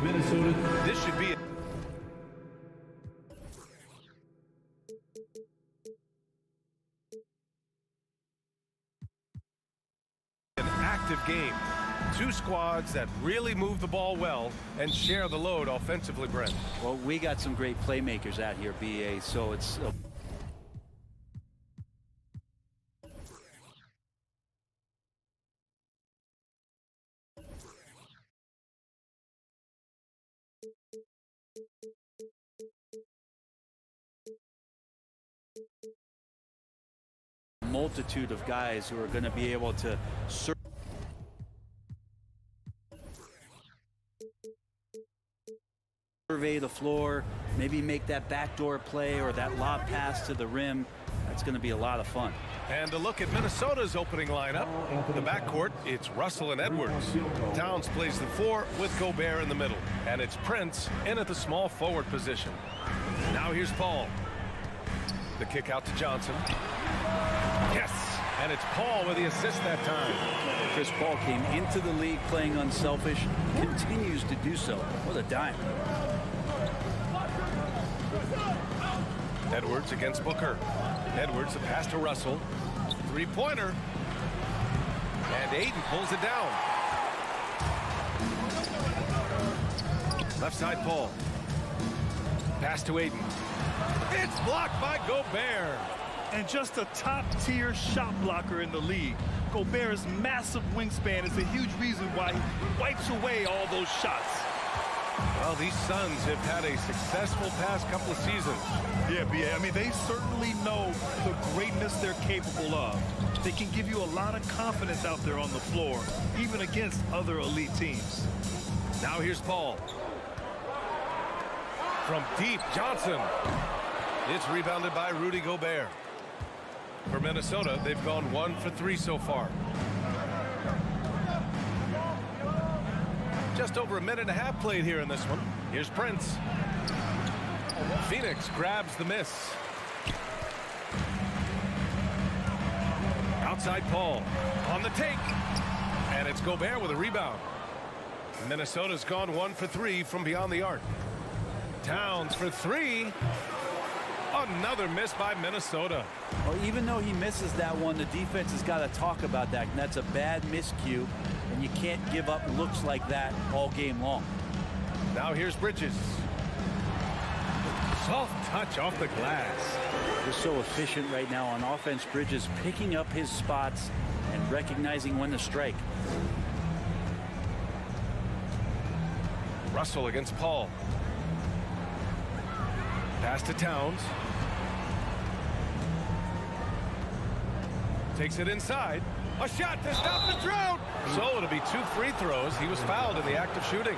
Minnesota. This should be an active game. Two squads that really move the ball well and share the load offensively, Brent. Well, we got some great playmakers out here, BA, so it's a multitude of guys who are going to be able to survey the floor, maybe make that backdoor play or that lob pass to the rim. That's going to be a lot of fun. And a look at Minnesota's opening lineup. The backcourt, it's Russell and Edwards. Towns plays the 4 with Gobert in the middle. And it's Prince in at the small forward position. Now here's Paul. The kick out to Johnson. Yes! And it's Paul with the assist that time. Chris Paul came into the league playing unselfish, continues to do so. What a dime. Edwards against Booker. Edwards, a pass to Russell. Three-pointer. And Aiden pulls it down. Left side, Paul. Pass to Aiden. It's blocked by Gobert. And just a top-tier shot blocker in the league. Gobert's massive wingspan is a huge reason why he wipes away all those shots. Well, these Suns have had a successful past couple of seasons. Yeah, BA. I mean, they certainly know the greatness they're capable of. They can give you a lot of confidence out there on the floor, even against other elite teams. Now here's Paul. From deep, Johnson. It's rebounded by Rudy Gobert. For Minnesota, they've gone 1 for 3 so far. Just over a minute and a half played here in this one. Here's Prince. Phoenix grabs the miss. Outside Paul on the take. And it's Gobert with a rebound. Minnesota's gone 1 for 3 from beyond the arc. Towns for 3. Another miss by Minnesota. Well, even though he misses that one, the defense has got to talk about that. And that's a bad miscue, and you can't give up looks like that all game long. Now here's Bridges. Soft touch off the glass. They're so efficient right now on offense. Bridges picking up his spots and recognizing when to strike. Russell against Paul. Pass to Towns. Takes it inside. A shot to stop the drought. So it'll be 2 free throws. He was fouled in the act of shooting.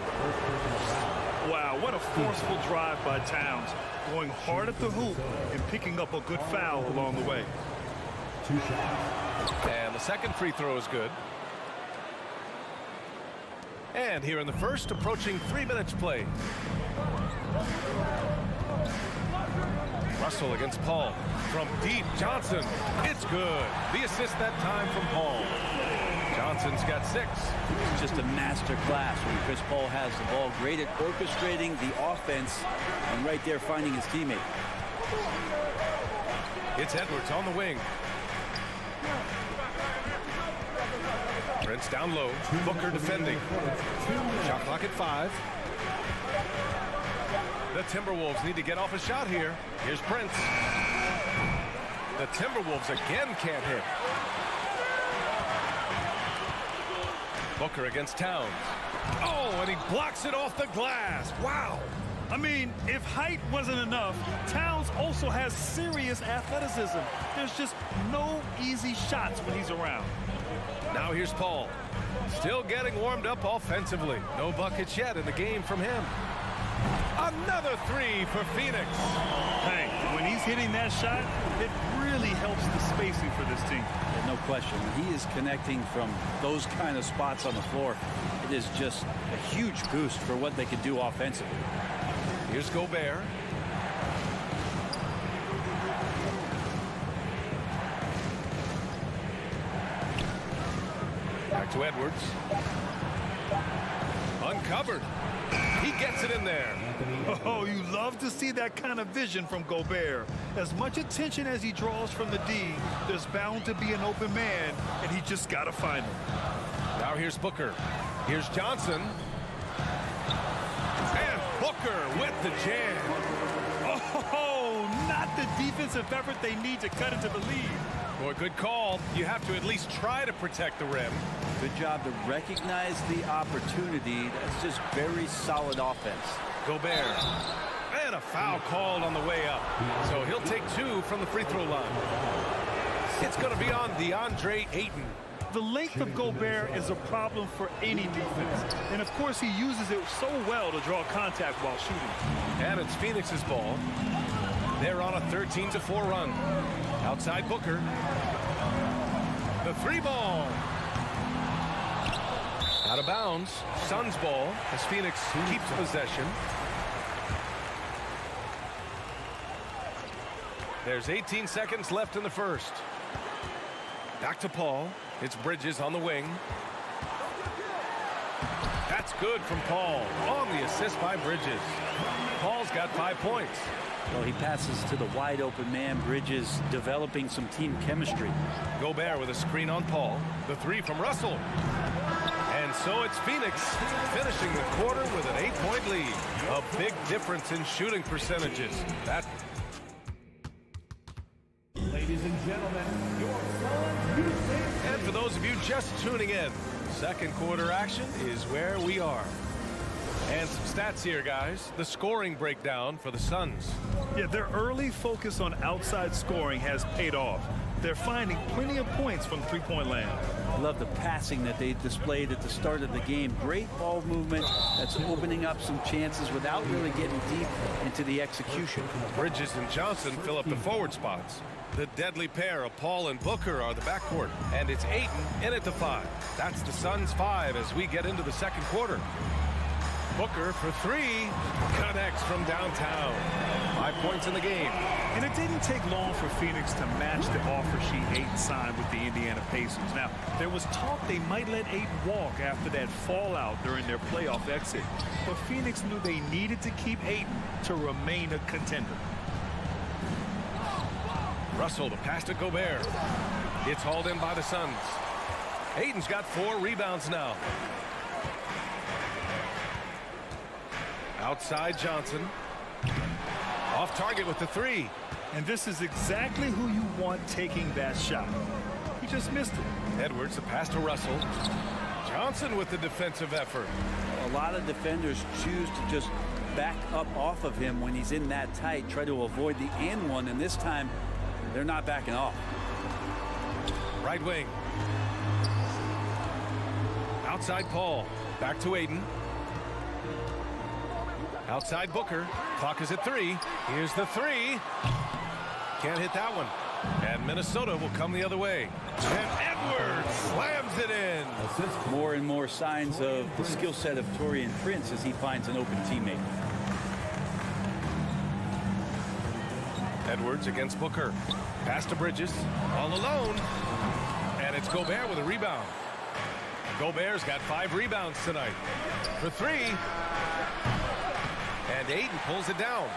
Wow, what a forceful drive by Towns. Going hard at the hoop and picking up a good foul along the way. And the second free throw is good. And here in the first, approaching 3 minutes played. Russell against Paul. From deep, Johnson. It's good. The assist that time from Paul. Johnson's got 6. It's just a master class when Chris Paul has the ball. Great at orchestrating the offense and right there finding his teammate. It's Edwards on the wing. Prince down low. Booker defending. Shot clock at 5. The Timberwolves need to get off a shot here. Here's Prince. The Timberwolves again can't hit. Booker against Towns. Oh, and he blocks it off the glass. Wow. I mean, if height wasn't enough, Towns also has serious athleticism. There's just no easy shots when he's around. Now here's Paul. Still getting warmed up offensively. No buckets yet in the game from him. Another 3 for Phoenix. Hey, when he's hitting that shot, it really helps the spacing for this team. Yeah, no question. He is connecting from those kind of spots on the floor. It is just a huge boost for what they can do offensively. Here's Gobert. Back to Edwards. covered. He gets it in there. Oh, you love to see that kind of vision from Gobert. As much attention as he draws from the D, there's bound to be an open man, and he just got to find him. Now here's Booker. Here's Johnson. And Booker with the jam. Oh, not the defensive effort they need to cut into the lead. Boy, good call. You have to at least try to protect the rim. Good job to recognize the opportunity. That's just very solid offense. Gobert. And a foul called on the way up. So he'll take 2 from the free throw line. It's going to be on DeAndre Ayton. The length of Gobert is a problem for any defense. And, of course, he uses it so well to draw contact while shooting. And it's Phoenix's ball. They're on a 13-4 run. Outside Booker. The 3 ball. Out of bounds. Suns ball as Phoenix keeps possession. There's 18 seconds left in the first. Back to Paul. It's Bridges on the wing. That's good from Paul on the assist by Bridges. Paul's got 5 points. Well, he passes to the wide open man. Bridges developing some team chemistry. Gobert with a screen on Paul. The 3 from Russell. And so it's Phoenix finishing the quarter with an 8-point lead. A big difference in shooting percentages. Ladies and gentlemen, your Suns music. And for those of you just tuning in, second quarter action is where we are. And some stats here, guys. The scoring breakdown for the Suns. Yeah, their early focus on outside scoring has paid off. They're finding plenty of points from three-point land. I love the passing that they displayed at the start of the game. Great ball movement that's opening up some chances without really getting deep into the execution. Bridges and Johnson fill up the forward spots. The deadly pair of Paul and Booker are the backcourt. And it's Ayton in at the 5. That's the Suns' 5 as we get into the second quarter. Booker for 3. Connects from downtown. 5 points in the game. And it didn't take long for Phoenix to match the offer sheet Ayton signed with the Indiana Pacers. Now, there was talk they might let Ayton walk after that fallout during their playoff exit. But Phoenix knew they needed to keep Ayton to remain a contender. Russell, the pass to Gobert. It's hauled in by the Suns. Ayton's got 4 rebounds now. Outside Johnson. Off target with the 3. And this is exactly who you want taking that shot. He just missed it. Edwards, the pass to Russell. Johnson with the defensive effort. A lot of defenders choose to just back up off of him when he's in that tight, try to avoid the and one, and this time they're not backing off. Right wing. Outside Paul. Back to Ayton. Outside Booker. Clock is at 3. Here's the 3. Can't hit that one. And Minnesota will come the other way. And Edwards slams it in. More and more signs of the skill set of Taurean Prince as he finds an open teammate. Edwards against Booker. Pass to Bridges. All alone. And it's Gobert with a rebound. Gobert's got 5 rebounds tonight. For 3. And Ayton pulls it down.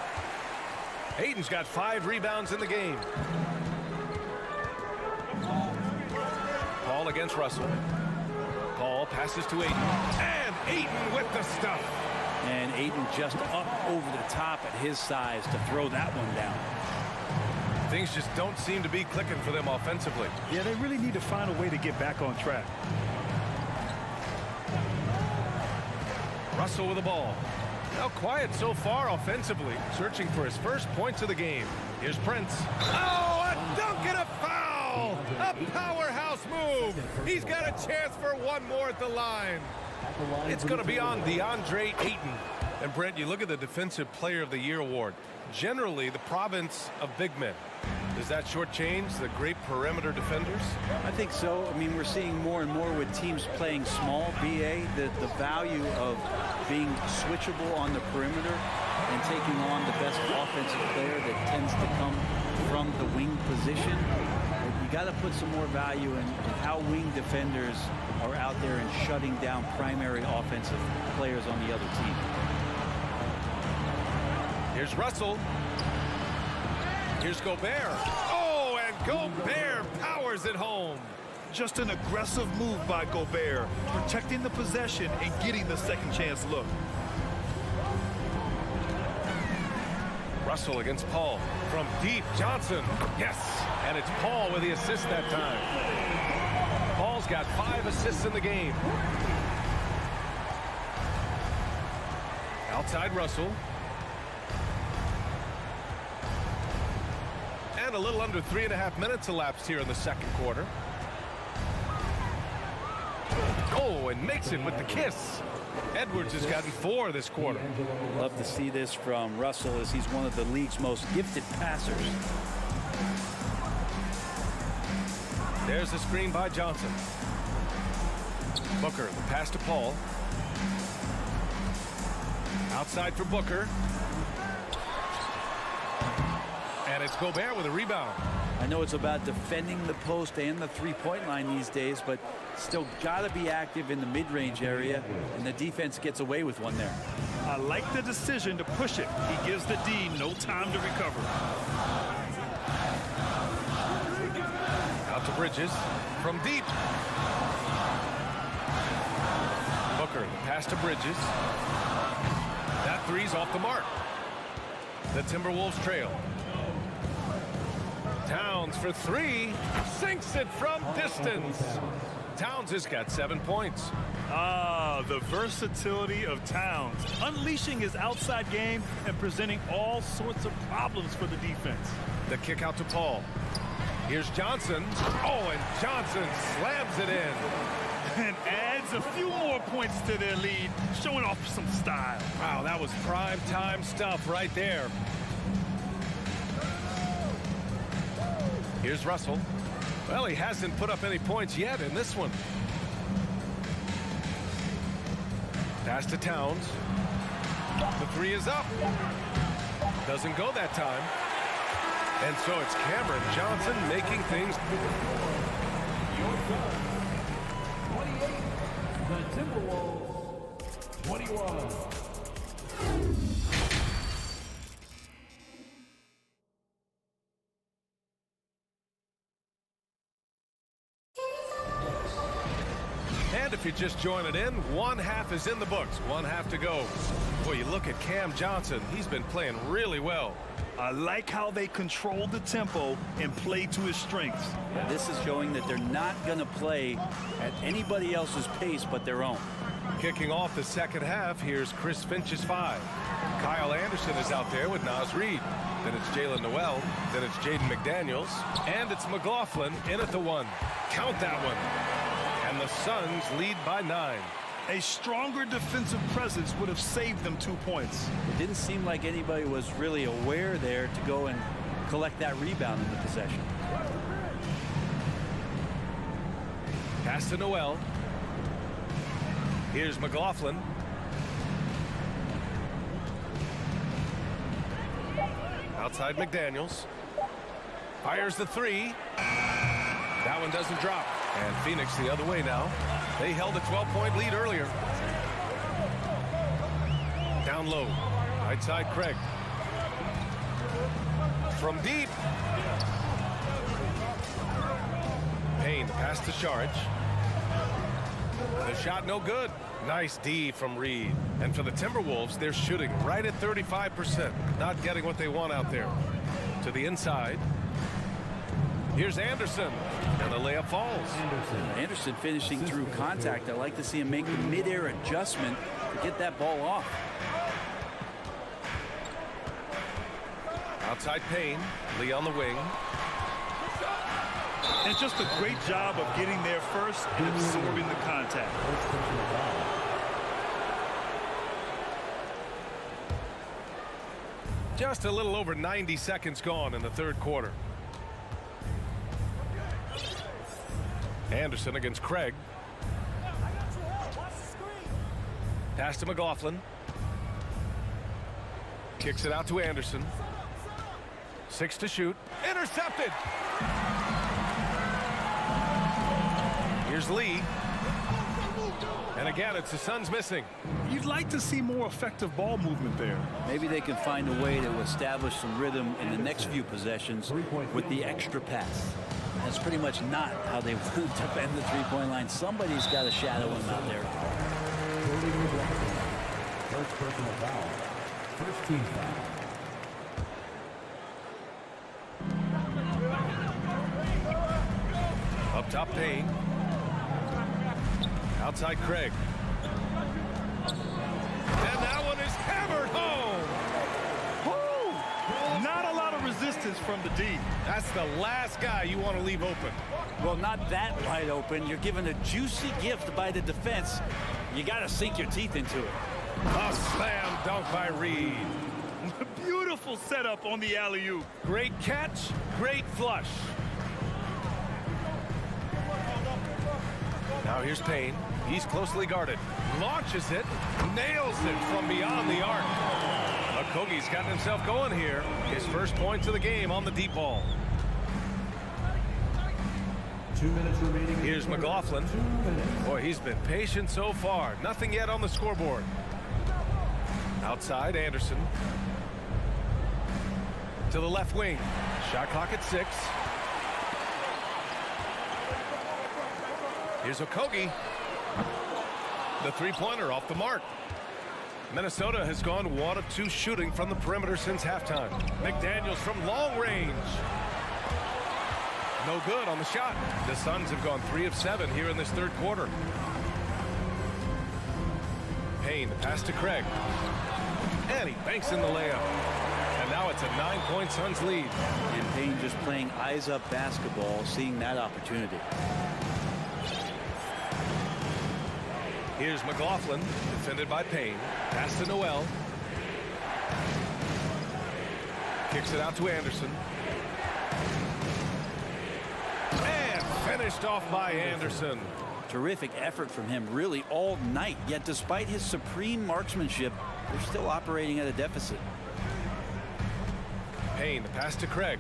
Ayton's got 5 rebounds in the game. Paul against Russell. Paul passes to Ayton. And Ayton with the stuff. And Ayton just up over the top at his size to throw that one down. Things just don't seem to be clicking for them offensively. Yeah, they really need to find a way to get back on track. Russell with the ball. Now quiet so far offensively, searching for his first points of the game. Here's Prince. Oh, a dunk and a foul! A powerhouse move! He's got a chance for one more at the line. It's going to be on DeAndre Ayton. And Brent, you look at the Defensive Player of the Year award. Generally, the province of big men. Does that shortchange the great perimeter defenders? I think so. I mean, we're seeing more and more with teams playing small, BA, the value of being switchable on the perimeter and taking on the best offensive player that tends to come from the wing position. You got to put some more value in how wing defenders are out there and shutting down primary offensive players on the other team. Here's Russell. Here's Gobert. Oh, and Gobert powers it home. Just an aggressive move by Gobert, protecting the possession and getting the second chance look. Russell against Paul. From deep, Johnson. Yes. And it's Paul with the assist that time. Paul's got 5 assists in the game. Outside Russell. And a little under 3.5 minutes elapsed here in the second quarter. Oh, and makes it with the kiss. Edwards has gotten 4 this quarter. Love to see this from Russell, as he's one of the league's most gifted passers. There's the screen by Johnson. Booker, the pass to Paul. Outside for Booker. And it's Gobert with a rebound. I know it's about defending the post and the three-point line these days, but still got to be active in the mid-range area, and the defense gets away with one there. I like the decision to push it. He gives the D no time to recover. Out to Bridges from deep. Booker, the pass to Bridges. That three's off the mark. The Timberwolves trail. Towns for 3, sinks it from distance. Towns has got 7 points. Ah, the versatility of Towns, unleashing his outside game and presenting all sorts of problems for the defense. The kick out to Paul. Here's Johnson. Oh, and Johnson slams it in. And adds a few more points to their lead, showing off some style. Wow, that was prime time stuff right there. Here's Russell. Well, he hasn't put up any points yet in this one. Pass to Towns. The 3 is up. Doesn't go that time. And so it's Cameron Johnson making things. 28. The Timberwolves, 21. And if you're just joining in, 1/2 is in the books. 1/2 to go. Boy, you look at Cam Johnson. He's been playing really well. I like how they control the tempo and play to his strengths. This is showing that they're not going to play at anybody else's pace but their own. Kicking off the second half, here's Chris Finch's 5. Kyle Anderson is out there with Naz Reid. Then it's Jalen Noel. Then it's Jaden McDaniels. And it's McLaughlin in at the 1. Count that one. And the Suns lead by 9. A stronger defensive presence would have saved them 2 points. It didn't seem like anybody was really aware there to go and collect that rebound in the possession. Pass to Noel. Here's McLaughlin. Outside McDaniels. Fires the 3. That one doesn't drop. And Phoenix the other way now. They held a 12-point lead earlier. Down low. Right side Craig. From deep. Payne pass to Sharge. The shot no good. Nice D from Reed. And for the Timberwolves, they're shooting right at 35%. Not getting what they want out there. To the inside. Here's Anderson. And the layup falls. Anderson finishing through contact. I like to see him make the mid-air adjustment to get that ball off. Outside Payne. Lee on the wing. And just a great job of getting there first and absorbing the contact. Just a little over 90 seconds gone in the third quarter. Anderson against Craig. Pass to McLaughlin. Kicks it out to Anderson. 6 to shoot. Intercepted. Here's Lee. And again, it's the Suns missing. You'd like to see more effective ball movement there. Maybe they can find a way to establish some rhythm in the next few possessions with the extra pass. That's pretty much not how they want to defend the three-point line. Somebody's got to shadow him out there. First personal foul. First team foul. Up top, Payne. Outside, Craig. And that one is hammered home. Woo! Not a lot of resistance from the D. That's the last guy you want to leave open. Well, not that wide open. You're given a juicy gift by the defense. You got to sink your teeth into it. A slam dunk by Reed. Beautiful setup on the alley-oop. Great catch, great flush. Now here's Payne. He's closely guarded. Launches it. Nails it from beyond the arc. Okogie's gotten himself going here. His first points of the game on the deep ball. 2 minutes remaining. Here's McLaughlin. 2 minutes. Boy, he's been patient so far. Nothing yet on the scoreboard. Outside, Anderson. To the left wing. Shot clock at 6. Here's Okogie. The three-pointer off the mark. Minnesota has gone 1 of 2 shooting from the perimeter since halftime. McDaniels from long range. No good on the shot. The Suns have gone 3 of 7 here in this third quarter. Payne, the pass to Craig. And he banks in the layup. And now it's a 9-point Suns lead. And Payne just playing eyes-up basketball, seeing that opportunity. Here's McLaughlin, defended by Payne. Pass to Noel. Kicks it out to Anderson. And finished off by Anderson. Terrific effort from him really all night. Yet despite his supreme marksmanship, they're still operating at a deficit. Payne, the pass to Craig.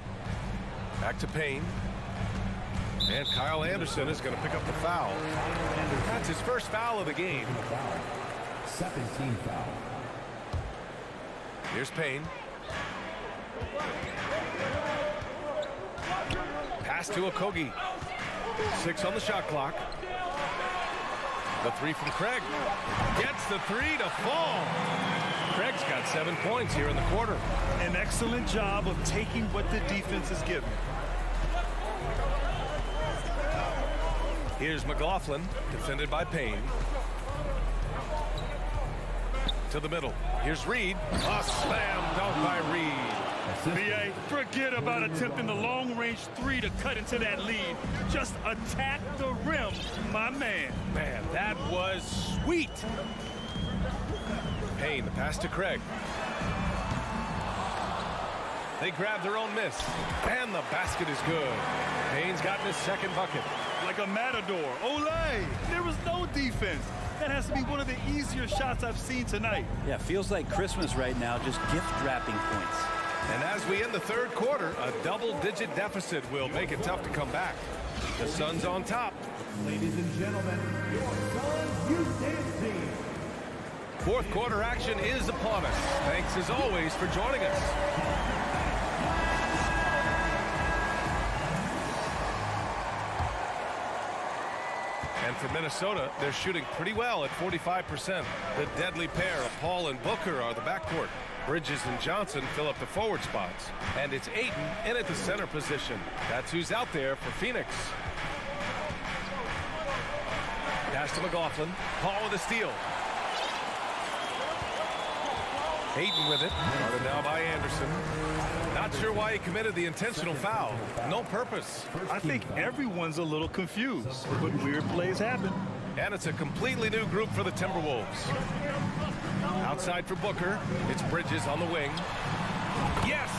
Back to Payne. And Kyle Anderson is going to pick up the foul. That's his first foul of the game. Second team foul. Here's Payne. Pass to Okogie. 6 on the shot clock. The 3 from Craig. Gets the 3 to fall. Craig's got 7 points here in the quarter. An excellent job of taking what the defense is given. Here's McLaughlin, defended by Payne. To the middle. Here's Reed. A slam dunk by Reed. B.A., forget about attempting the long-range 3 to cut into that lead. Just attack the rim, my man. Man, that was sweet. Payne, the pass to Craig. They grab their own miss. And the basket is good. Payne's gotten his second bucket. Like a matador. Olay! There was no defense. That has to be one of the easier shots I've seen tonight. Yeah, feels like Christmas right now, just gift wrapping points. And as we end the third quarter, a double-digit deficit will make it tough to come back. The Suns on top. Ladies and gentlemen, your Suns Houston team. Fourth quarter action is upon us. Thanks as always for joining us. And for Minnesota, they're shooting pretty well at 45%. The deadly pair of Paul and Booker are the backcourt. Bridges and Johnson fill up the forward spots. And it's Ayton in at the center position. That's who's out there for Phoenix. Pass to McLaughlin. Paul with a steal. Ayton with it. Guarded now by Anderson. Not sure why he committed the intentional foul. No purpose. I think everyone's a little confused, but weird plays happen. And it's a completely new group for the Timberwolves. Outside for Booker. It's Bridges on the wing. Yes!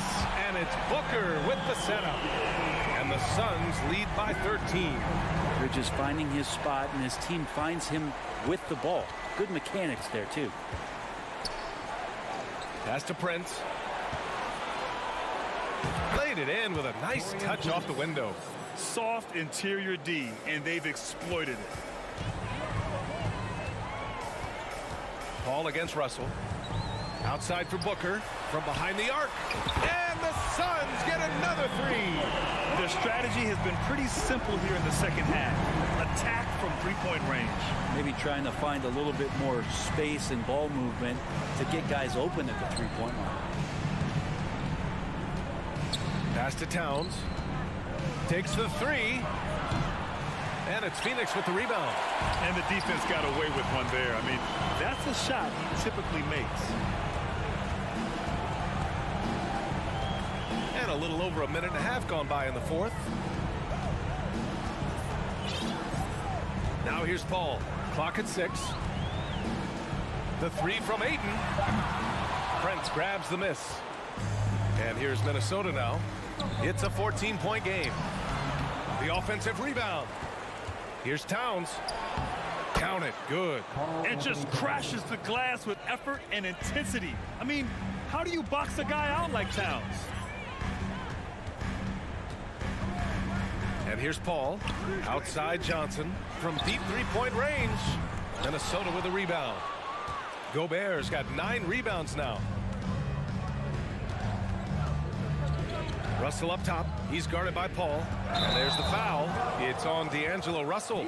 And it's Booker with the setup. And the Suns lead by 13. Bridges finding his spot, and his team finds him with the ball. Good mechanics there, too. Pass to Prince. Laid it in with a nice touch off the window. Soft interior D, and they've exploited it. Paul against Russell. Outside for Booker from behind the arc. And the Suns get another three. Their strategy has been pretty simple here in the second half. Attack from three-point range. Maybe trying to find a little bit more space and ball movement to get guys open at the three-point line. Pass to Towns. Takes the three. And it's Phoenix with the rebound. And the defense got away with one there. I mean, that's a shot he typically makes. And a little over a minute and a half gone by in the fourth. Now here's Paul. Clock at 6. The three from Ayton. Prince grabs the miss. And here's Minnesota now. It's a 14-point game. The offensive rebound. Here's Towns. Count it. Good. It just crashes the glass with effort and intensity. I mean, how do you box a guy out like Towns? And here's Paul. Outside Johnson from deep three-point range. Minnesota with a rebound. Gobert's got 9 rebounds now. Russell up top. He's guarded by Paul. And there's the foul. It's on D'Angelo Russell.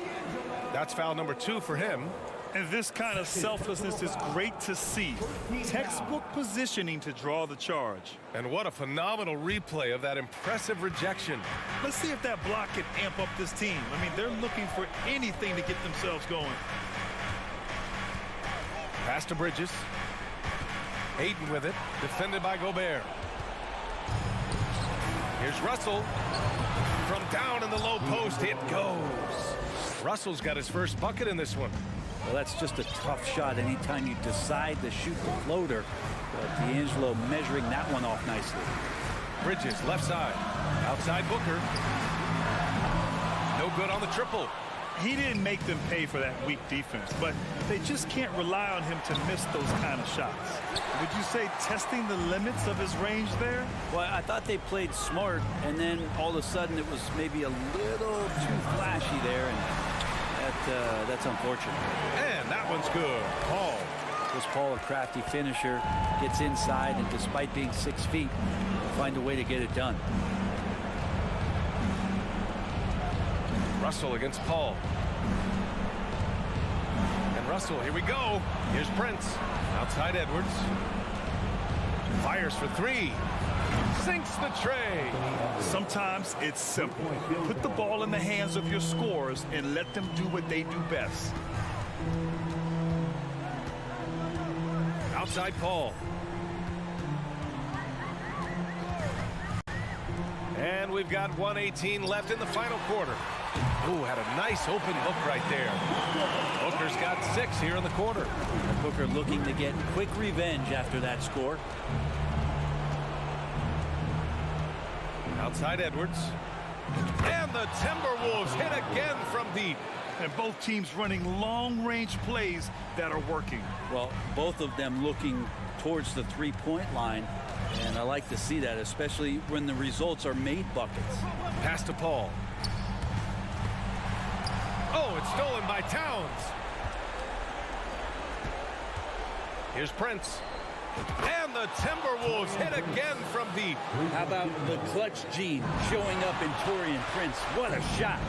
That's foul number 2 for him. And this kind of selflessness is great to see. Textbook positioning to draw the charge. And what a phenomenal replay of that impressive rejection. Let's see if that block can amp up this team. I mean, they're looking for anything to get themselves going. Pass to Bridges. Ayton with it. Defended by Gobert. Here's Russell. From down in the low post, it goes. Russell's got his first bucket in this one. Well, that's just a tough shot anytime you decide to shoot the floater. But D'Angelo measuring that one off nicely. Bridges, left side. Outside Booker. No good on the triple. He didn't make them pay for that weak defense, but they just can't rely on him to miss those kind of shots. Would you say testing the limits of his range there? Well, I thought they played smart, and then all of a sudden it was maybe a little too flashy there, and that's unfortunate. And that one's good. Paul. Was Paul a crafty finisher, gets inside, and despite being 6 feet, find a way to get it done. Russell against Paul. And Russell, here we go. Here's Prince. Outside Edwards. Fires for 3. Sinks the tray. Sometimes it's simple. Put the ball in the hands of your scorers and let them do what they do best. Outside Paul. And we've got 1:18 left in the final quarter. Ooh, had a nice open look right there. Booker's got 6 here in the quarter. Booker looking to get quick revenge after that score. Outside Edwards. And the Timberwolves hit again from deep. And both teams running long-range plays that are working. Well, both of them looking towards the three-point line. And I like to see that, especially when the results are made buckets. Pass to Paul. Oh, it's stolen by Towns. Here's Prince. And the Timberwolves hit again from deep. How about the clutch gene showing up in Taurean Prince? What a shot.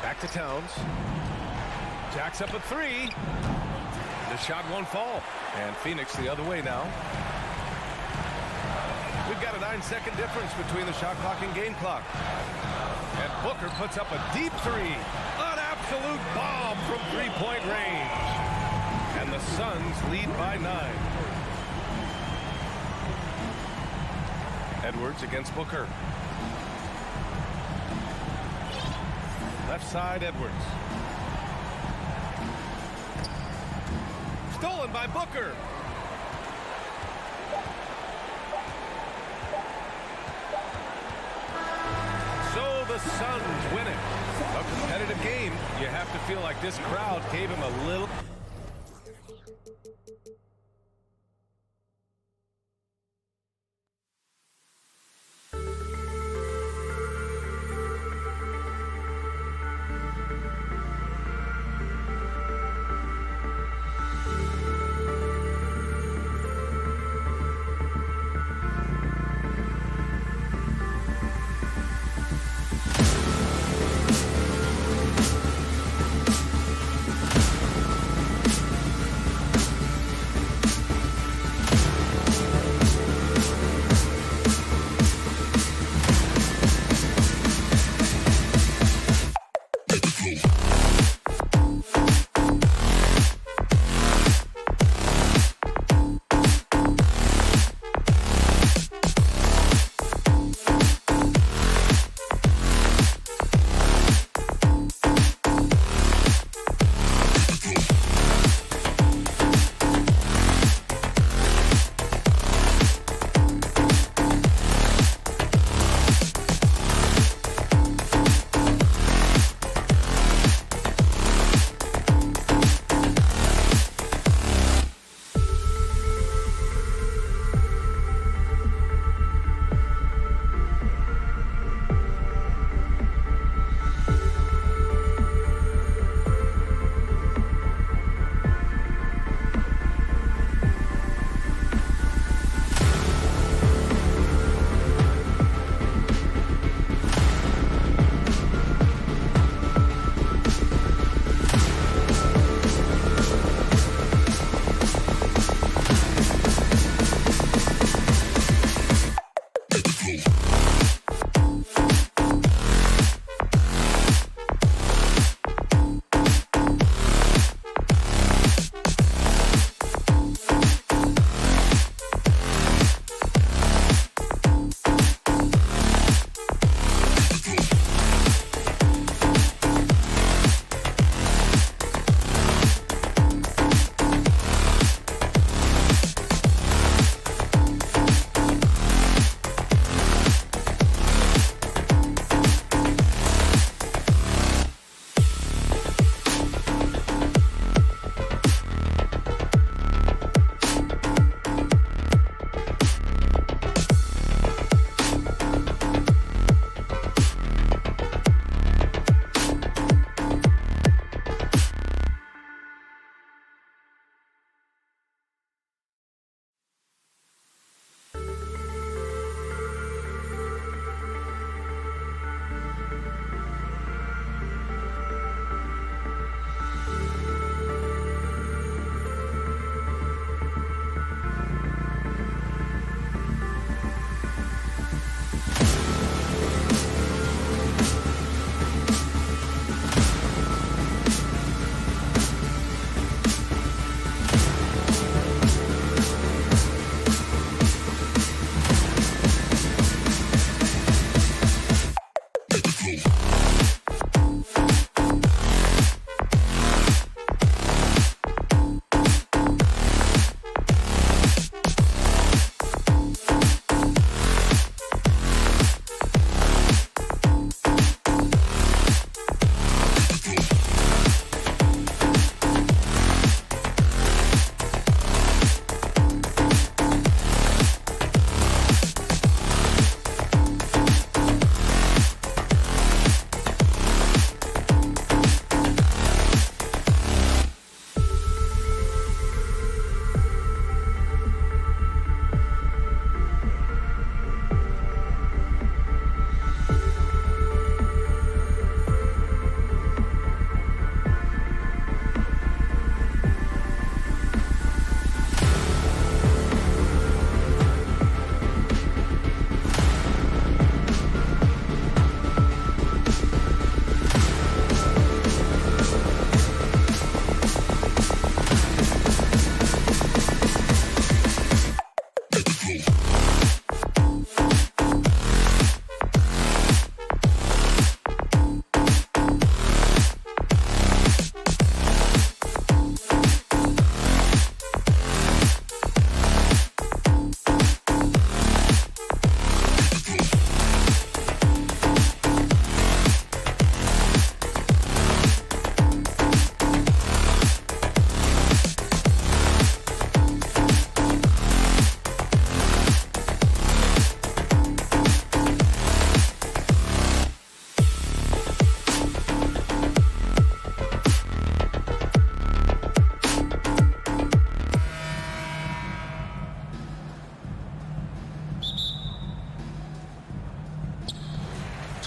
Back to Towns. Jacks up a 3. The shot won't fall. And Phoenix the other way now. We've got a 9-second difference between the shot clock and game clock. And Booker puts up a deep 3. An absolute bomb from three-point range. And the Suns lead by 9. Edwards against Booker. Left side, Edwards. Stolen by Booker. So the Suns win it. A competitive game. You have to feel like this crowd gave him a little...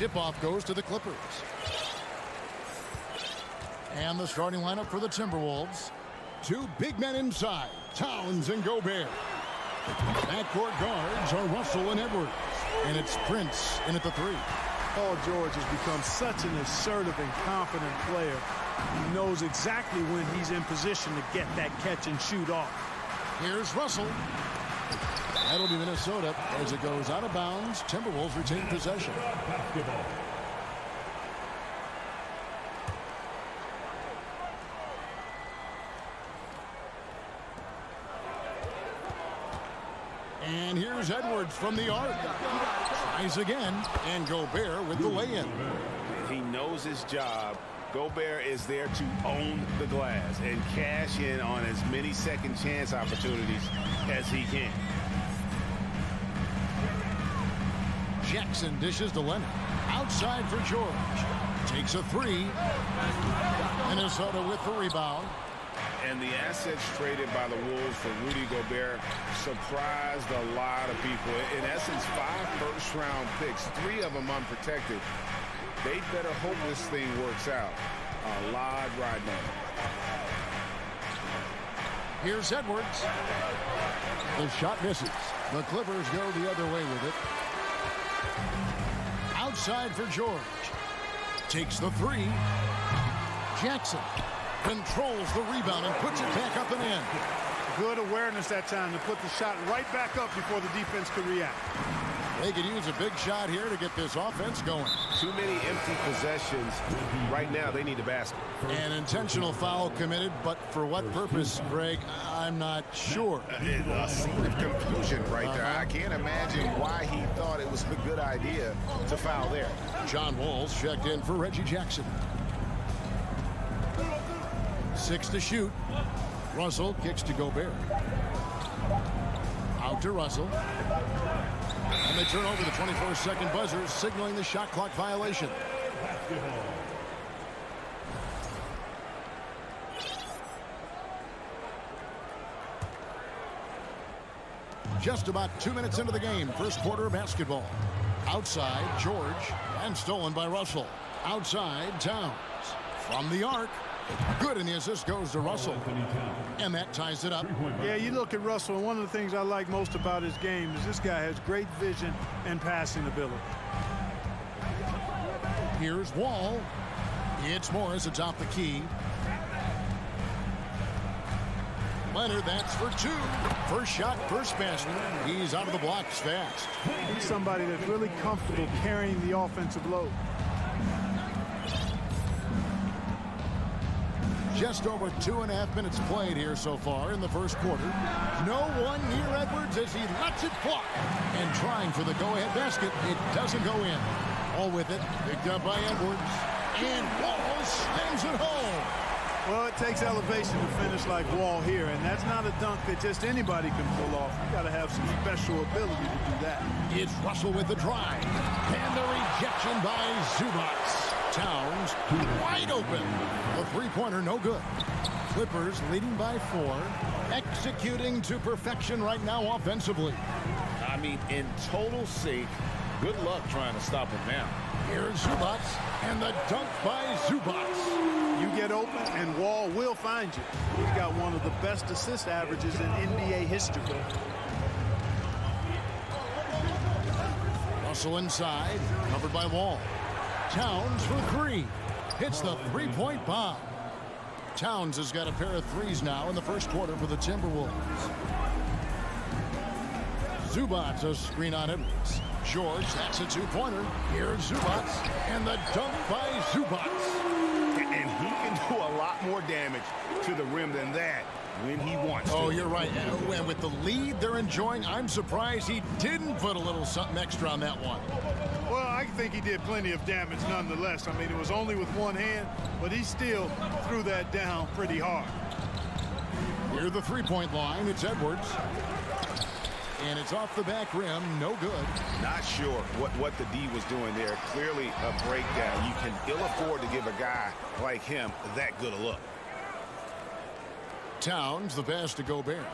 tip-off goes to the Clippers. And the starting lineup for the Timberwolves. Two big men inside, Towns and Gobert. Backcourt guards are Russell and Edwards. And it's Prince in at the 3. Paul George has become such an assertive and confident player. He knows exactly when he's in position to get that catch and shoot off. Here's Russell. That'll be Minnesota as it goes out of bounds. Timberwolves retain possession. And here's Edwards from the arc. Tries again, and Gobert with the lay-in. He knows his job. Gobert is there to own the glass and cash in on as many second chance opportunities as he can. Jackson dishes to Leonard. Outside for George. Takes a 3. Minnesota with the rebound. And the assets traded by the Wolves for Rudy Gobert surprised a lot of people. In essence, 5 first-round picks, 3 of them unprotected. They better hope this thing works out. A lot riding on it. Here's Edwards. The shot misses. The Clippers go the other way with it. Outside for George. Takes the 3. Jackson controls the rebound and puts it back up and in. Good awareness that time to put the shot right back up before the defense could react. They could use a big shot here to get this offense going. Too many empty possessions. Right now, they need a basket. An intentional foul committed, but for what purpose, Greg? I'm not sure. A scene of confusion right there. I can't imagine why he thought it was a good idea to foul there. John Wall's checked in for Reggie Jackson. 6 to shoot. Russell kicks to Gobert. Out to Russell. And they turn over the 24-second buzzer, signaling the shot clock violation. Just about 2 minutes into the game, first quarter of basketball. Outside, George, and stolen by Russell. Outside, Towns. From the arc. Good, and the assist goes to Russell. And that ties it up. Yeah, you look at Russell, and one of the things I like most about his game is this guy has great vision and passing ability. Here's Wall. It's Morris atop the key. Leonard, that's for 2. First shot, first basket. He's out of the blocks fast. He's somebody that's really comfortable carrying the offensive load. Just over 2.5 minutes played here so far in the first quarter. No one near Edwards as he lets it fly. And trying for the go-ahead basket, it doesn't go in. All with it, picked up by Edwards. And Wall slams it home. Well, it takes elevation to finish like Wall here, and that's not a dunk that just anybody can pull off. You got to have some special ability to do that. It's Russell with the drive. And the rejection by Zubac. Towns wide open. The three-pointer no good. Clippers leading by 4. Executing to perfection right now offensively. I mean, in total sync. Good luck trying to stop him now. Here's Zubac, and the dunk by Zubac. You get open, and Wall will find you. He's got one of the best assist averages in NBA history. Russell inside, covered by Wall. Towns for 3. Hits the three-point bomb. Towns has got a pair of threes now in the first quarter for the Timberwolves. Zubac, a screen on Edwards. George, that's a 2-pointer. Here's Zubac, and the dunk by Zubac. And he can do a lot more damage to the rim than that when he wants to. Oh, you're right. And with the lead they're enjoying, I'm surprised he didn't put a little something extra on that one. Well, I think he did plenty of damage nonetheless. I mean, it was only with one hand, but he still threw that down pretty hard. Near the three-point line, it's Edwards. And it's off the back rim, no good. Not sure what the D was doing there. Clearly a breakdown. You can ill afford to give a guy like him that good a look. Towns, the pass to Gobert.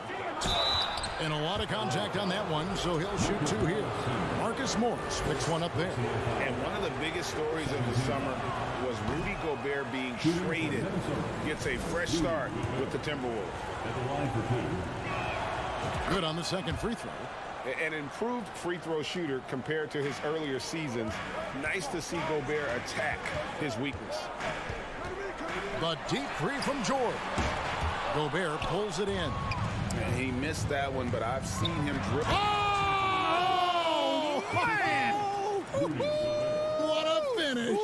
And a lot of contact on that one, so he'll shoot 2 here. Marcus Morris picks one up there. And one of the biggest stories of the summer was Rudy Gobert being traded. Gets a fresh start with the Timberwolves. Good on the second free throw. An improved free throw shooter compared to his earlier seasons. Nice to see Gobert attack his weakness. The deep three from George. Gobert pulls it in. And he missed that one, but I've seen him dribble. Oh, man! What a finish!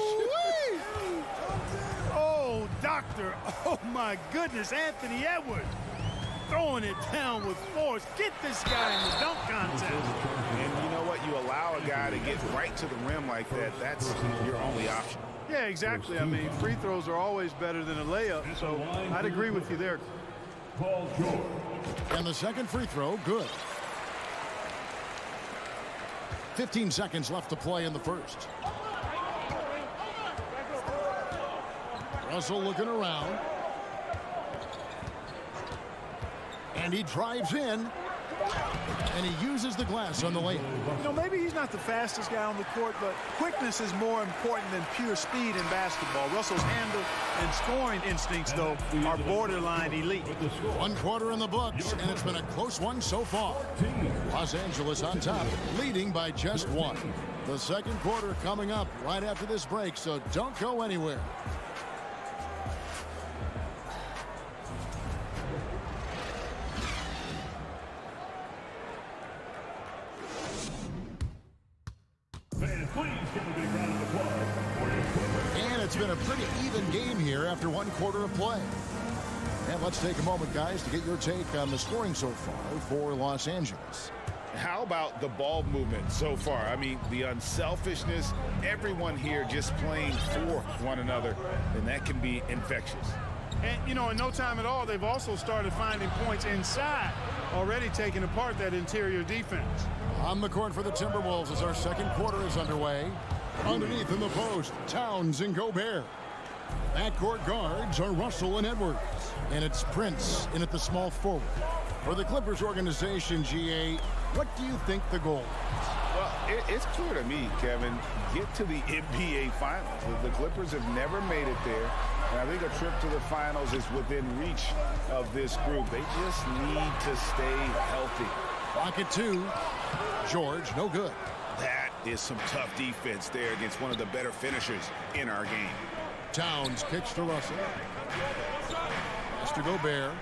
Oh, doctor. Oh, my goodness. Anthony Edwards throwing it down with force. Get this guy in the dunk contest. And you know what? You allow a guy to get right to the rim like that. That's your only option. Yeah, exactly. I mean, free throws are always better than a layup, so I'd agree with you there. Paul George. And the second free throw, good. 15 seconds left to play in the first. Russell looking around. And he drives in. And he uses the glass on the lane. You know, maybe he's not the fastest guy on the court, but quickness is more important than pure speed in basketball. Russell's handle and scoring instincts, though, are borderline elite. 1 quarter in the books, and it's been a close one so far. Los Angeles on top, leading by just 1. The second quarter coming up right after this break, so don't go anywhere. And it's been a pretty even game here after 1 quarter of play. And let's take a moment, guys, to get your take on the scoring so far for Los Angeles. How about the ball movement so far? I mean, the unselfishness, everyone here just playing for one another, and that can be infectious. And, you know, in no time at all, they've also started finding points inside, already taking apart that interior defense. On the court for the Timberwolves as our second quarter is underway. Underneath in the post, Towns and Gobert. Backcourt guards are Russell and Edwards. And it's Prince in at the small forward. For the Clippers organization, GA, what do you think the goal is? Well, it's clear to me, Kevin, get to the NBA Finals. The Clippers have never made it there. And I think a trip to the finals is within reach of this group. They just need to stay healthy. Pocket 2. George, no good. That is some tough defense there against one of the better finishers in our game. Towns kicks to Russell. Pass to Gobert.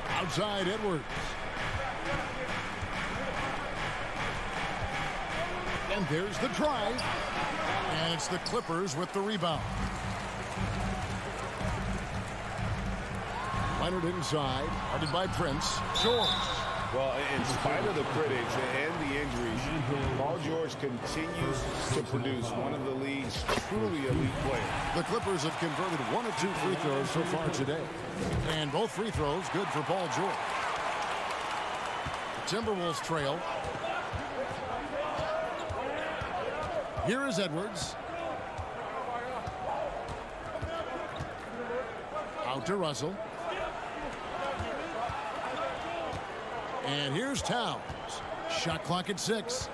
Outside Edwards. And there's the drive. And it's the Clippers with the rebound. Leonard inside, guarded by Prince. George. Well, in spite of the critics and the injuries, Paul George continues to produce one of the league's truly elite players. The Clippers have converted 1 of 2 free throws so far today. And both free throws good for Paul George. The Timberwolves trail. Here is Edwards. Out to Russell. And here's Towns. Shot clock at 6.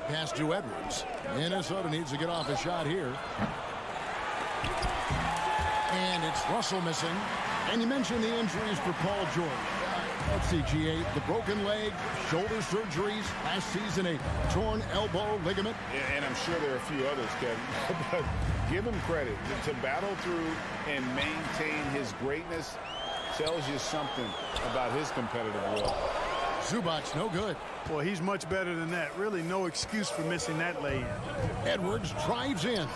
Pass to Edwards. Minnesota needs to get off a shot here. And it's Russell missing. And you mentioned the injuries for Paul George. Let's see, GA, the broken leg, shoulder surgeries, last season a torn elbow ligament. And I'm sure there are a few others, Kevin. But give him credit. To battle through and maintain his greatness tells you something about his competitive will. Zubac, no good. Boy, he's much better than that. Really no excuse for missing that lay-in. Edwards drives in.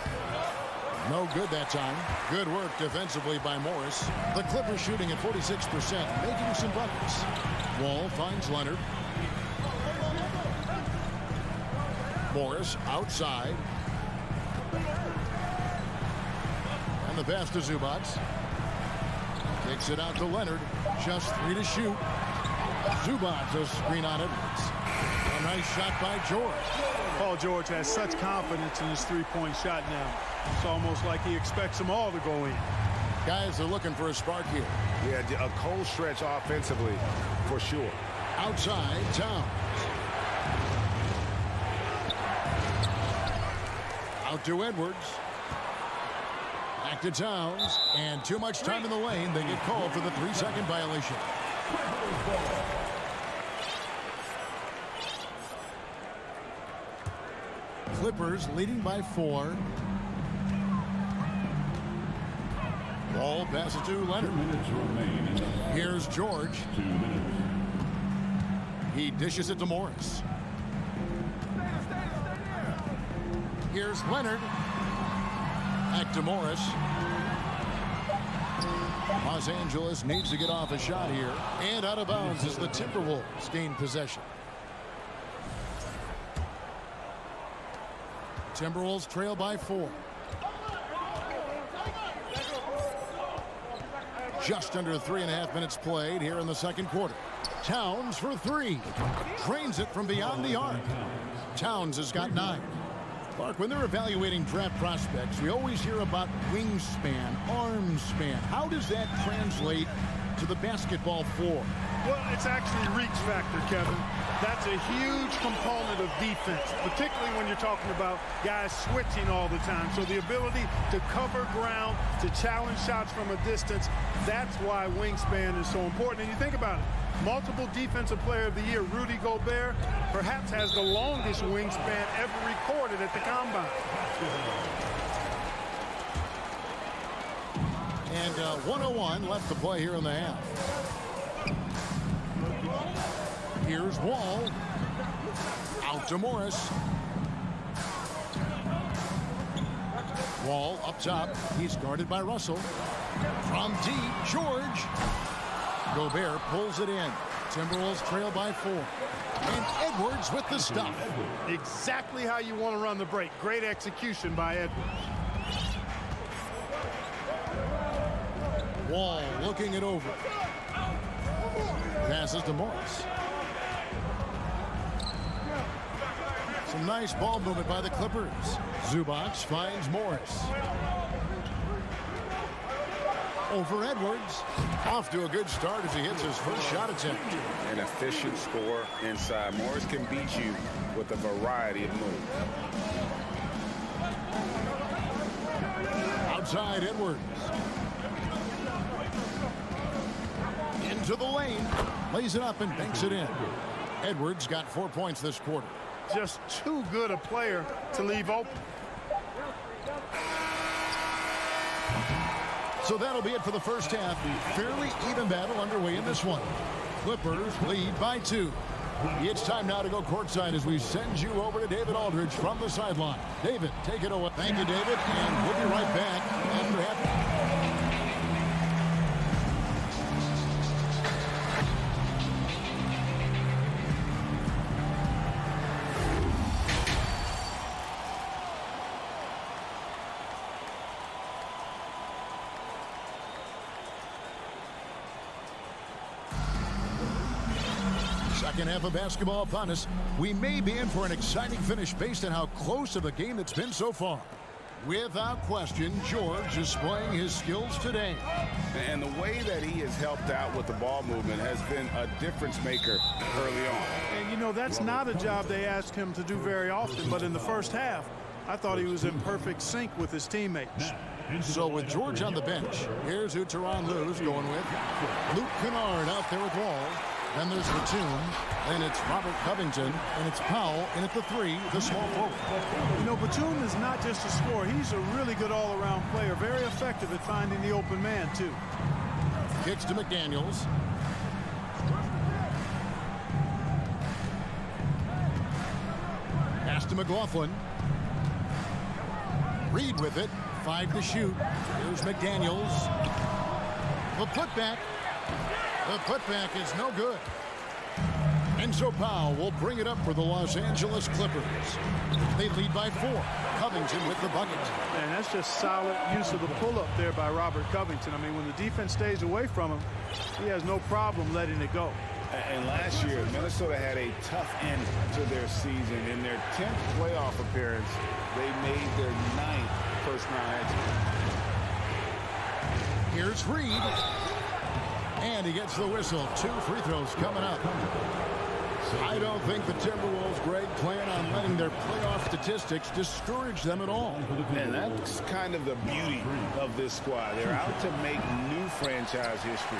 No good that time. Good work defensively by Morris. The Clippers shooting at 46%, making some buckets. Wall finds Leonard. Morris outside. And the pass to Zubac. Kicks it out to Leonard. Just 3 to shoot. Zubac, a screen on Edwards. A nice shot by George. Paul George has such confidence in his three-point shot now. It's almost like he expects them all to go in. Guys are looking for a spark here. Yeah, a cold stretch offensively for sure. Outside, Towns. Out to Edwards. Back to Towns. And too much time in the lane. They get called for the 3-second violation. Clippers leading by 4. Ball passes to Leonard. Here's George. He dishes it to Morris. Here's Leonard. Back to Morris. Los Angeles needs to get off a shot here. And out of bounds as the Timberwolves gain possession. Timberwolves trail by 4. Just under 3.5 minutes played here in the second quarter. Towns for 3. Drains it from beyond the arc. Towns has got 9. Clark, when they're evaluating draft prospects, we always hear about wingspan, arm span. How does that translate to the basketball floor? Well, it's actually reach factor, Kevin. That's a huge component of defense, particularly when you're talking about guys switching all the time. So the ability to cover ground, to challenge shots from a distance, that's why wingspan is so important. And you think about it, multiple defensive player of the year, Rudy Gobert, perhaps has the longest wingspan ever recorded at the combine. And 1:01 left to play here in the half. Here's Wall. Out to Morris. Wall up top. He's guarded by Russell. From deep, George. Gobert pulls it in. Timberwolves trail by 4. And Edwards with the stuff. Exactly how you want to run the break. Great execution by Edwards. Wall looking it over. Passes to Morris. Some nice ball movement by the Clippers. Zubac finds Morris. Over Edwards. Off to a good start as he hits his first shot attempt. An efficient score inside. Morris can beat you with a variety of moves. Outside Edwards. Into the lane. Lays it up and banks it in. Edwards got 4 points this quarter. Just too good a player to leave open. So that'll be it for the first half. Fairly even battle underway in this one. Clippers lead by 2. It's time now to go courtside as we send you over to David Aldridge from the sideline. David, take it away. Thank you, David, and we'll be right back after half. Second half of basketball upon us. We may be in for an exciting finish based on how close of a game it's been so far. Without question, George is displaying his skills today. And the way that he has helped out with the ball movement has been a difference maker early on. And you know, that's not a job they ask him to do very often, but in the first half, I thought he was in perfect sync with his teammates. So with George on the bench, here's who Tyronn Lue's going with. Luke Kennard out there with Wall. Then there's Batum, then it's Robert Covington, and it's Powell in at the 3, the small forward. You know, Batum is not just a scorer. He's a really good all-around player, very effective at finding the open man, too. Kicks to McDaniels. Pass to McLaughlin. Reed with it, 5 to shoot. Here's McDaniels. The putback. The putback is no good. And so Powell will bring it up for the Los Angeles Clippers. They lead by 4. Covington with the bucket. And that's just solid use of the pull-up there by Robert Covington. I mean, when the defense stays away from him, he has no problem letting it go. And last year, Minnesota had a tough end to their season. In their 10th playoff appearance, they made their 9th first-round exit. Here's Reed. And he gets the whistle. 2 free throws coming up. I don't think the Timberwolves, Greg, plan on letting their playoff statistics discourage them at all. And that's kind of the beauty of this squad. They're out to make new franchise history,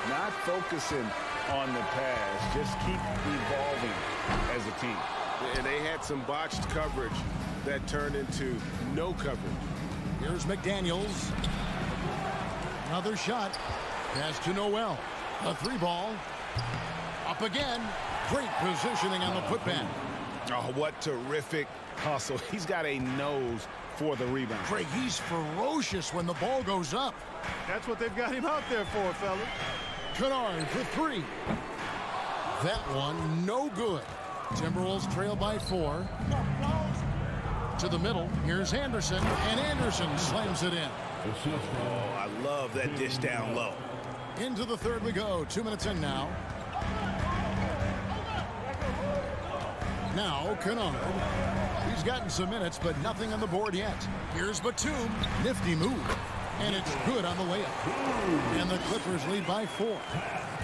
not focusing on the past, just keep evolving as a team. And they had some botched coverage that turned into no coverage. Here's McDaniels. Another shot. Pass to Noel. A 3-ball. Up again. Great positioning on the putback. Oh, what terrific hustle. He's got a nose for the rebound. Craig, he's ferocious when the ball goes up. That's what they've got him out there for, fella. Kennard for 3. That one, no good. Timberwolves trail by 4. To the middle. Here's Anderson. And Anderson slams it in. Oh, I love that dish down low. Into the third we go. 2 minutes in now. Now, Kennard. He's gotten some minutes, but nothing on the board yet. Here's Batum. Nifty move. And it's good on the layup. And the Clippers lead by 4.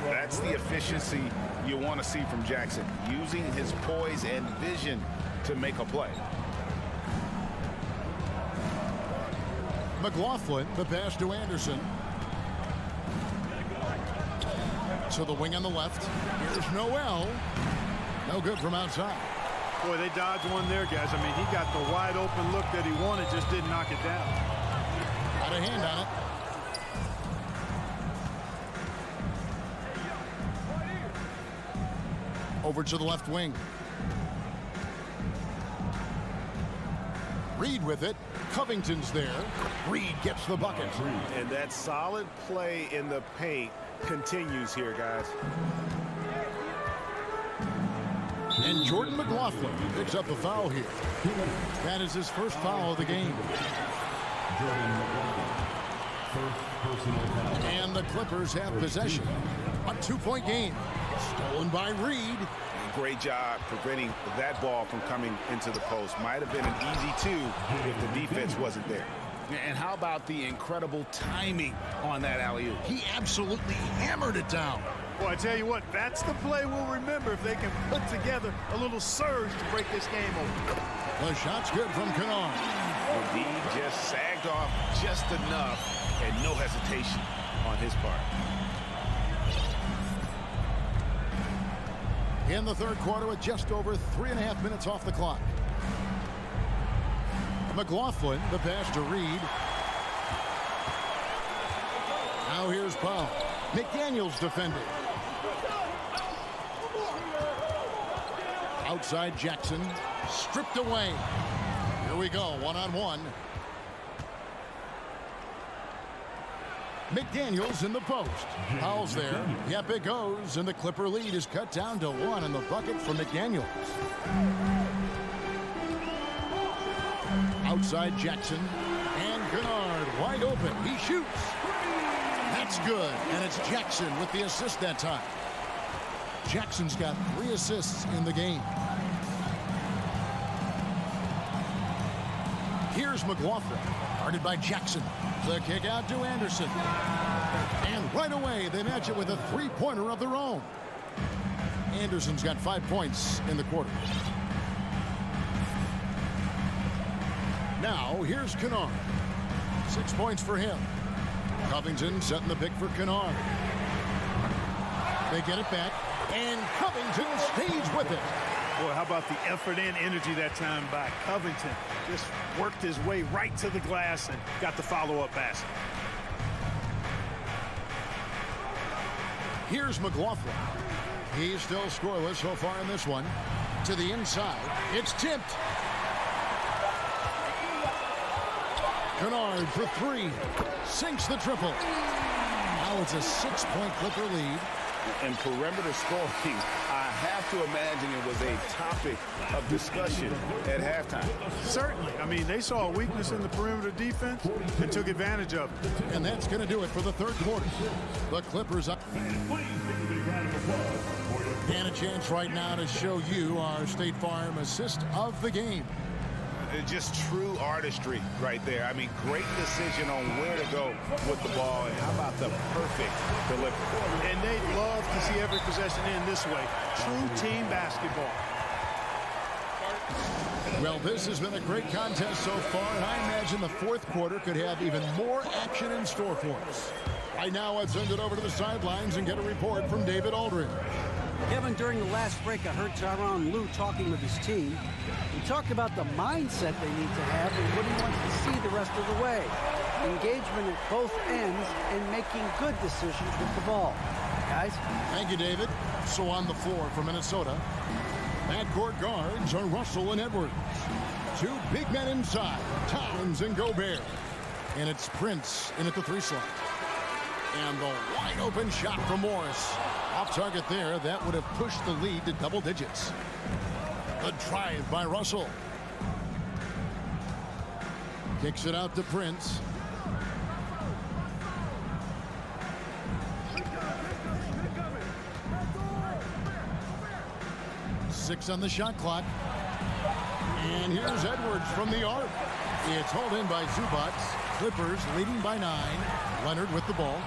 That's the efficiency you want to see from Jackson, using his poise and vision to make a play. McLaughlin, the pass to Anderson. To the wing on the left. Here's Noel. No good from outside. Boy, they dodged one there, guys. I mean, he got the wide open look that he wanted, just didn't knock it down. Got a hand on it. Over to the left wing. Reed with it. Covington's there. Reed gets the bucket. And that solid play in the paint continues here, guys. And Jordan McLaughlin picks up a foul here. That is his first foul of the game. And the Clippers have possession. A 2-point game. Stolen by Reed. Great job preventing that ball from coming into the post. Might have been an easy 2 if the defense wasn't there. And how about the incredible timing on that alley-oop? He absolutely hammered it down. Well, I tell you what, that's the play we'll remember if they can put together a little surge to break this game open. The shot's good from Kennard. The D just sagged off just enough, and no hesitation on his part. In the third quarter with just over 3.5 minutes off the clock. McLaughlin, the pass to Reed. Now here's Powell. McDaniels defending. Outside Jackson. Stripped away. Here we go, 1-on-1. McDaniels in the post. Powell's there. Yep, it goes. And the Clipper lead is cut down to 1 in the bucket for McDaniels. Outside Jackson. And Kennard wide open. He shoots. That's good. And it's Jackson with the assist that time. Jackson's got 3 assists in the game. Here's McLaughlin. Guarded by Jackson. The kick out to Anderson. And right away, they match it with a 3-pointer of their own. Anderson's got 5 points in the quarter. Now, here's Kennard. 6 points for him. Covington setting the pick for Kennard. They get it back, and Covington stays with it. Boy, how about the effort and energy that time by Covington. Just worked his way right to the glass and got the follow-up basket. Here's McLaughlin. He's still scoreless so far in this one. To the inside. It's tipped. Kennard for 3. Sinks the triple. Now it's a 6-point Clipper lead. And perimeter scoring, I have to imagine it was a topic of discussion at halftime. Certainly. I mean, they saw a weakness in the perimeter defense and took advantage of it. And that's going to do it for the third quarter. The Clippers up. And a chance right now to show you our State Farm assist of the game. just true artistry right there. I mean, great decision on where to go with the ball, and how about the perfect delivery. And they'd love to see every possession end this way. True team basketball. Well, this has been a great contest so far, and I imagine the fourth quarter could have even more action in store for us. Right now, let's send it over to the sidelines and get a report from David Aldridge. Kevin, during the last break, I heard Tyronn Lue talking with his team. He talked about the mindset they need to have and what he wants to see the rest of the way. Engagement at both ends and making good decisions with the ball. Guys? Thank you, David. So on the floor for Minnesota, backcourt guards are Russell and Edwards. Two big men inside, Towns and Gobert. And it's Prince in at the 3 slot. And the wide open shot from Morris. Off target there, that would have pushed the lead to double digits. The drive by Russell. Kicks it out to Prince. Six on the shot clock. And here's Edwards from the arc. It's hauled in by Zubac. Clippers leading by 9. Leonard with the ball.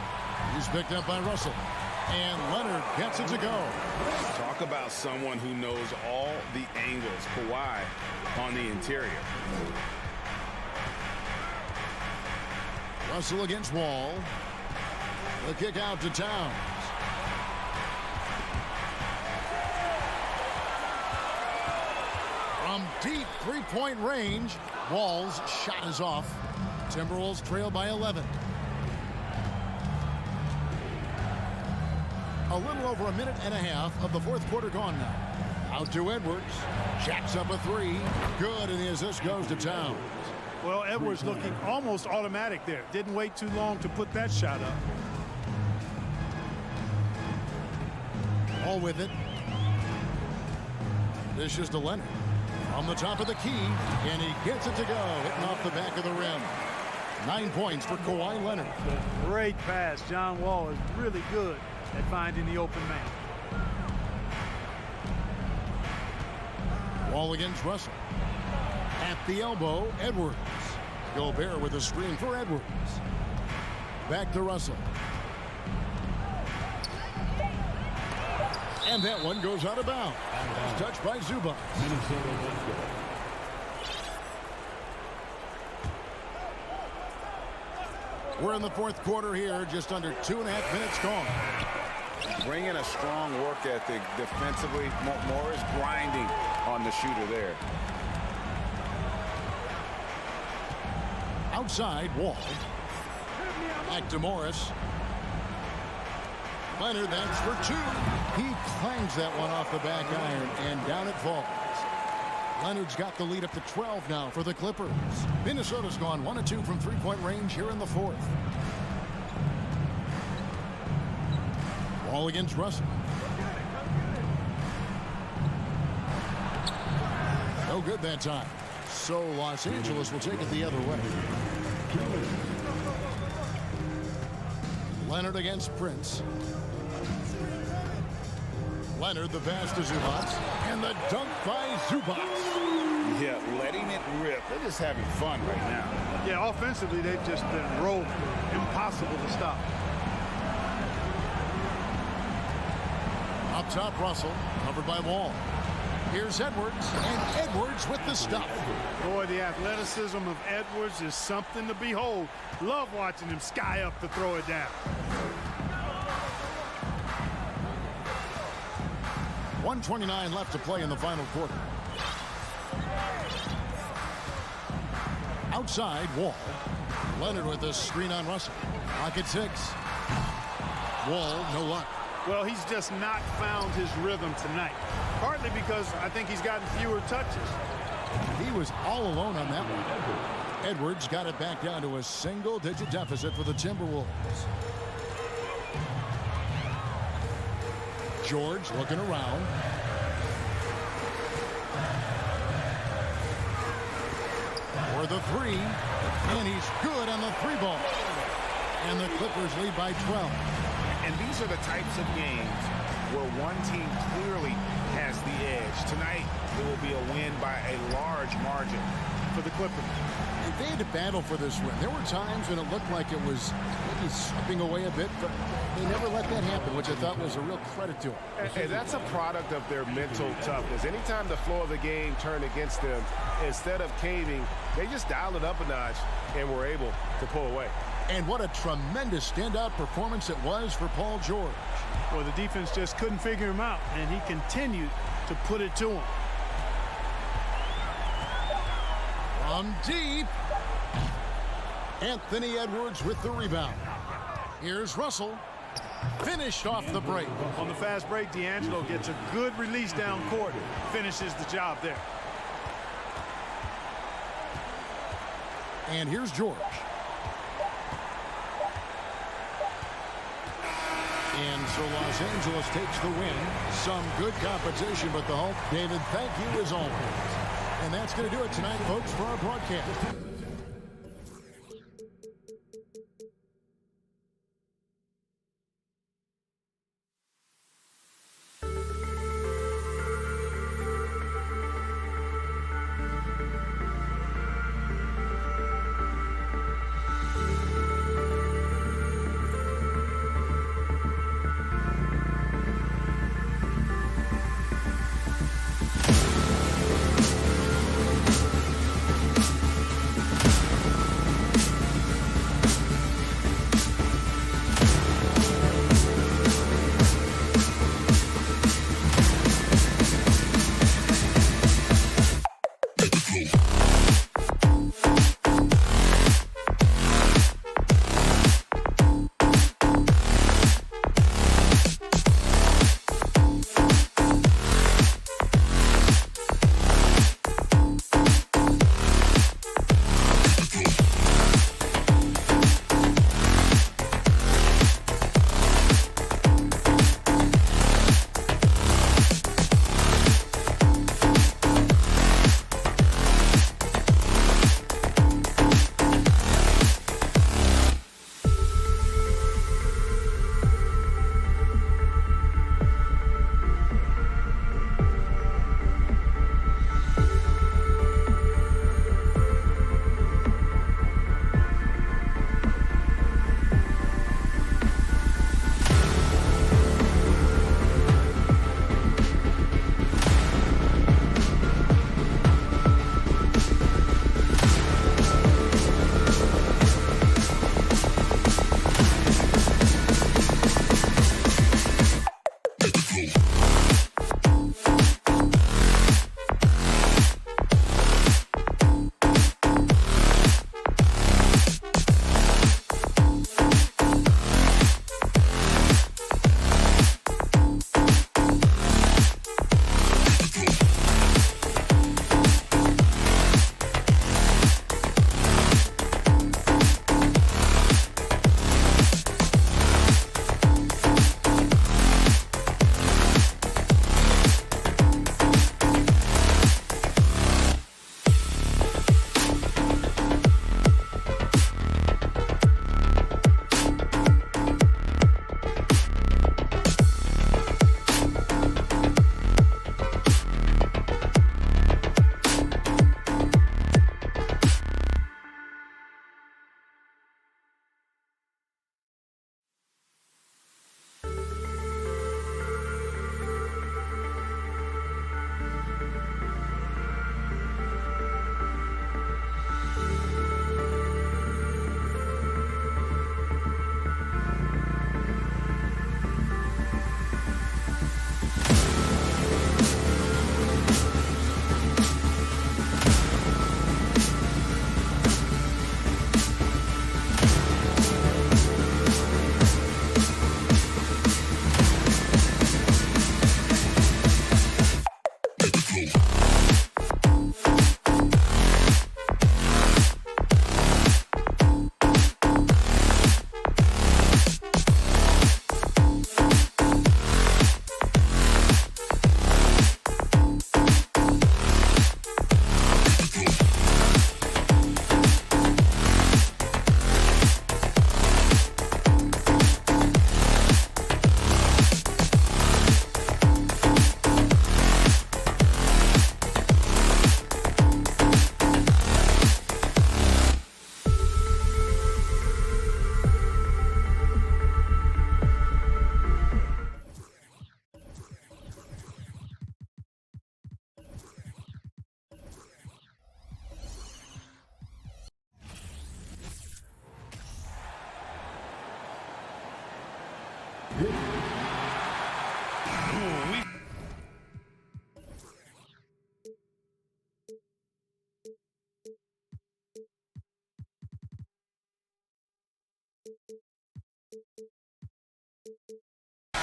He's picked up by Russell. And Leonard gets it to go. Talk about someone who knows all the angles. Kawhi on the interior. Russell against Wall. The kick out to Towns. From deep three-point range, Wall's shot is off. Timberwolves trail by 11. A little over a minute and a half of the fourth quarter gone now. Out to Edwards. Jacks up a 3. Good, and the assist goes to Towns. Well, Edwards looking almost automatic there. Didn't wait too long to put that shot up. All with it. This is to Leonard. On the top of the key, and he gets it to go, hitting off the back of the rim. 9 points for Kawhi Leonard. Great pass. John Wall is really good at finding the open man. Wall against Russell. At the elbow, Edwards. Gobert with a screen for Edwards. Back to Russell. And that one goes out of bounds. Touched by Zubac. We're in the fourth quarter here, just under 2.5 minutes gone. Bringing a strong work ethic defensively. Morris grinding on the shooter there. Outside, Wall. Back to Morris. Leonard, that's for 2. He clangs that one off the back iron, and down it falls. Leonard's got the lead up to 12 now for the Clippers. Minnesota's gone 1 of 2 from three-point range here in the fourth. Wall against Russell. No good that time. So Los Angeles will take it the other way. Leonard against Prince. Leonard, the pass to Zubac, and the dunk by Zubac. Yeah, letting it rip. They're just having fun right now. Yeah, offensively, they've just been rolling. Impossible to stop. Up top, Russell, covered by Wall. Here's Edwards, and Edwards with the stop. Boy, the athleticism of Edwards is something to behold. Love watching him sky up to throw it down. 1:29 left to play in the final quarter. Outside, Wall. Leonard with a screen on Russell. Clock at 6. Wall, no luck. Well, he's just not found his rhythm tonight. Partly because I think he's gotten fewer touches. He was all alone on that one. Edwards got it back down to a single-digit deficit for the Timberwolves. George looking around. For the 3. And he's good on the 3 ball. And the Clippers lead by 12. And these are the types of games where one team clearly has the edge. Tonight, it will be a win by a large margin. for the Clippers. And they had to battle for this win. There were times when it looked like it was maybe slipping away a bit, but they never let that happen, which I thought was a real credit to them. And that's a product of their mental toughness. Anytime the flow of the game turned against them, instead of caving, they just dialed it up a notch and were able to pull away. And what a tremendous standout performance it was for Paul George. Well, the defense just couldn't figure him out, and he continued to put it to him. From deep, Anthony Edwards with the rebound. Here's Russell. Finished off the break. On the fast break, D'Angelo gets a good release down court. Finishes the job there. And here's George. And so Los Angeles takes the win. Some good competition, but the home. David, thank you as always. And that's going to do it tonight, folks, for our broadcast.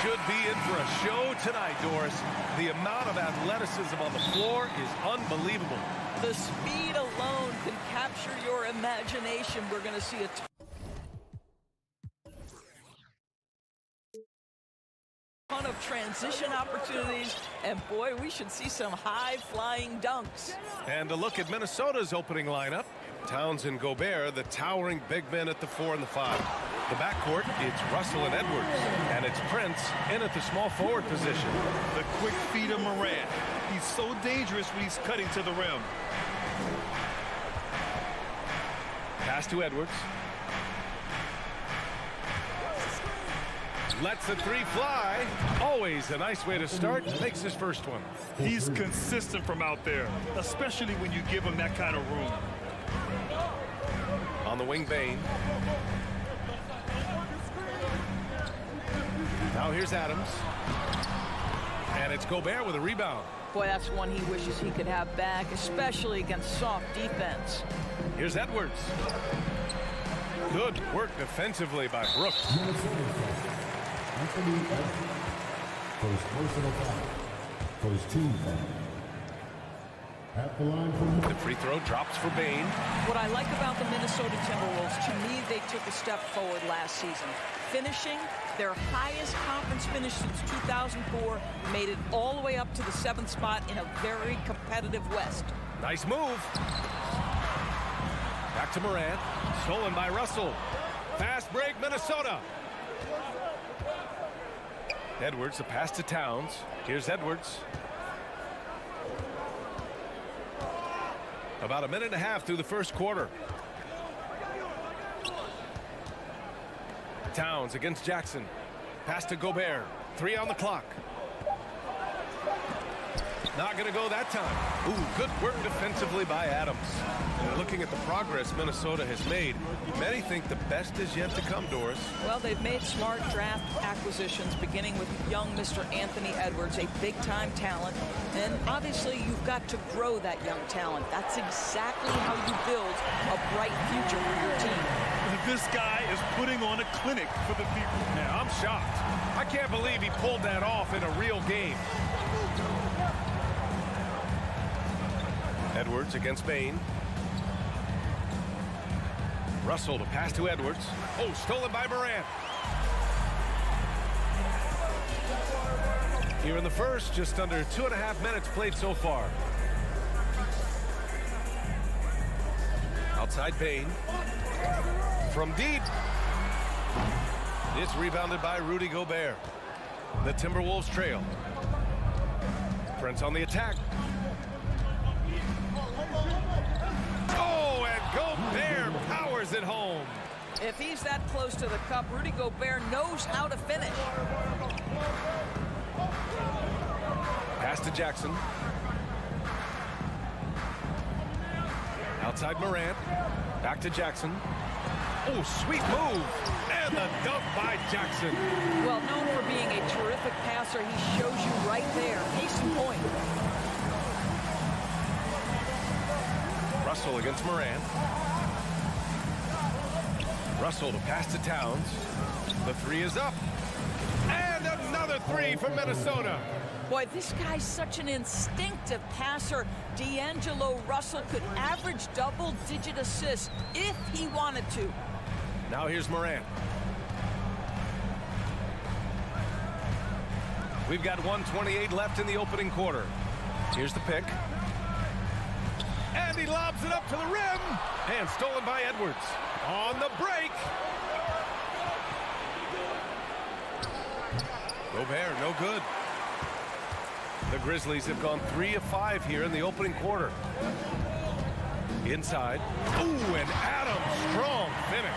should be in for a show tonight, Doris. The amount of athleticism on the floor is unbelievable. The speed alone can capture your imagination. We're going to see a ton of transition opportunities, and boy, we should see some high-flying dunks. And a look at Minnesota's opening lineup. Towns and Gobert, the towering big men at the 4 and the 5. The backcourt, it's Russell and Edwards. And it's Prince in at the small forward position. The quick feet of Morant. He's so dangerous when he's cutting to the rim. Pass to Edwards. Lets the 3 fly. Always a nice way to start. Makes his first one. He's consistent from out there, especially when you give him that kind of room. On the wing, Bane. Now here's Adams. And it's Gobert with a rebound. Boy, that's one he wishes he could have back, especially against soft defense. Here's Edwards. Good work defensively by Brooks. Anthony Edwards. First personal foul. First team foul. At the line for the free throw drops for Bane. What I like about the Minnesota Timberwolves, to me, they took a step forward last season. Finishing their highest conference finish since 2004, made it all the way up to the 7th spot in a very competitive West. Nice move. Back to Morant. Stolen by Russell. Fast break, Minnesota. Edwards, the pass to Towns. Here's Edwards. About a minute and a half through the first quarter. Towns against Jackson. Pass to Gobert. 3 on the clock. Not going to go that time. Ooh, good work defensively by Adams. And looking at the progress Minnesota has made, many think the best is yet to come, Doris. Well, they've made smart draft acquisitions, beginning with young Mr. Anthony Edwards, a big-time talent. And obviously, you've got to grow that young talent. That's exactly how you build a bright future for your team. This guy is putting on a clinic for the people. Yeah, I'm shocked. I can't believe he pulled that off in a real game. Edwards against Bane. Russell to pass to Edwards. Oh, stolen by Morant. Here in the first, just under 2.5 minutes played so far. Outside Bane. From deep. It's rebounded by Rudy Gobert. The Timberwolves trail. Prince on the attack. Oh, and Gobert powers it home. If he's that close to the cup, Rudy Gobert knows how to finish. Pass to Jackson. Outside Morant. Back to Jackson. Oh, sweet move. And the dunk by Jackson. Well, known for being a terrific passer, he shows you right there. Case in point. Russell against Morant. Russell to pass to Towns. The 3 is up. And another 3 from Minnesota. Boy, this guy's such an instinctive passer. D'Angelo Russell could average double-digit assists if he wanted to. Now here's Morant. We've got 1:28 left in the opening quarter. Here's the pick. And he lobs it up to the rim. And stolen by Edwards. On the break. Gobert, no good. The Grizzlies have gone 3 of 5 here in the opening quarter. Inside. Ooh, and Adams, strong finish.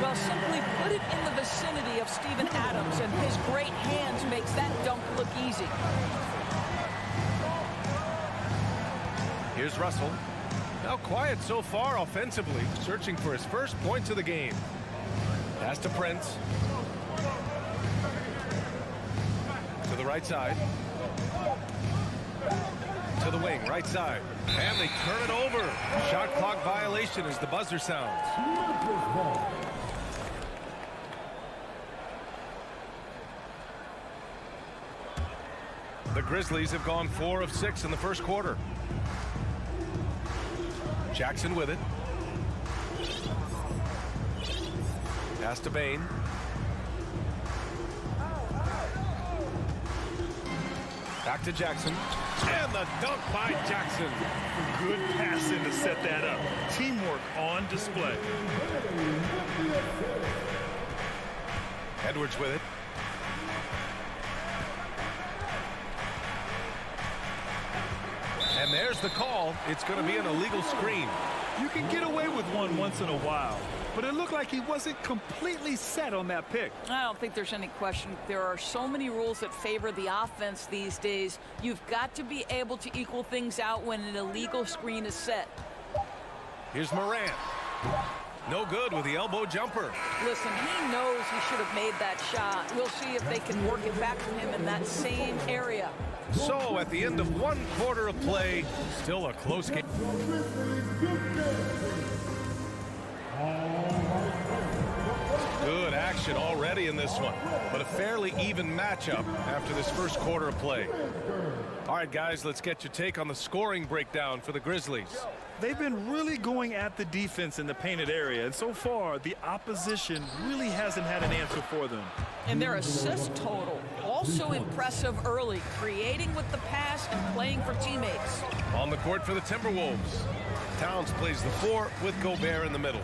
Well, simply put it in the vicinity of Steven Adams, and his great hands makes that dunk look easy. Here's Russell. Now quiet so far offensively, searching for his first points of the game. Pass to Prince. To the right side. To the wing, right side. And they turn it over. Shot clock violation as the buzzer sounds. The Grizzlies have gone 4 of 6 in the first quarter. Jackson with it. Pass to Bain. Back to Jackson. And the dunk by Jackson. Good passing to set that up. Teamwork on display. Edwards with it. And there's the call. It's going to be an illegal screen. You can get away with one once in a while, but it looked like he wasn't completely set on that pick. I don't think there's any question. There are so many rules that favor the offense these days. You've got to be able to equal things out when an illegal screen is set. Here's Morant. No good with the elbow jumper. Listen, he knows he should have made that shot. We'll see if they can work it back to him in that same area. So at the end of 1 quarter of play, still a close game. Good action already in this one, but a fairly even matchup after this first quarter of play. All right, guys, let's get your take on the scoring breakdown for the Grizzlies. They've been really going at the defense in the painted area, and so far the opposition really hasn't had an answer for them. And their assist total also impressive early, creating with the pass and playing for teammates. On the court for the Timberwolves, Towns plays the 4 with Gobert in the middle.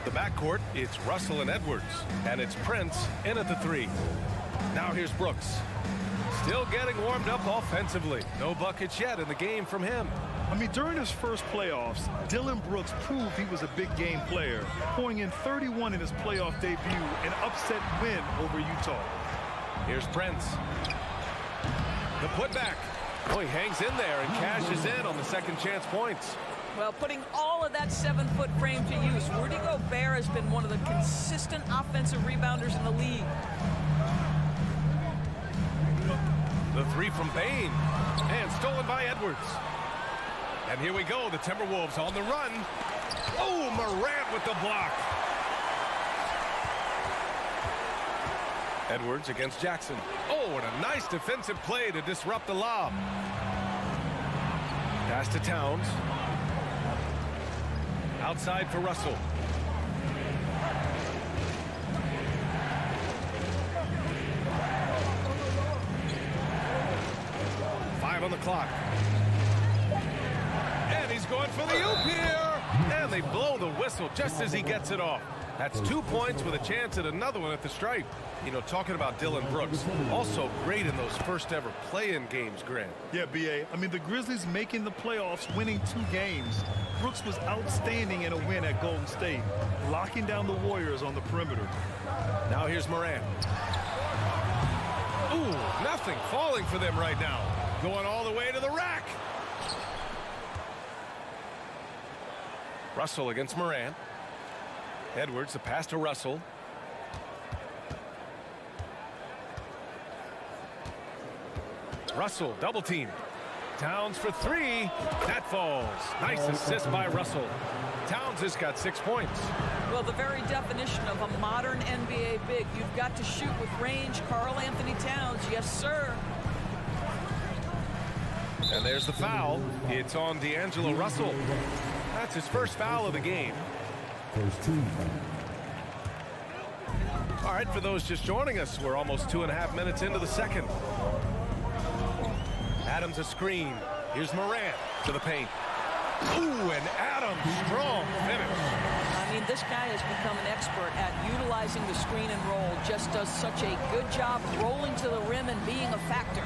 The backcourt, it's Russell and Edwards, and it's Prince in at the 3. Now here's Brooks. Still getting warmed up offensively. No buckets yet in the game from him. I mean, during his first playoffs, Dillon Brooks proved he was a big game player, pouring in 31 in his playoff debut, an upset win over Utah. Here's Prince. The putback. Oh, he hangs in there and cashes in on the second chance points. Well, putting all of that 7-foot frame to use, Rudy Gobert has been one of the consistent offensive rebounders in the league. The 3 from Bain, and stolen by Edwards. And here we go, the Timberwolves on the run. Oh, Morant with the block. Edwards against Jackson. Oh, and a nice defensive play to disrupt the lob. Pass to Towns. Outside for Russell. On the clock. And he's going for the oop here. And they blow the whistle just as he gets it off. That's 2 points with a chance at another one at the stripe. You know, talking about Dillon Brooks, also great in those first ever play-in games, Grant. Yeah, B.A. I mean, the Grizzlies making the playoffs, winning 2 games. Brooks was outstanding in a win at Golden State, locking down the Warriors on the perimeter. Now here's Morant. Ooh, nothing falling for them right now. Going all the way to the rack. Russell against Morant. Edwards, the pass to Russell. Russell, double team. Towns for 3. That falls. Nice assist by Russell. Towns has got 6 points. Well, the very definition of a modern NBA big. You've got to shoot with range. Karl Anthony Towns, yes, sir. And there's the foul. It's on D'Angelo Russell. That's his first foul of the game. First team foul. All right, for those just joining us, we're almost 2.5 minutes into the second. Adams a screen. Here's Morant to the paint. Ooh, and Adams, strong finish. I mean, this guy has become an expert at utilizing the screen and roll. Just does such a good job rolling to the rim and being a factor.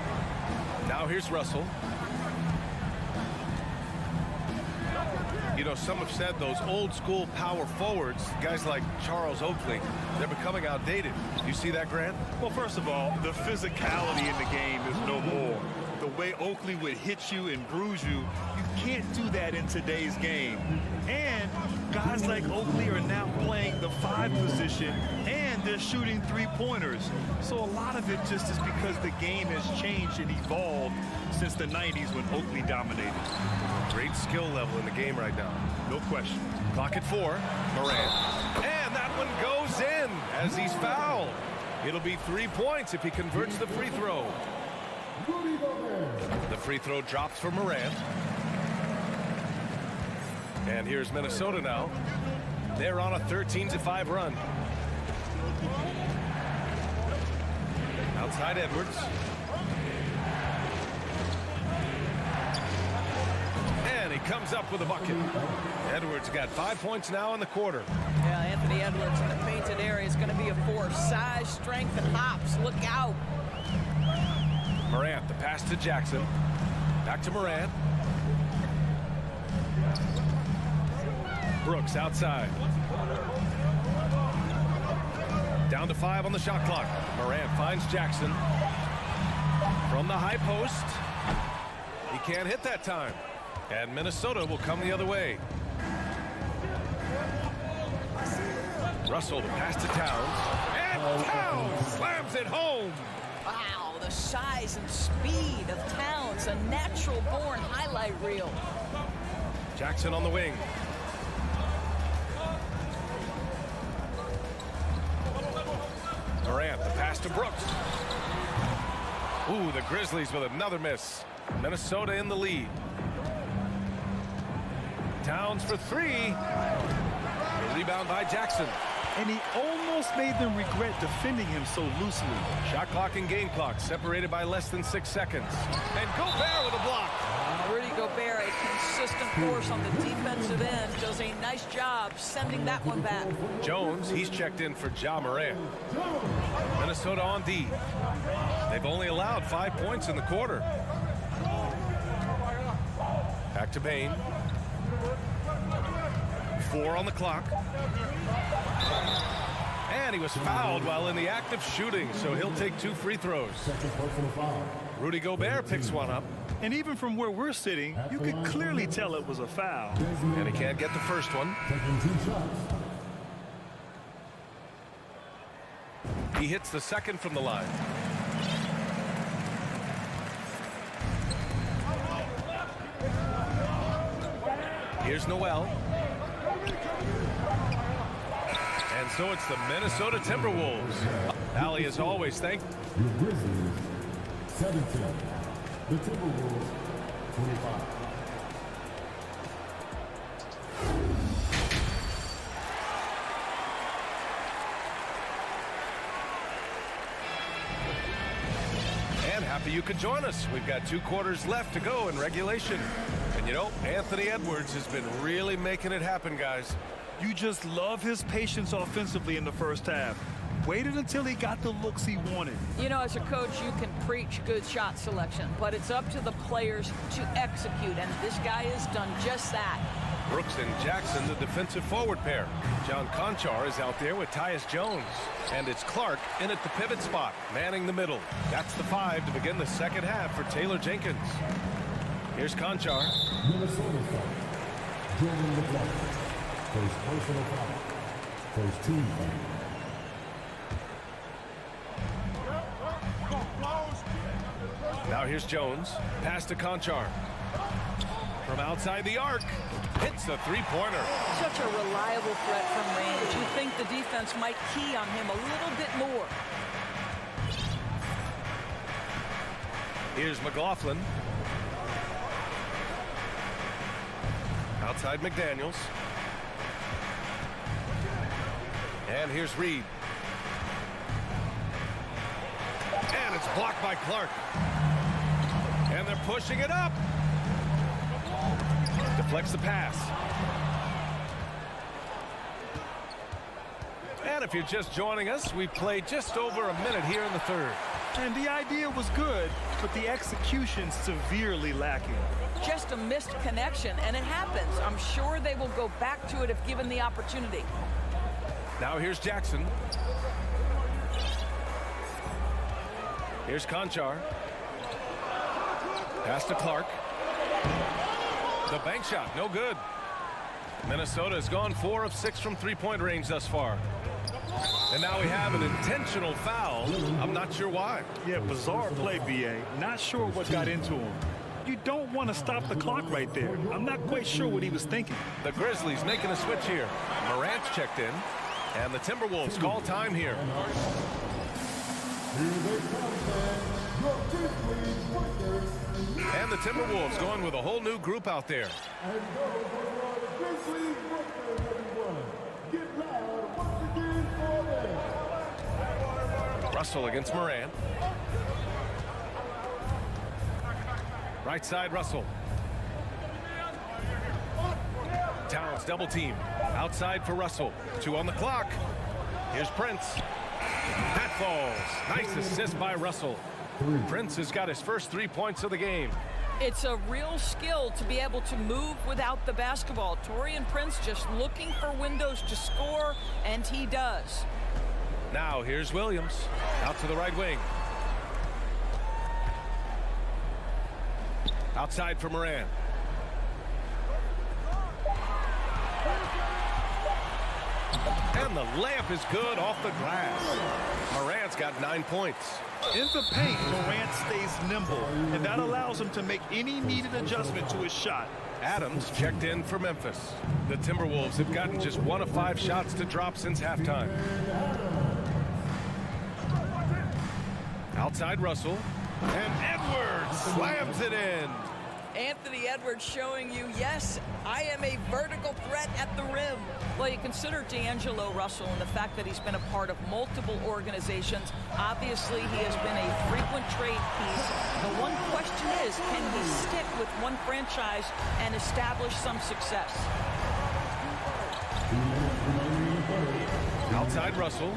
Now here's Russell. You know, some have said those old school power forwards, guys like Charles Oakley, they're becoming outdated. You see that, Grant? Well, first of all, the physicality in the game is no more. The way Oakley would hit you and bruise you, you can't do that in today's game. And guys like Oakley are now playing the 5 position, and they're shooting 3-pointers. So a lot of it just is because the game has changed and evolved since the 90s when Oakley dominated. Great skill level in the game right now. No question. Clock at 4. Morant. And that one goes in as he's fouled. It'll be 3 points if he converts the free throw. The free throw drops for Morant. And here's Minnesota now. They're on a 13-5 run. Outside Edwards. And he comes up with a bucket. Edwards got 5 points now in the quarter. Yeah, Anthony Edwards in the painted area is going to be a force. Size, strength, and hops. Look out. Morant, the pass to Jackson. Back to Morant. Brooks outside. Down to 5 on the shot clock. Morant finds Jackson. From the high post. He can't hit that time. And Minnesota will come the other way. Russell, the pass to Towns. And Towns slams it home. Wow, the size and speed of Towns, a natural-born highlight reel. Jackson on the wing. Morant, the pass to Brooks. Ooh, the Grizzlies with another miss. Minnesota in the lead. Towns for 3. The rebound by Jackson. And he almost made them regret defending him so loosely. Shot clock and game clock separated by less than 6 seconds. And Gobert with a block. Rudy Gobert, a consistent force on the defensive end, does a nice job sending that one back. Jones, he's checked in for Ja Morant. Minnesota on D. They've only allowed 5 points in the quarter. Back to Bain. 4 on the clock. And he was fouled while in the act of shooting, so he'll take 2 free throws. Rudy Gobert picks one up. And even from where we're sitting, you could clearly tell it was a foul. And he can't get the first one. He hits the second from the line. Here's Noel. And so it's the Minnesota Timberwolves. Allie, as always, thank The Grizzlies, 17. The Timberwolves, 25. And happy you could join us. We've got 2 quarters left to go in regulation. And you know, Anthony Edwards has been really making it happen, guys. You just love his patience offensively in the first half. Waited until he got the looks he wanted. You know, as a coach, you can preach good shot selection, but it's up to the players to execute, and this guy has done just that. Brooks and Jackson, the defensive forward pair. John Conchar is out there with Tyus Jones. And it's Clark in at the pivot spot, manning the middle. That's the 5 to begin the second half for Taylor Jenkins. Here's Conchar. Minnesota foul. Jordan LeBlanc. First personal foul. First team foul. Now here's Jones. Pass to Conchar. From outside the arc. Hits a 3-pointer. Such a reliable threat from range. You think the defense might key on him a little bit more. Here's McLaughlin. Outside McDaniels. And here's Reed. And it's blocked by Clark. And they're pushing it up. Deflects the pass. And if you're just joining us, we've played just over a minute here in the third. And the idea was good, but the execution severely lacking. Just a missed connection, and it happens. I'm sure they will go back to it if given the opportunity. Now here's Jackson. Here's Conchar. Pass to Clark. The bank shot, no good. Minnesota has gone 4 of 6 from 3-point range thus far. And now we have an intentional foul. I'm not sure why. Yeah, bizarre play, B.A. Not sure what got into him. You don't want to stop the clock right there. I'm not quite sure what he was thinking. The Grizzlies making a switch here. Morant's checked in. And the Timberwolves call time here. Here they come, fans. And the Timberwolves going with a whole new group out there. Russell against Moran. Right side, Russell. Towns double team. Outside for Russell. 2 on the clock. Here's Prince. That falls. Nice assist by Russell. Prince has got his first 3 points of the game. It's a real skill to be able to move without the basketball. Taurean Prince just looking for windows to score, and he does. Now here's Williams. Out to the right wing. Outside for Moran. And the layup is good off the glass. Moran's got 9 points. In the paint, Morant stays nimble, and that allows him to make any needed adjustment to his shot. Adams checked in for Memphis. The Timberwolves have gotten just 1 of 5 shots to drop since halftime. Outside Russell. And Edwards slams it in. Anthony Edwards showing you, yes, I am a vertical threat at the rim. Well, you consider D'Angelo Russell and the fact that he's been a part of multiple organizations. Obviously, he has been a frequent trade piece. The one question is, can he stick with one franchise and establish some success? Outside Russell.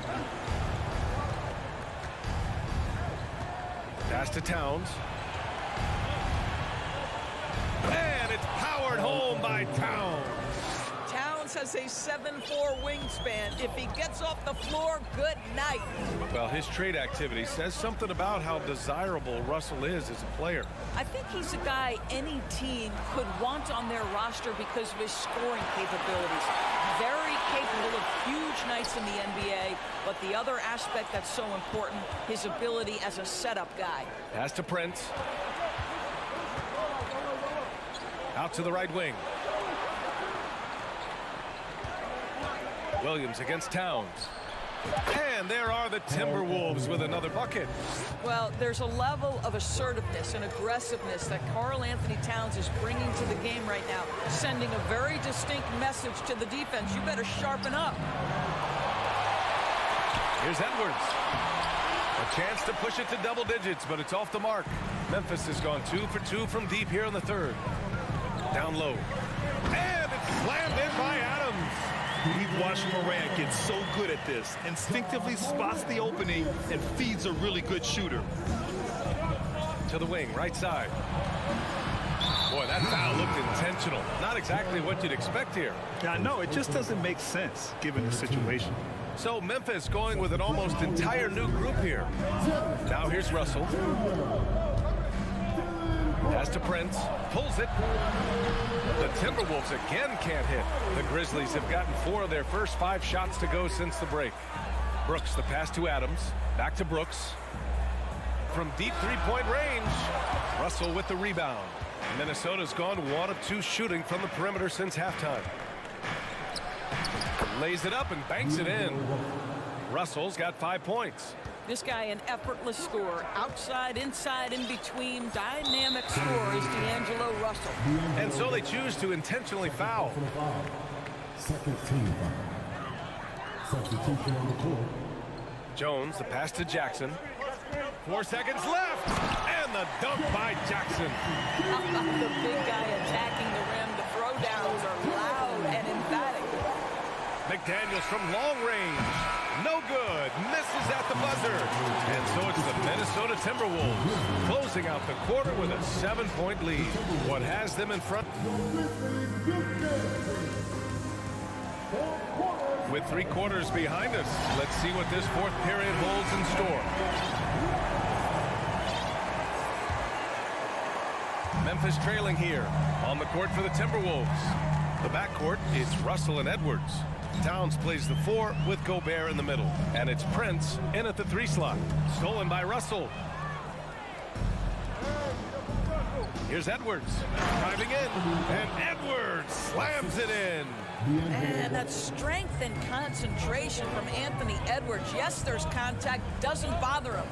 Pass to Towns. And it's powered home by Towns. Towns has a 7'4" wingspan. If he gets off the floor, good night. Well, his trade activity says something about how desirable Russell is as a player. I think he's a guy any team could want on their roster because of his scoring capabilities. Very capable of huge nights in the NBA, but the other aspect that's so important, his ability as a setup guy. Pass to Prince. Out to the right wing. Williams against Towns. And there are the Timberwolves with another bucket. Well, there's a level of assertiveness and aggressiveness that Karl Anthony Towns is bringing to the game right now, sending a very distinct message to the defense. You better sharpen up. Here's Edwards. A chance to push it to double digits, but it's off the mark. Memphis has gone 2 for 2 from deep here in the third. Down low. And it's slammed in by Adams. We've watched Morant get so good at this. Instinctively spots the opening and feeds a really good shooter. To the wing, right side. Boy, that foul looked intentional. Not exactly what you'd expect here. Yeah, no, it just doesn't make sense given the situation. So Memphis going with an almost entire new group here. Now here's Russell. Pass to Prince. Pulls it. The Timberwolves again can't hit. The Grizzlies have gotten 4 of their first 5 shots to go since the break. Brooks, the pass to Adams. Back to Brooks. From deep three-point range. Russell with the rebound. Minnesota's gone 1 of 2 shooting from the perimeter since halftime. Lays it up and banks it in. Russell's got 5 points. This guy, an effortless scorer. Outside, inside, in between. Dynamic scorer is D'Angelo Russell. And so they choose to intentionally foul. Second team foul. Substitution on the court. Jones, the pass to Jackson. 4 seconds left. And the dunk by Jackson. The big guy attacking the rim. The throwdowns are loud and emphatic. McDaniels from long range. No good. Misses at the buzzer. And so it's the Minnesota Timberwolves closing out the quarter with a 7-point lead. What has them in front? With 3 quarters behind us, let's see what this 4th period holds in store. Memphis trailing here on the court for the Timberwolves. The backcourt, it's Russell and Edwards. Towns plays the 4 with Gobert in the middle. And it's Prince in at the 3 slot. Stolen by Russell. Here's Edwards driving in. And Edwards slams it in. And that strength and concentration from Anthony Edwards. Yes, there's contact. Doesn't bother him.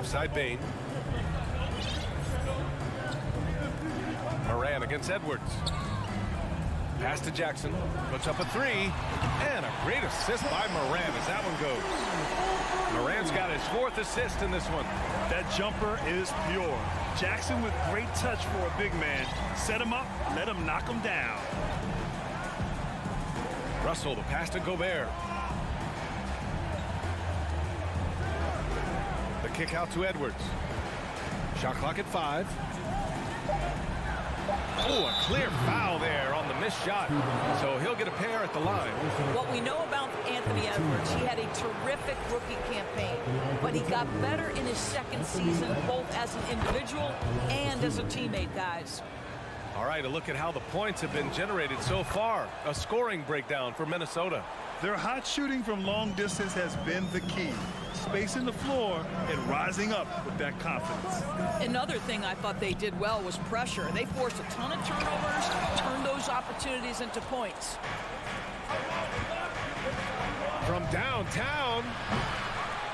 Left side Bain. Moran against Edwards. Pass to Jackson. Puts up a three. And a great assist by Moran as that one goes. Moran's got his 4th assist in this one. That jumper is pure. Jackson with great touch for a big man. Set him up, let him knock him down. Russell, the pass to Gobert. The kick out to Edwards. Shot clock at 5. Oh, a clear foul there on the missed shot. So he'll get a pair at the line. What we know about Anthony Edwards, he had a terrific rookie campaign, but he got better in his 2nd season, both as an individual and as a teammate, guys. All right, a look at how the points have been generated so far. A scoring breakdown for Minnesota. Their hot shooting from long distance has been the key. Spacing the floor and rising up with that confidence. Another thing I thought they did well was pressure. They forced a ton of turnovers, turned those opportunities into points. From downtown,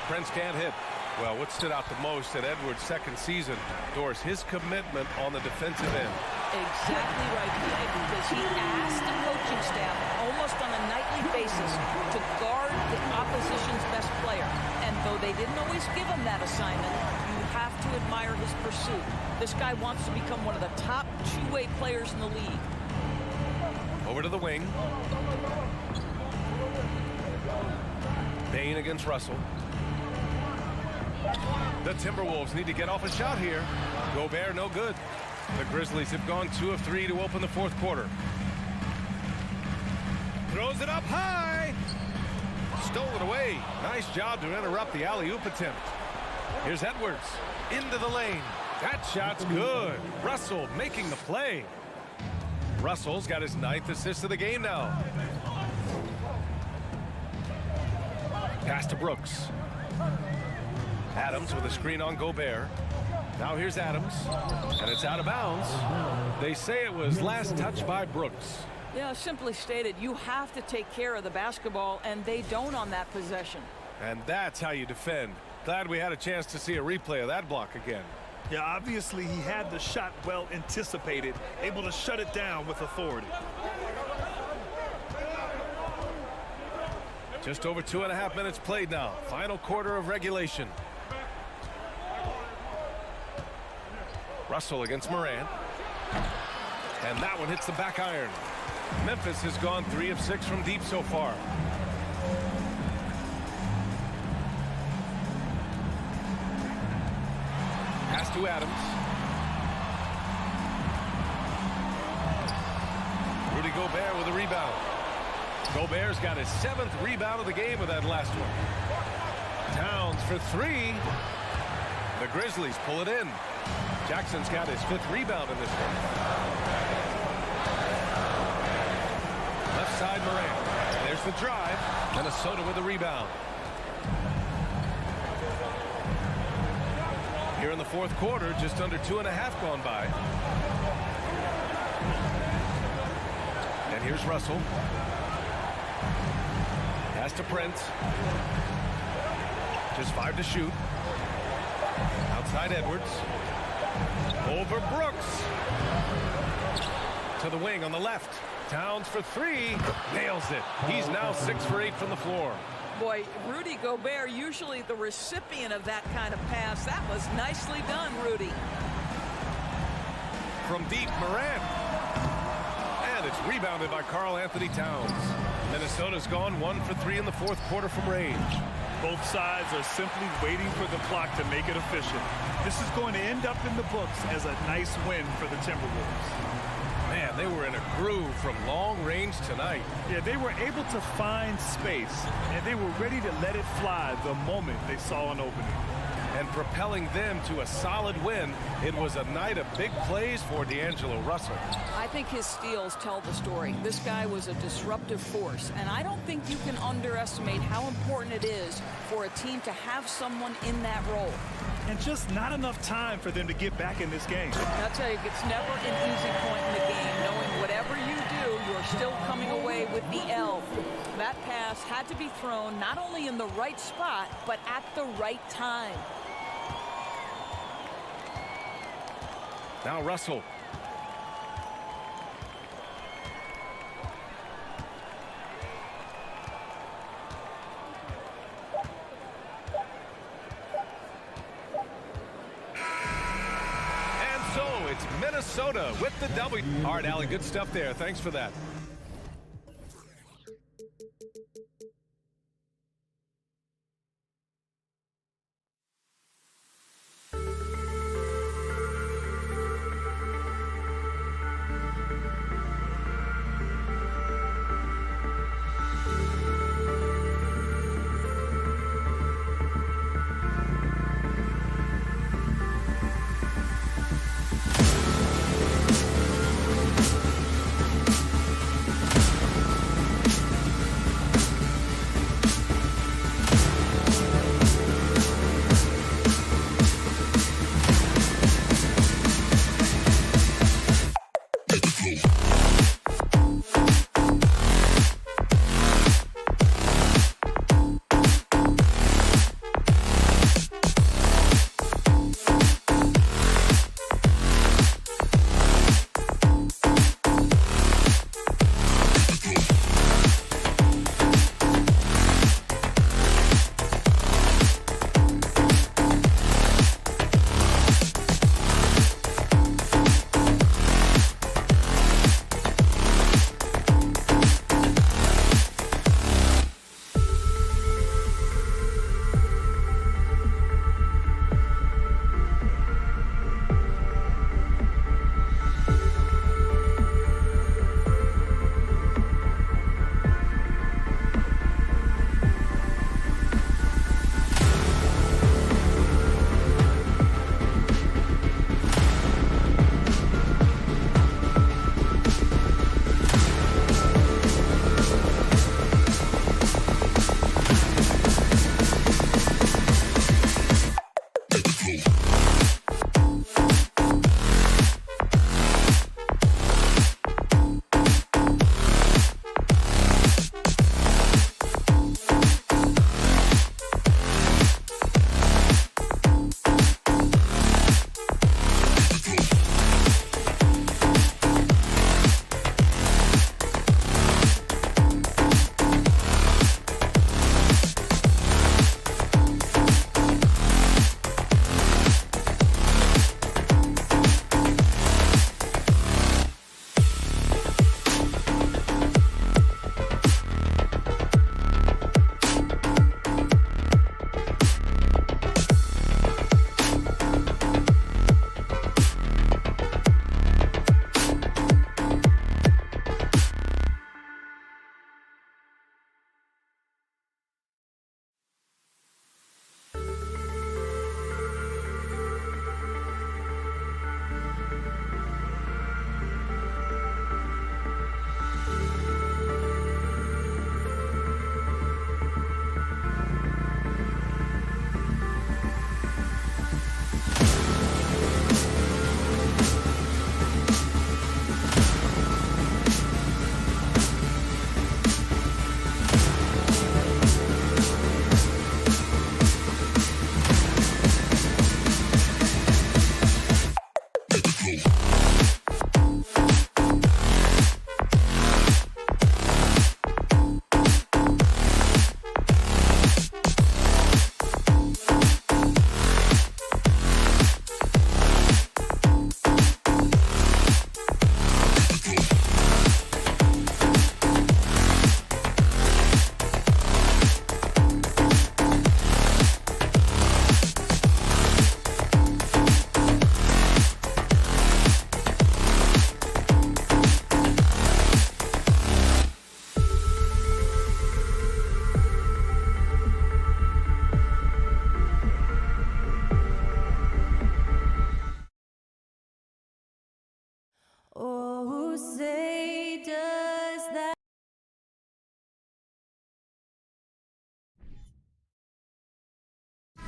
Prince can't hit. Well, what stood out the most at Edwards' 2nd season, Doris, his commitment on the defensive end. Exactly right, PA, because he asked the coaching staff almost on a nightly basis to guard the opposition's best player. And though they didn't always give him that assignment, you have to admire his pursuit. This guy wants to become one of the top 2-way players in the league. Over to the wing. Bain against Russell. The Timberwolves need to get off a shot here. Gobert no good. The Grizzlies have gone 2 of 3 to open the 4th quarter. Throws it up high. Stolen away. Nice job to interrupt the alley-oop attempt. Here's Edwards into the lane. That shot's good. Russell making the play. Russell's got his 9th assist of the game now. Pass to Brooks. Adams with a screen on Gobert. Now here's Adams, and it's out of bounds. They say it was last touched by Brooks. Yeah, simply stated, you have to take care of the basketball, and they don't on that possession. And that's how you defend. Glad we had a chance to see a replay of that block again. Yeah, obviously he had the shot well anticipated, able to shut it down with authority. Just over 2.5 minutes played now. Final quarter of regulation. Russell against Moran. And that one hits the back iron. Memphis has gone 3 of 6 from deep so far. Pass to Adams. Rudy Gobert with a rebound. Gobert's got his 7th rebound of the game with that last one. Towns for 3. The Grizzlies pull it in. Jackson's got his 5th rebound in this one. Left side Moran. There's the drive. Minnesota with the rebound. Here in the 4th quarter, just under 2.5 gone by. And here's Russell. Pass to Prince. Just 5 to shoot. Outside Edwards. Over Brooks. To the wing on the left. Towns for 3. Nails it. He's now 6 for 8 from the floor. Boy, Rudy Gobert, usually the recipient of that kind of pass. That was nicely done, Rudy. From deep, Moran. And it's rebounded by Karl Anthony Towns. Minnesota's gone 1 for 3 in the 4th quarter from range. Both sides are simply waiting for the clock to make it official. This is going to end up in the books as a nice win for the Timberwolves. Man, they were in a groove from long range tonight. Yeah, they were able to find space, and they were ready to let it fly the moment they saw an opening. And propelling them to a solid win, it was a night of big plays for D'Angelo Russell. I think his steals tell the story. This guy was a disruptive force, and I don't think you can underestimate how important it is for a team to have someone in that role. And just not enough time for them to get back in this game. I'll tell you, it's never an easy point in the game, knowing whatever you do, you're still coming away with the L. That pass had to be thrown not only in the right spot, but at the right time. Now Russell. And so it's Minnesota with the W. All right, Allie, good stuff there. Thanks for that.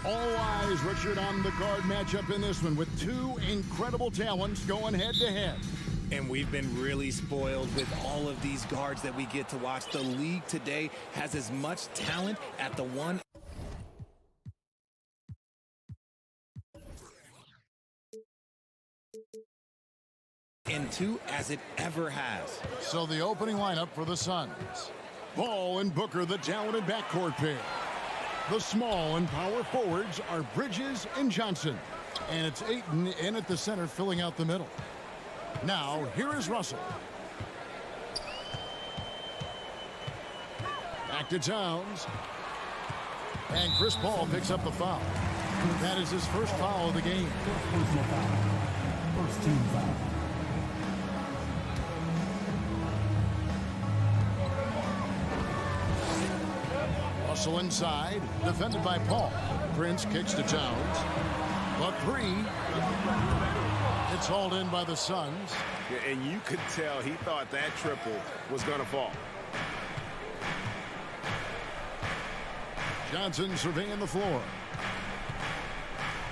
All eyes, Richard, on the guard matchup in this one with two incredible talents going head-to-head. And we've been really spoiled with all of these guards that we get to watch. The league today has as much talent at the one. into as it ever has. So the opening lineup for the Suns. Ball and Booker, the talented backcourt pair. The small and power forwards are Bridges and Johnson. And it's Ayton in at the center, filling out the middle. Now, here is Russell. Back to Towns. And Chris Paul picks up the foul. That is his first foul of the game. First team foul. Russell inside, defended by Paul. Prince kicks to Towns. But three. It's hauled in by the Suns. Yeah, and you could tell he thought that triple was going to fall. Johnson surveying the floor.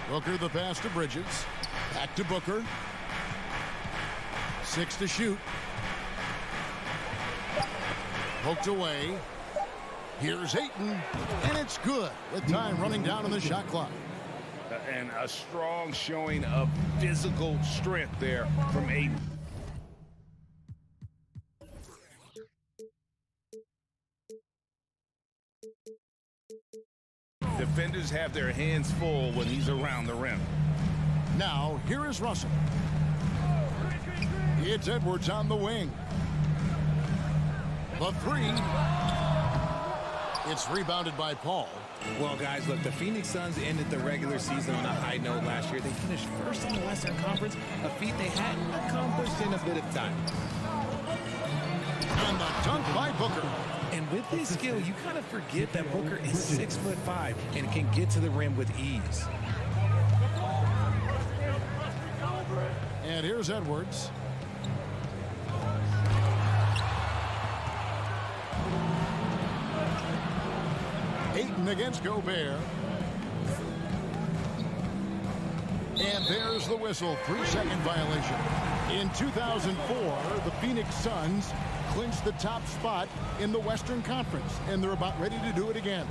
Booker the pass to Bridges. Back to Booker. 6 to shoot. Poked away. Here's Ayton, and it's good with time running down on the shot clock. And a strong showing of physical strength there from Ayton. Defenders have their hands full when he's around the rim. Now, here is Russell. It's Edwards on the wing. The three. It's rebounded by Paul. Well, guys, look, the Phoenix Suns ended the regular season on a high note last year. They finished first in the Western Conference, a feat they hadn't accomplished in a bit of time. And the dunk by Booker. And with his skill, you kind of forget that Booker is 6'5" and can get to the rim with ease. And here's Edwards. Ayton against Gobert. And there's the whistle. 3-second violation. In 2004, the Phoenix Suns clinched the top spot in the Western Conference, and they're about ready to do it again.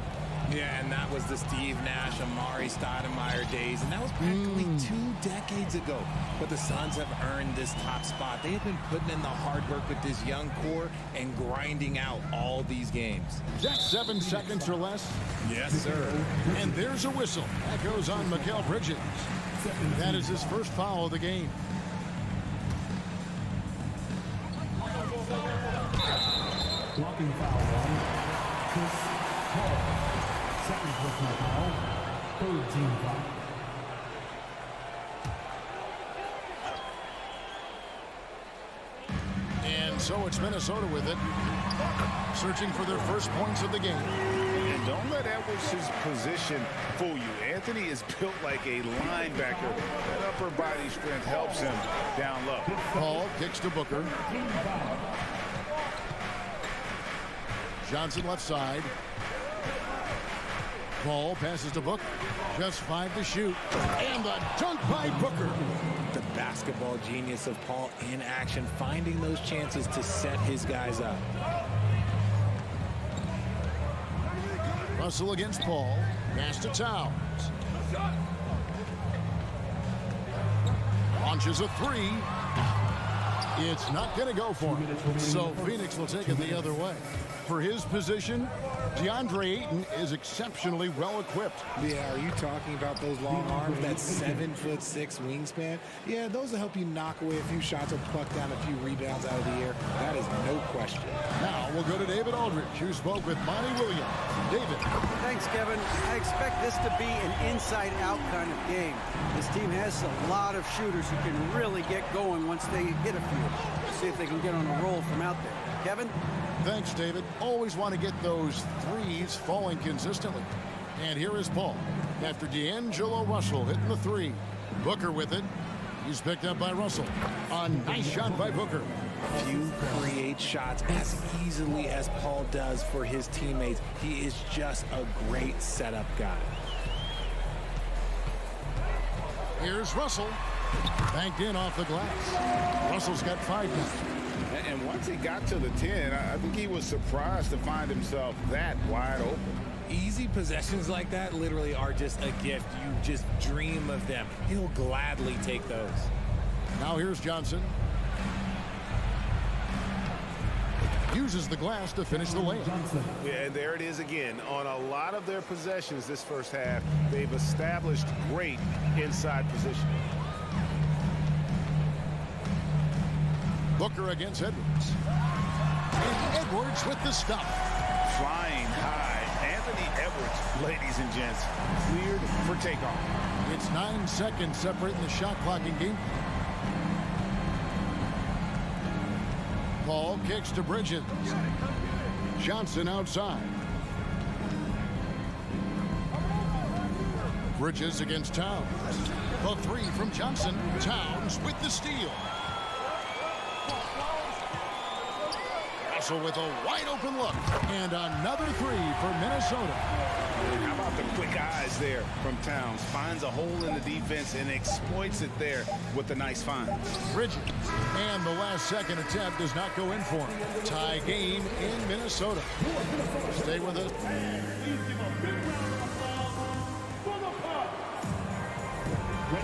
Yeah, and that was the Steve Nash, Amari Stoudemire days, and that was practically 2 decades ago. But the Suns have earned this top spot. They have been putting in the hard work with this young core and grinding out all these games. That's 7 seconds or less. Yes, sir. And there's a whistle. That goes on Mikal Bridges. That is his first foul of the game. Blocking foul on Chris Paul. Second personal foul. Third team foul. And so it's Minnesota with it. Searching for their first points of the game. And don't let Edwards' position fool you. Anthony is built like a linebacker. That upper body strength helps him down low. Paul kicks to Booker. Johnson left side. Paul passes to Booker. Just 5 to shoot. And the dunk by Booker. The basketball genius of Paul in action, finding those chances to set his guys up. Russell against Paul. Pass to Towns. Launches a three. It's not going to go for him. So Phoenix will take it the other way. For his position, DeAndre Ayton is exceptionally well equipped. Yeah, are you talking about those long arms, that 7'6" wingspan? Yeah, those will help you knock away a few shots or pluck down a few rebounds out of the air. That is no question. Now we'll go to David Aldridge, who spoke with Monty Williams. David. Thanks, Kevin. I expect this to be an inside-out kind of game. This team has a lot of shooters who can really get going once they hit a few. We'll see if they can get on a roll from out there. Kevin? Thanks, David. Always want to get those threes falling consistently. And here is Paul. After D'Angelo Russell hitting the three. Booker with it. He's picked up by Russell. A nice shot by Booker. Few create shots as easily as Paul does for his teammates. He is just a great setup guy. Here's Russell. Banked in off the glass. Russell's got 5 now. And once he got to the 10, I think he was surprised to find himself that wide open. Easy possessions like that literally are just a gift. You just dream of them. He'll gladly take those. Now here's Johnson. uses the glass to finish the layup. Yeah, and there it is again. On a lot of their possessions this first half, they've established great inside position. Booker against Edwards. And Edwards with the stop. Flying high. Anthony Edwards, ladies and gents, cleared for takeoff. It's 9 seconds separating the shot clock in game. Paul kicks to Bridges. Johnson outside. Bridges against Towns. The three from Johnson. Towns with the steal. Russell with a wide open look. And another three for Minnesota. How about the quick eyes there from Towns? Finds a hole in the defense and exploits it there with a nice find. Bridges. And the last second attempt does not go in for him. Tie game in Minnesota. Stay with us.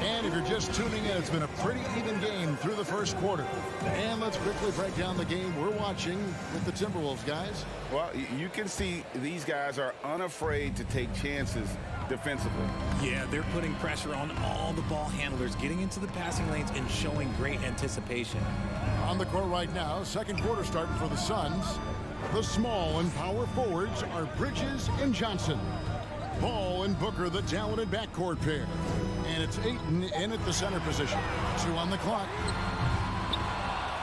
And if you're just tuning in, it's been a pretty even game through the first quarter. And let's quickly break down the game we're watching with the Timberwolves, guys. Well, you can see these guys are unafraid to take chances defensively. Yeah, they're putting pressure on all the ball handlers, getting into the passing lanes and showing great anticipation. On the court right now, second quarter starting for the Suns. The small and power forwards are Bridges and Johnson. Paul and Booker, the talented backcourt pair. And it's Ayton in at the center position. 2 on the clock.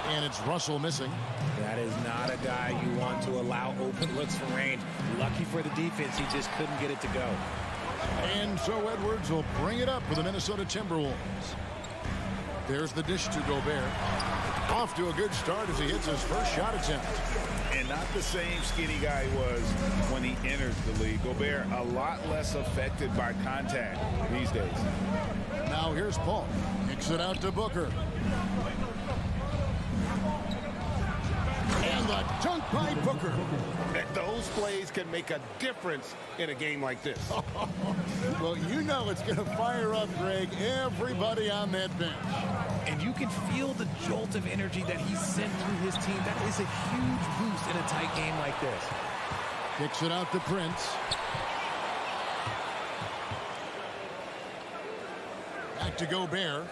And it's Russell missing. That is not a guy you want to allow open looks from range. Lucky for the defense, he just couldn't get it to go. And so Edwards will bring it up for the Minnesota Timberwolves. There's the dish to Gobert. Off to a good start as he hits his first shot attempt. And not the same skinny guy he was when he entered the league. Gobert a lot less affected by contact these days. Now here's Paul. Kicks it out to Booker. And the dunk by Booker. Those plays can make a difference in a game like this. Well, you know it's going to fire up, Greg, everybody on that bench. And you can feel the jolt of energy that he sent through his team. That is a huge boost in a tight game like this. Kicks it out to Prince. Back to Gobert.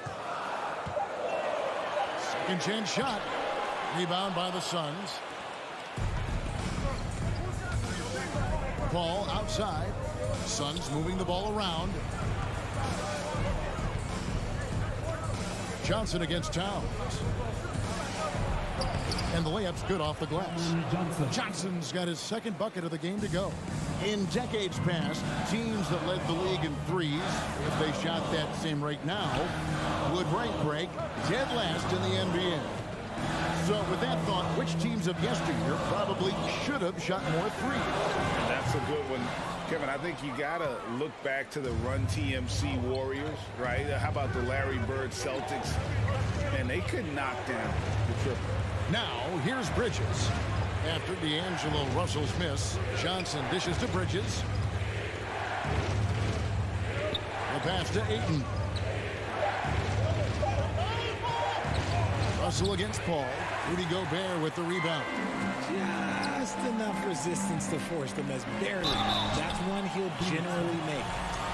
Second chance shot. Rebound by the Suns. Paul outside. Suns moving the ball around. Johnson against Towns. And the layup's good off the glass. Johnson's got his second bucket of the game to go. In decades past, teams that led the league in threes, if they shot that same rate now, would rank Greg dead last in the NBA. So with that thought, which teams of yesteryear probably should have shot more threes? And that's a good one. Kevin, I think you got to look back to the Run TMC Warriors, right? How about the Larry Bird Celtics? And they could knock down the triple. Now, here's Bridges. After D'Angelo Russell's miss, Johnson dishes to Bridges. The pass to Ayton. Russell against Paul. Rudy Gobert with the rebound. Just enough resistance to force the miss. Barely. That's one he'll generally make.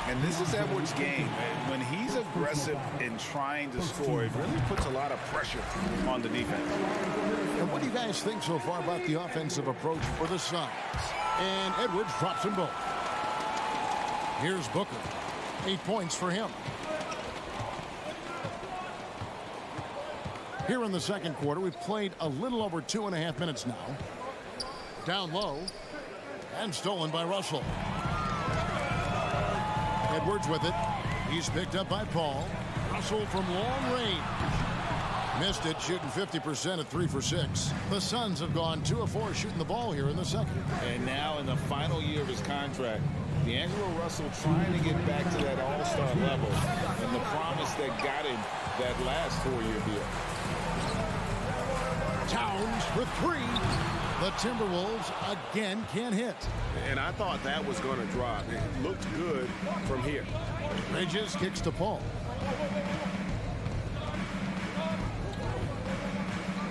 And this is Edwards' game. When he's aggressive in trying to score, it really puts a lot of pressure on the defense. And what do you guys think so far about the offensive approach for the Suns? And Edwards drops them both. Here's Booker. 8 points for him. Here in the second quarter, we've played a little over 2.5 minutes now. Down low. And stolen by Russell. Edwards with it. He's picked up by Paul. Russell from long range. Missed it, shooting 50% at 3 for 6. The Suns have gone 2 of 4 shooting the ball here in the second. And now in the final year of his contract, D'Angelo Russell trying to get back to that all-star level and the promise that got him that last 4-year deal. Towns for 3. The Timberwolves again can't hit. And I thought that was going to drop. It looked good from here. Bridges kicks to Paul.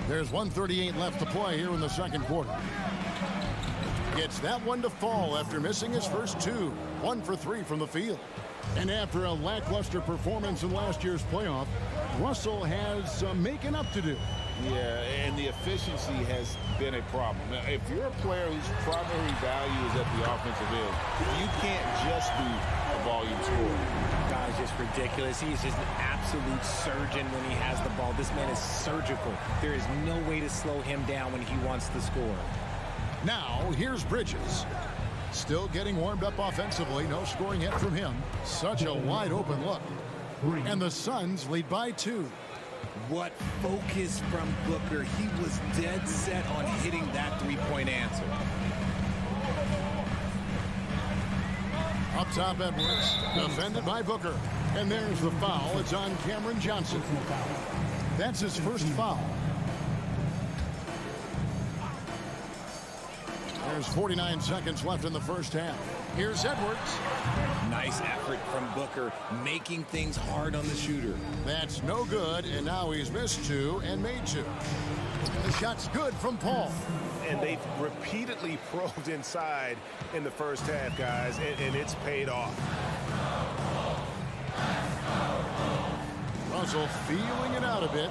There's 1:38 left to play here in the second quarter. Gets that one to fall after missing his first two. 1 for 3 from the field. And after a lackluster performance in last year's playoff, Russell has some making up to do. Yeah, and the efficiency has been a problem. Now, if you're a player whose primary value is at the offensive end, you can't just be a volume scorer. Guy's just ridiculous. He's just an absolute surgeon when he has the ball. This man is surgical. There is no way to slow him down when he wants to score. Now, here's Bridges. Still getting warmed up offensively. No scoring yet from him. Such a wide open look. And the Suns lead by 2. What focus from Booker. He was dead set on hitting that three-point answer. Up top, Edwards. Defended by Booker. And there's the foul. It's on Cameron Johnson. That's his first foul. There's 49 seconds left in the first half. Here's Edwards. Nice effort from Booker, making things hard on the shooter. That's no good, and now he's missed 2 and made 2. The shot's good from Paul. And they've repeatedly probed inside in the first half, guys, and it's paid off. Russell feeling it out a bit.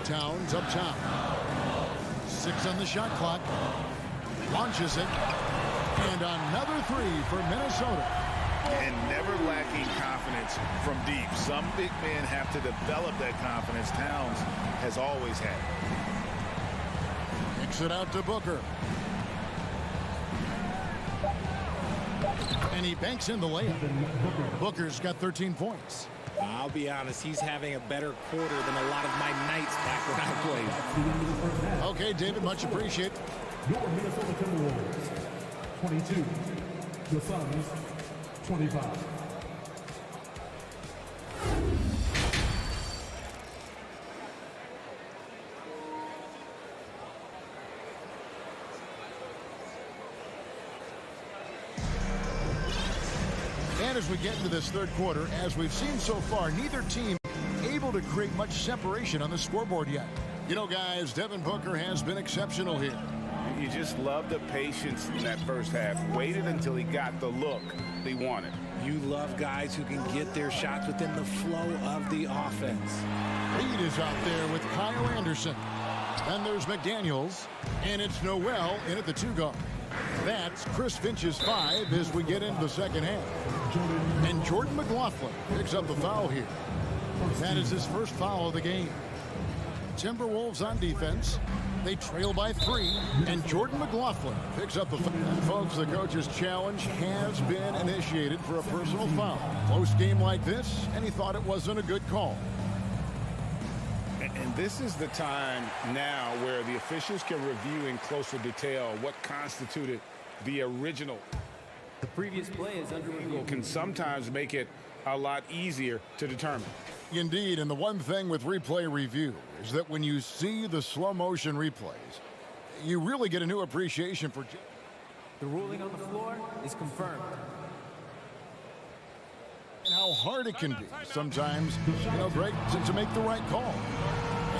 Towns up top. 6 on the shot clock. Launches it. And another 3 for Minnesota. And never lacking confidence from deep. Some big men have to develop that confidence. Towns has always had it. Kicks it out to Booker. And he banks in the layup. Booker's got 13 points. I'll be honest, he's having a better quarter than a lot of my nights back when I played. Okay, David, much appreciated. Your Minnesota Timberwolves, 22. The Suns, 25. And as we get into this third quarter, as we've seen so far, neither team able to create much separation on the scoreboard yet. You know, guys, Devin Booker has been exceptional here. You just love the patience in that first half. Waited until he got the look he wanted. You love guys who can get their shots within the flow of the offense. Reed is out there with Kyle Anderson. Then there's McDaniels, and it's Noel in at the 2 guard. That's Chris Finch's 5 as we get into the second half. And Jordan McLaughlin picks up the foul here. That is his first foul of the game. Timberwolves on defense. They trail by 3, and Jordan McLaughlin picks up the foul. And folks, the coach's challenge has been initiated for a personal foul. Close game like this, and he thought it wasn't a good call. And this is the time now where the officials can review in closer detail what constituted the original. The previous play is under review. Can sometimes make it a lot easier to determine. Indeed, and the one thing with replay review is that when you see the slow motion replays, you really get a new appreciation for the ruling on the floor is confirmed. And how hard it can be sometimes, Greg, to make the right call.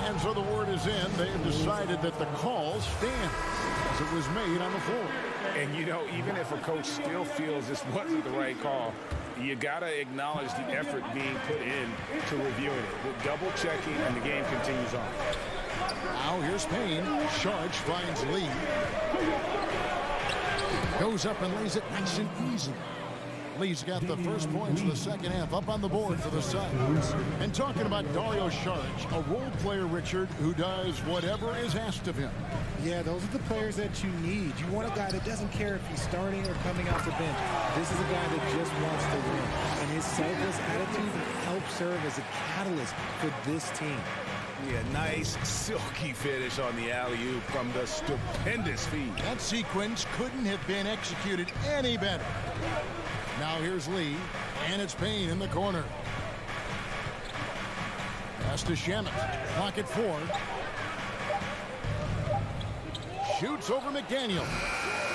And so the word is in. They have decided that the call stands as it was made on the floor. And, even if a coach still feels this wasn't the right call, you got to acknowledge the effort being put in to reviewing it. The double checking, and the game continues on. Now here's Payne. Sharge finds Lee. Goes up and lays it nice and easy. Lee's got the first points of the second half up on the board for the Suns. And talking about Dario Saric, a role player, Richard, who does whatever is asked of him. Yeah, those are the players that you need. You want a guy that doesn't care if he's starting or coming off the bench. This is a guy that just wants to win. And his selfless attitude helps serve as a catalyst for this team. Yeah, nice silky finish on the alley-oop from the stupendous feed. That sequence couldn't have been executed any better. Now here's Lee, and it's Payne in the corner. Pass to Shamet. Clock at 4. Shoots over McDaniel.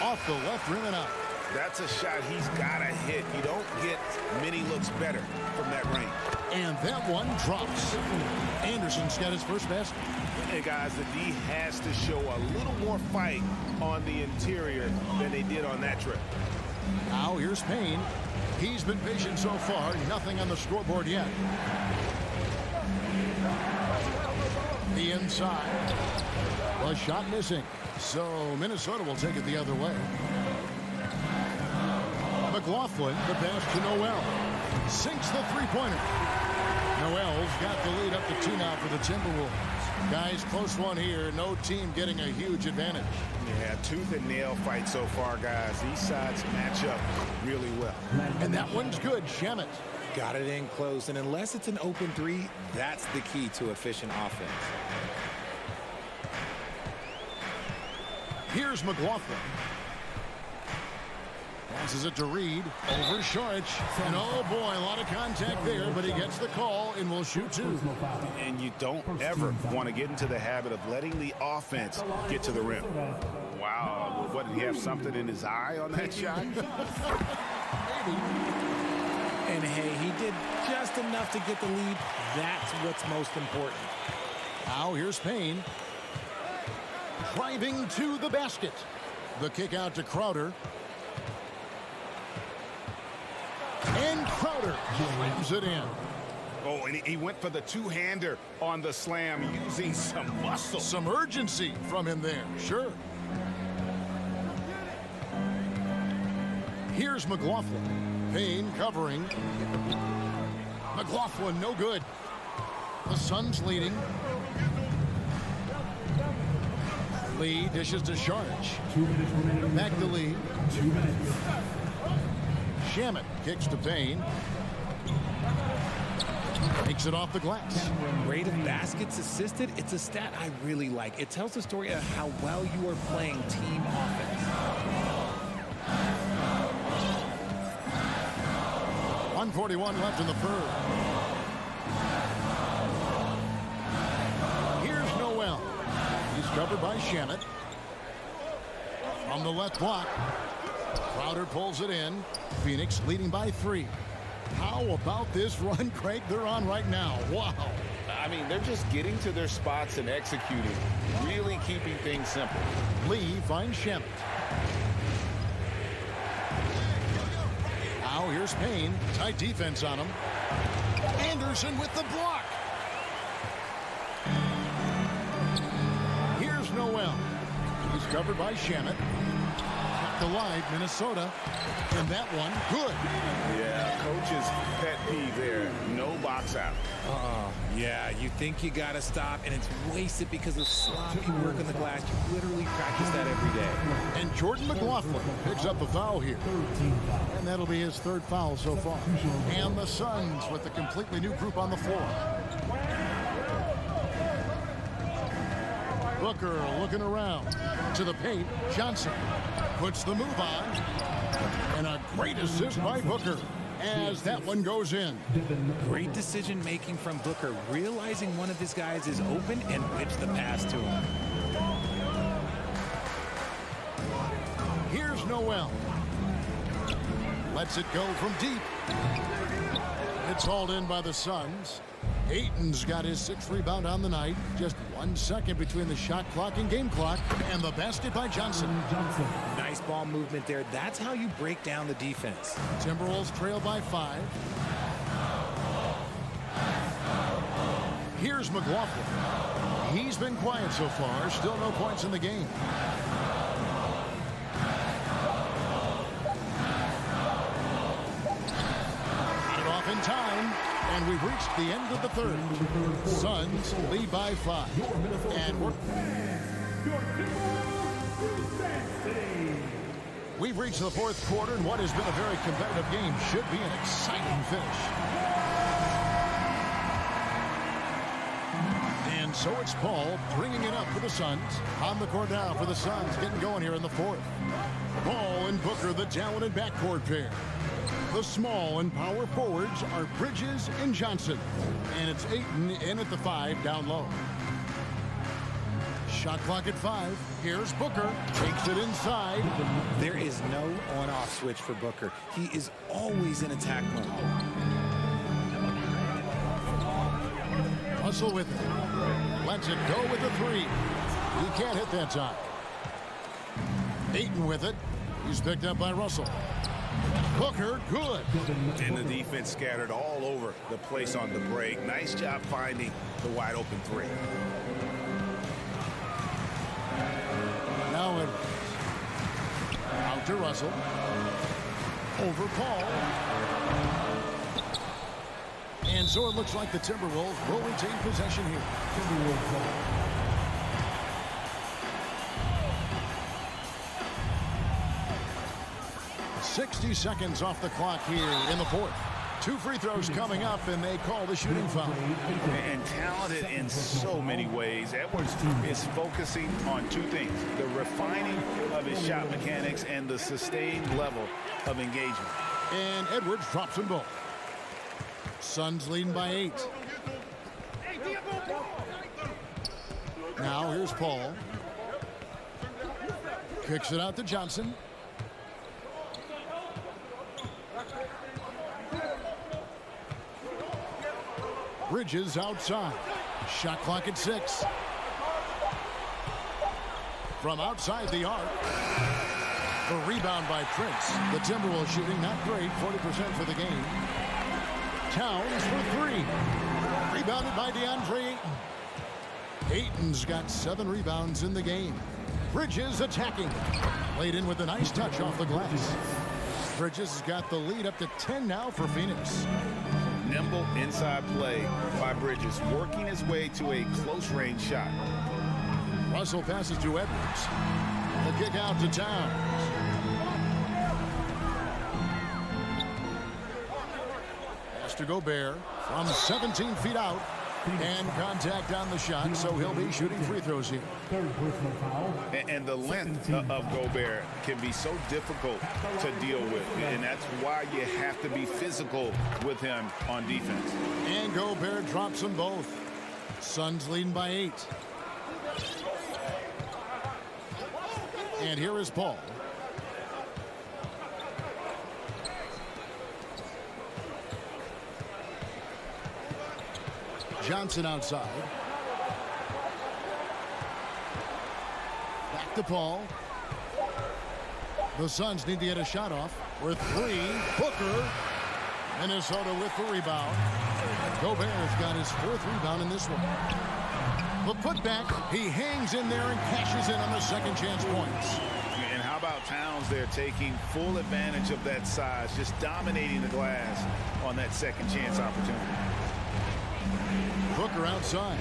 Off the left rim and out. That's a shot he's got to hit. You don't get many looks better from that range. And that one drops. Anderson's got his first basket. Hey, guys, the D has to show a little more fight on the interior than they did on that trip. Now here's Payne. He's been patient so far. Nothing on the scoreboard yet. The inside. A shot missing. So Minnesota will take it the other way. McLaughlin, the pass to Noel. Sinks the three-pointer. Noel's got the lead up to 2 now for the Timberwolves. Guys, close one here. No team getting a huge advantage. Yeah, tooth and nail fight so far, guys. These sides match up really well. And that one's good. Shamet. Got it in close, and unless it's an open three, that's the key to efficient offense. Here's McLaughlin. Passes it to Reed. Over Shorich. And oh boy, a lot of contact there, but he gets the call and will shoot 2. And you don't ever want to get into the habit of letting the offense get to the rim. Wow, what, did he have something in his eye on that shot? Maybe. And hey, he did just enough to get the lead. That's what's most important. Now here's Payne. Driving to the basket. The kick out to Crowder. And Crowder slams it in. Oh, and he went for the two-hander on the slam using some muscle. Some urgency from him there, sure. Here's McLaughlin. Payne covering. McLaughlin, no good. The Suns leading. Lee dishes to Sharge. Back to Lee. 2 minutes. Shamet kicks to Payne. Takes it off the glass. Rate of baskets assisted, it's a stat I really like. It tells the story of how well you are playing team offense. 1:41 left in the third. Here's Noel. He's covered by Shamet. From the left block. Crowder pulls it in. Phoenix leading by 3. How about this run, Craig, they're on right now? Wow. I mean, they're just getting to their spots and executing, really keeping things simple. Lee finds Shamet. Now here's Payne. Tight defense on him. Anderson with the block. Here's Noel. He's covered by Shamet. Kept alive, Minnesota. And that one, good. Yeah, coach's pet peeve there. No box out. Yeah, you think you got to stop, and it's wasted because of sloppy work on the glass. You literally practice that every day. And Jordan McLaughlin picks up the foul here. And that'll be his 3rd foul so far. And the Suns with a completely new group on the floor. Booker looking around. To the paint, Johnson puts the move on. And a great assist by Booker as that one goes in. Great decision making from Booker, realizing one of his guys is open and whips the pass to him. Here's Noel. Lets it go from deep. It's hauled in by the Suns. Ayton's got his 6th rebound on the night. Just 1 second between the shot clock and game clock. And the basket by Johnson. Nice ball movement there. That's how you break down the defense. Timberwolves trail by 5. Here's McLaughlin. He's been quiet so far. Still no points in the game. Got it off in time. And we've reached the end of the third. Suns lead by 5. And we've reached the 4th quarter, and what has been a very competitive game should be an exciting finish. And so it's Paul bringing it up for the Suns. On the court now for the Suns, getting going here in the 4th. Paul and Booker, the talented backcourt pair. The small and power forwards are Bridges and Johnson. And it's Ayton in at the 5 down low. Shot clock at 5. Here's Booker. Takes it inside. There is no on-off switch for Booker. He is always in attack mode. Russell with it. Lets it go with the 3. He can't hit that time. Ayton with it. He's picked up by Russell. Booker, good. And the defense scattered all over the place on the break. Nice job finding the wide open 3. Now Edwards. Out to Russell. Over Paul. And so it looks like the Timberwolves will retain possession here. Timberwolves ball. .60 seconds off the clock here in the 4th. 2 free throws coming up, and they call the shooting foul. And talented in so many ways. Edwards is focusing on 2 things: the refining of his shot mechanics and the sustained level of engagement. And Edwards drops them both. Suns leading by 8. Now here's Paul. Kicks it out to Johnson. Bridges outside. Shot clock at 6. From outside the arc. The rebound by Prince. The Timberwolves shooting not great, 40% for the game. Towns for 3. Rebounded by DeAndre Ayton. Ayton's got 7 rebounds in the game. Bridges attacking. Laid in with a nice touch off the glass. Bridges has got the lead up to 10 now for Phoenix. Nimble inside play by Bridges, working his way to a close-range shot. Russell passes to Edwards. The kick out to Towns. Pass to Gobert from 17 feet out. And contact on the shot, so he'll be shooting free throws here. And the length of Gobert can be so difficult to deal with, and that's why you have to be physical with him on defense. And Gobert drops them both. Suns leading by 8. And here is Paul. Johnson outside. Back to Paul. The Suns need to get a shot off. With 3. Booker. Minnesota with the rebound. Gobert's got his 4th rebound in this one. The putback. He hangs in there and cashes in on the second chance points. And how about Towns there taking full advantage of that size, just dominating the glass on that second chance opportunity. Booker outside.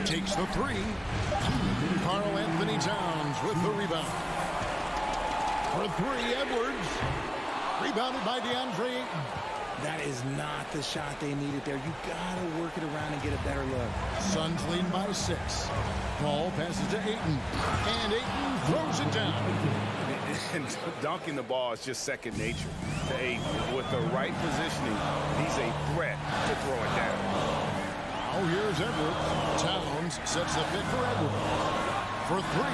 Takes the 3. Karl Anthony Towns with the rebound. For 3, Edwards. Rebounded by DeAndre Ayton. That is not the shot they needed there. You gotta work it around and get a better look. Suns leading by 6. Paul passes to Ayton. And Ayton throws it down. And dunking the ball is just second nature to Ayton. With the right positioning, he's a threat to throw it down. Oh, here's Edwards. Towns sets the pick for Edwards. For 3.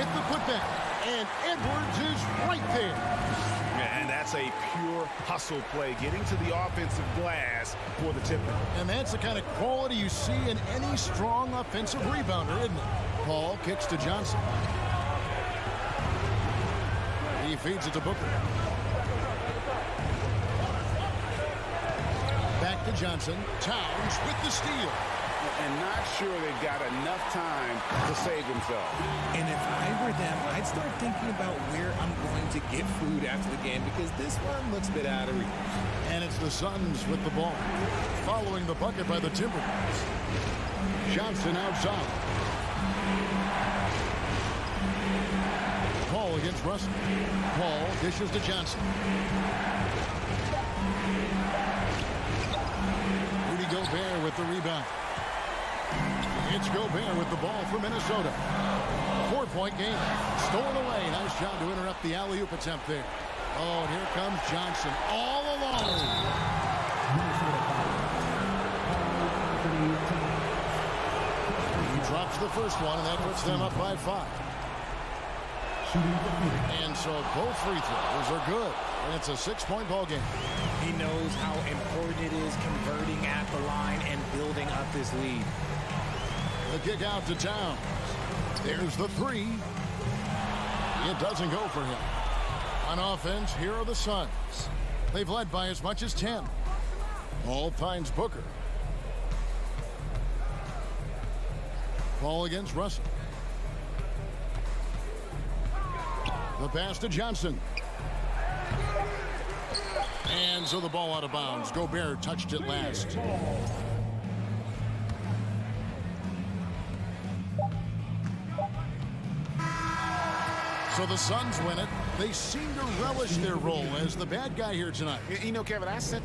Hit the putback. And Edwards is right there. And that's a pure hustle play, getting to the offensive glass for the Timberwolves. And that's the kind of quality you see in any strong offensive rebounder, isn't it? Paul kicks to Johnson. He feeds it to Booker. Back to Johnson. Towns with the steal. And not sure they've got enough time to save themselves. And if I were them, I'd start thinking about where I'm going to get food after the game, because this one looks a bit out of reach. And it's the Suns with the ball. Following the bucket by the Timberwolves. Johnson outside. Paul against Russell. Paul dishes to Johnson. Rudy Gobert with the rebound. It's Gobert with the ball for Minnesota. 4-point game. Stolen away. Nice job to interrupt the alley-oop attempt there. Oh, and here comes Johnson all alone. He drops the first one, and that puts them up by 5. And so both free throws are good. And it's a 6-point ball game. He knows how important it is converting at the line and building up this lead. The kick out to Towns. There's the 3. It doesn't go for him. On offense, here are the Suns. They've led by as much as 10. Ball finds Booker. Ball against Russell. The pass to Johnson. And so the ball out of bounds. Gobert touched it last. So the Suns win it. They seem to relish their role as the bad guy here tonight. You know, Kevin, I said...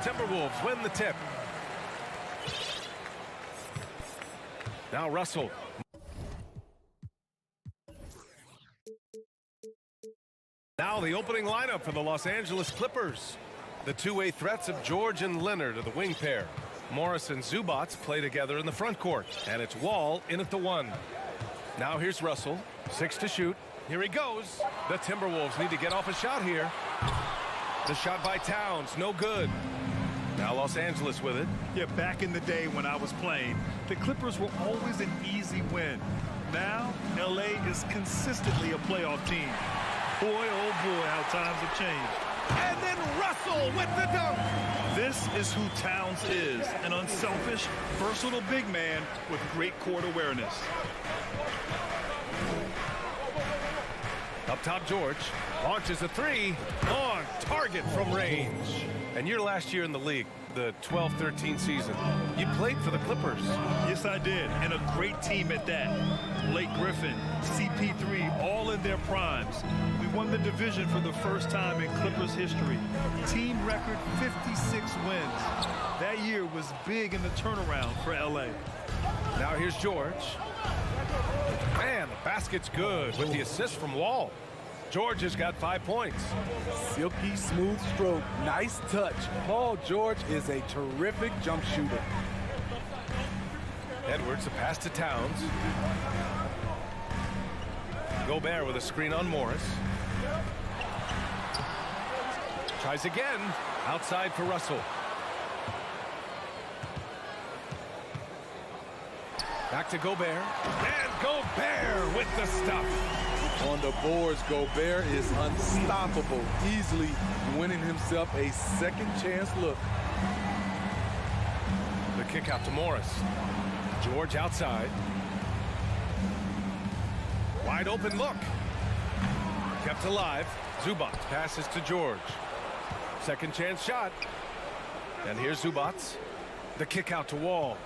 Timberwolves win the tip. Now Russell. the opening lineup for the Los Angeles Clippers. The two-way threats of George and Leonard are the wing pair. Morris and Zubats play together in the front court. And it's Wall in at the 1. Now here's Russell. 6 to shoot. Here he goes. The Timberwolves need to get off a shot here. The shot by Towns, no good. Now Los Angeles with it. Yeah, back in the day when I was playing, the Clippers were always an easy win. Now, LA is consistently a playoff team. Boy, oh boy, how times have changed. And then Russell with the dunk. This is who Towns is, an unselfish, versatile big man with great court awareness. Up top, George launches a 3 on target from range. And your last year in the league, the 12-13 season, you played for the Clippers. Yes, I did, and a great team at that. Blake Griffin, CP3, all in their primes. We won the division for the first time in Clippers history. Team record 56 wins. That year was big in the turnaround for LA. Now here's George. Man, the basket's good with the assist from Wall. George has got 5 points. Silky smooth stroke, nice touch. Paul George is a terrific jump shooter. Edwards, a pass to Towns. Gobert with a screen on Morris. Tries again. Outside for Russell. Back to Gobert. And Gobert with the stuff. On the boards, Gobert is unstoppable, easily winning himself a second chance look. The kick out to Morris. George outside. Wide open look. Kept alive. Zubats passes to George. Second chance shot. And here's Zubats. The kick out to Wall.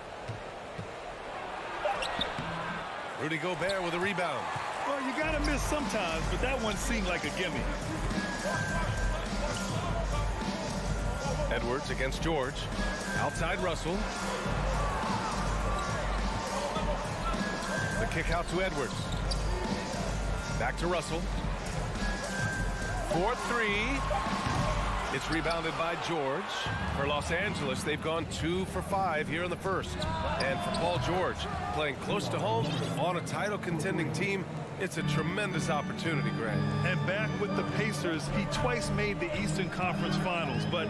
Rudy Gobert with a rebound. Well, you gotta miss sometimes, but that one seemed like a gimme. Edwards against George. Outside Russell. The kick out to Edwards. Back to Russell. 4-3. It's rebounded by George. For Los Angeles, they've gone 2 for 5 here in the first. And for Paul George, playing close to home on a title contending team, it's a tremendous opportunity, Grant. And back with the Pacers, he twice made the Eastern Conference Finals. But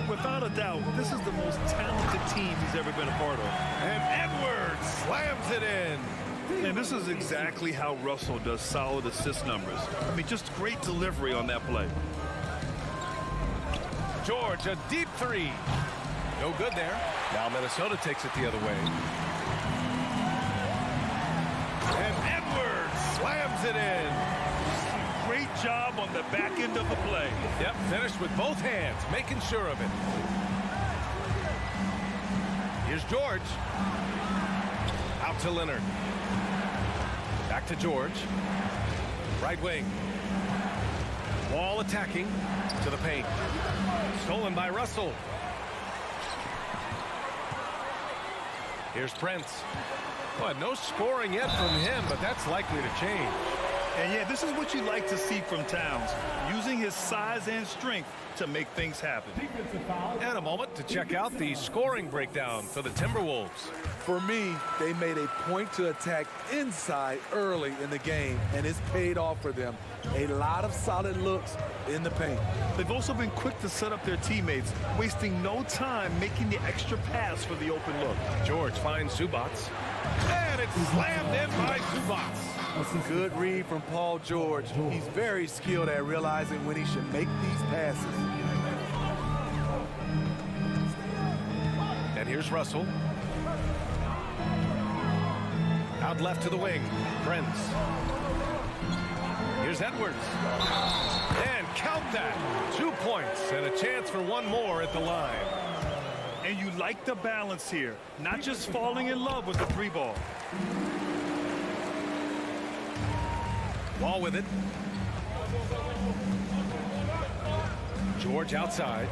without a doubt, this is the most talented team he's ever been a part of. And Edwards slams it in. And this is exactly how Russell does solid assist numbers. I mean, just great delivery on that play. George, a deep 3. No good there. Now Minnesota takes it the other way. And Edwards slams it in. Great job on the back end of the play. Yep, finished with both hands, making sure of it. Here's George. Out to Leonard. Back to George. Right wing. Wall attacking to the paint. Stolen by Russell. Here's Prince. Well, no scoring yet from him, but that's likely to change. And yeah, this is what you like to see from Towns, using his size and strength to make things happen. And a moment to check out the scoring breakdown for the Timberwolves. For me, they made a point to attack inside early in the game, and it's paid off for them. A lot of solid looks in the paint. They've also been quick to set up their teammates, wasting no time making the extra pass for the open look. George finds Zubats. And it's slammed in by Zubats. Good read from Paul George. He's very skilled at realizing when he should make these passes. And here's Russell. Out left to the wing. Prince. Here's Edwards. And count that. 2 points and a chance for one more at the line. And you like the balance here, not just falling in love with the 3 ball. Wall with it. George outside.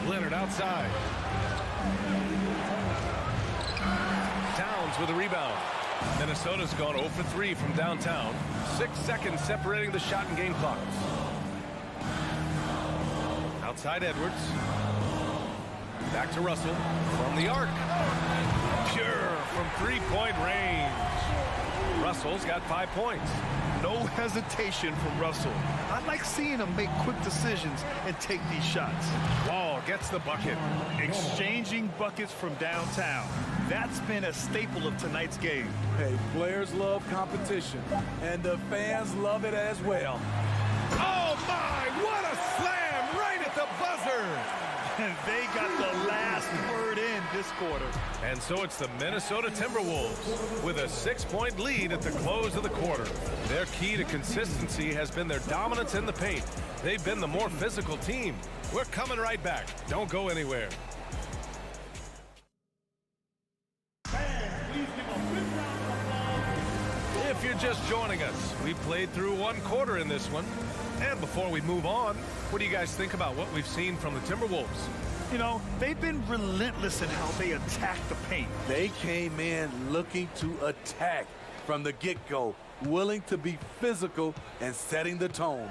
Leonard outside. Towns with a rebound. Minnesota's gone 0 for 3 from downtown. 6 seconds separating the shot and game clocks. Outside Edwards. Back to Russell from the arc. Pure from three-point range. Russell's got 5 points. No hesitation from Russell. I like seeing him make quick decisions and take these shots. Wall gets the bucket. Exchanging buckets from downtown. That's been a staple of tonight's game. Hey, players love competition, and the fans love it as well. Oh, my! What a slam right at the buzzer! And they got the last word in this quarter. And so it's the Minnesota Timberwolves with a 6-point lead at the close of the quarter. Their key to consistency has been their dominance in the paint. They've been the more physical team. We're coming right back. Don't go anywhere. If you're just joining us, we played through 1 quarter in this one. And before we move on, what do you guys think about what we've seen from the Timberwolves? You know, they've been relentless in how they attack the paint. They came in looking to attack from the get-go, willing to be physical and setting the tone.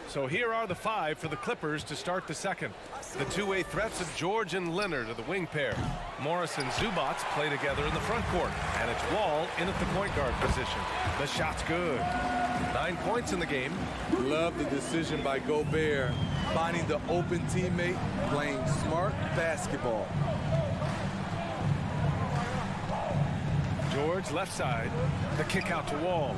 So here are the 5 for the Clippers to start the second. The two-way threats of George and Leonard are the wing pair. Morris and Zubac play together in the front court. And it's Wall in at the point guard position. The shot's good. 9 points in the game. Love the decision by Gobert, finding the open teammate, playing smart basketball. George left side. The kick out to Wall.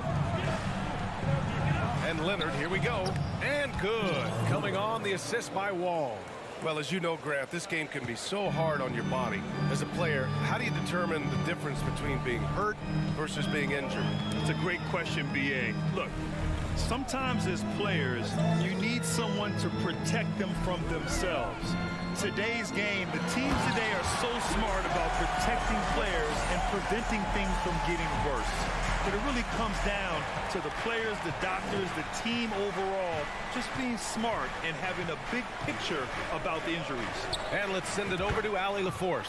And Leonard, here we go. And good. Coming on, the assist by Wall. Well, as you know, Grant, this game can be so hard on your body. As a player, how do you determine the difference between being hurt versus being injured? It's a great question, B.A. Look, sometimes as players, you need someone to protect them from themselves. Today's game, the teams today are so smart about protecting players and preventing things from getting worse. But it really comes down to the players, the doctors, the team overall, just being smart and having a big picture about the injuries. And let's send it over to Allie LaForce.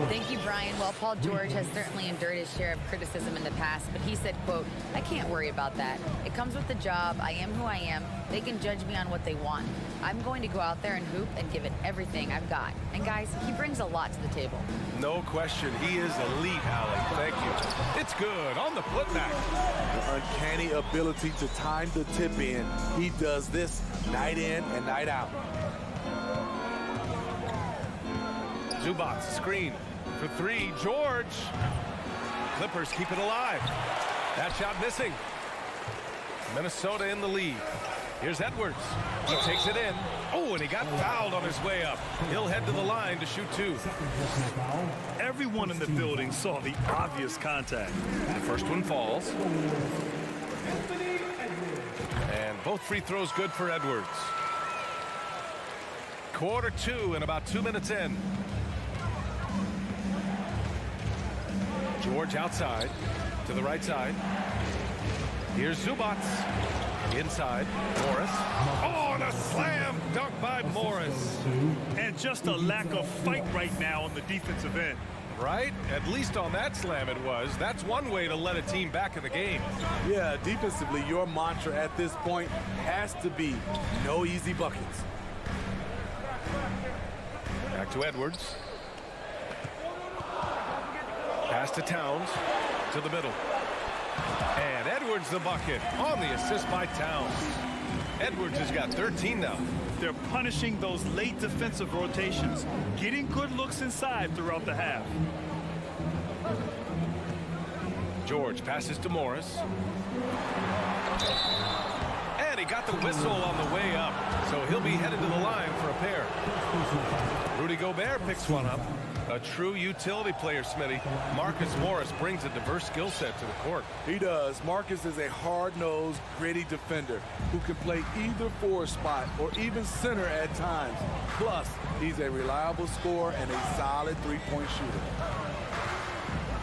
Thank you, Brian. Well, Paul George has certainly endured his share of criticism in the past, but he said, quote, "I can't worry about that. It comes with the job. I am who I am. They can judge me on what they want. I'm going to go out there and hoop and give it everything I've got." And guys, he brings a lot to the table. No question. He is elite, Allie. Thank you. It's good on the putback. The uncanny ability to time the tip in. He does this night in and night out. Zubac screen for 3. George. Clippers keep it alive. That shot missing. Minnesota in the lead. Here's Edwards. He takes it in. Oh, and he got fouled on his way up. He'll head to the line to shoot 2. Everyone in the building saw the obvious contact. The first one falls. And both free throws good for Edwards. Quarter 2 and about 2 minutes in. George outside to the right side. Here's Zubac. Inside, Morris. Oh, and a slam dunk by Morris. And just a lack of fight right now on the defensive end. Right? At least on that slam it was. That's one way to let a team back in the game. Yeah, defensively, your mantra at this point has to be no easy buckets. Back to Edwards. Pass to Towns. To the middle. And Edwards the bucket on the assist by Towns. Edwards has got 13 now. They're punishing those late defensive rotations, getting good looks inside throughout the half. George passes to Morris. And he got the whistle on the way up, so he'll be headed to the line for a pair. Rudy Gobert picks one up. A true utility player, Smitty. Marcus Morris brings a diverse skill set to the court. He does. Marcus is a hard-nosed, gritty defender who can play either forward spot or even center at times. Plus, he's a reliable scorer and a solid three-point shooter.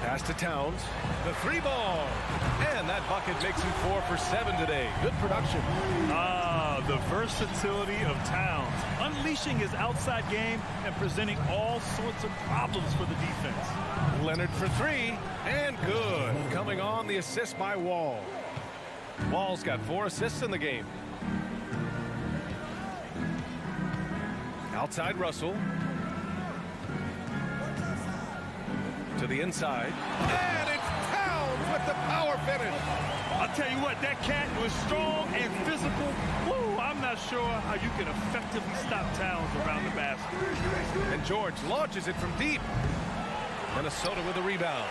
Pass to Towns. The 3-ball. And that bucket makes him 4 for 7 today. Good production. The versatility of Towns. Unleashing his outside game and presenting all sorts of problems for the defense. Leonard for 3. And good. Coming on the assist by Wall. Wall's got 4 assists in the game. Outside Russell. To the inside. And it's Towns with the power finish. I'll tell you what, that cat was strong and physical. Woo, I'm not sure how you can effectively stop Towns around the basket. And George launches it from deep. Minnesota with a rebound.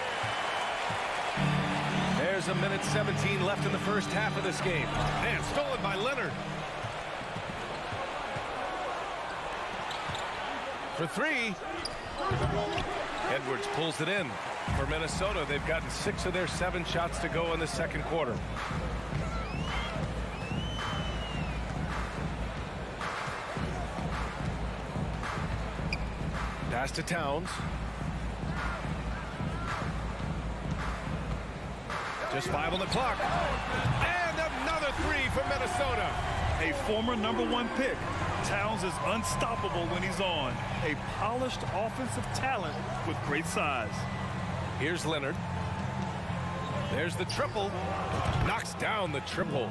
There's a minute 17 left in the first half of this game. And stolen by Leonard. For 3. Edwards pulls it in. For Minnesota, they've gotten 6 of their 7 shots to go in the second quarter. Pass to Towns. Just 5 on the clock. And another 3 for Minnesota. A former #1 pick. Towns is unstoppable when he's on. A polished offensive talent with great size. Here's Leonard. There's the triple. Knocks down the triple.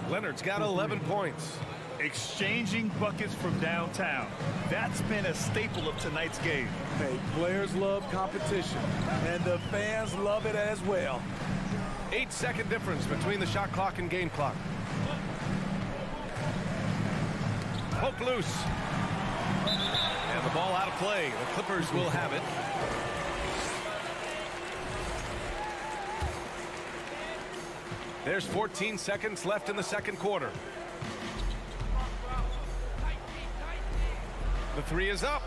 Leonard's got 11 points. Exchanging buckets from downtown. That's been a staple of tonight's game. Hey, players love competition, and the fans love it as well. 8-second difference between the shot clock and game clock. Poke loose. And the ball out of play. The Clippers will have it. There's 14 seconds left in the second quarter. The 3 is up.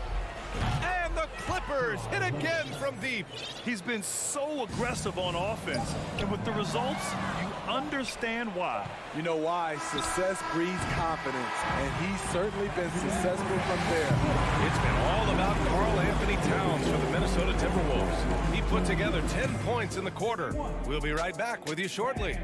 And the Clippers hit again from deep. He's been so aggressive on offense. And with the results, you understand why. You know why? Success breeds confidence. And he's certainly been successful from there. It's been all about Karl Anthony Towns for the Minnesota Timberwolves. He put together 10 points in the quarter. We'll be right back with you shortly.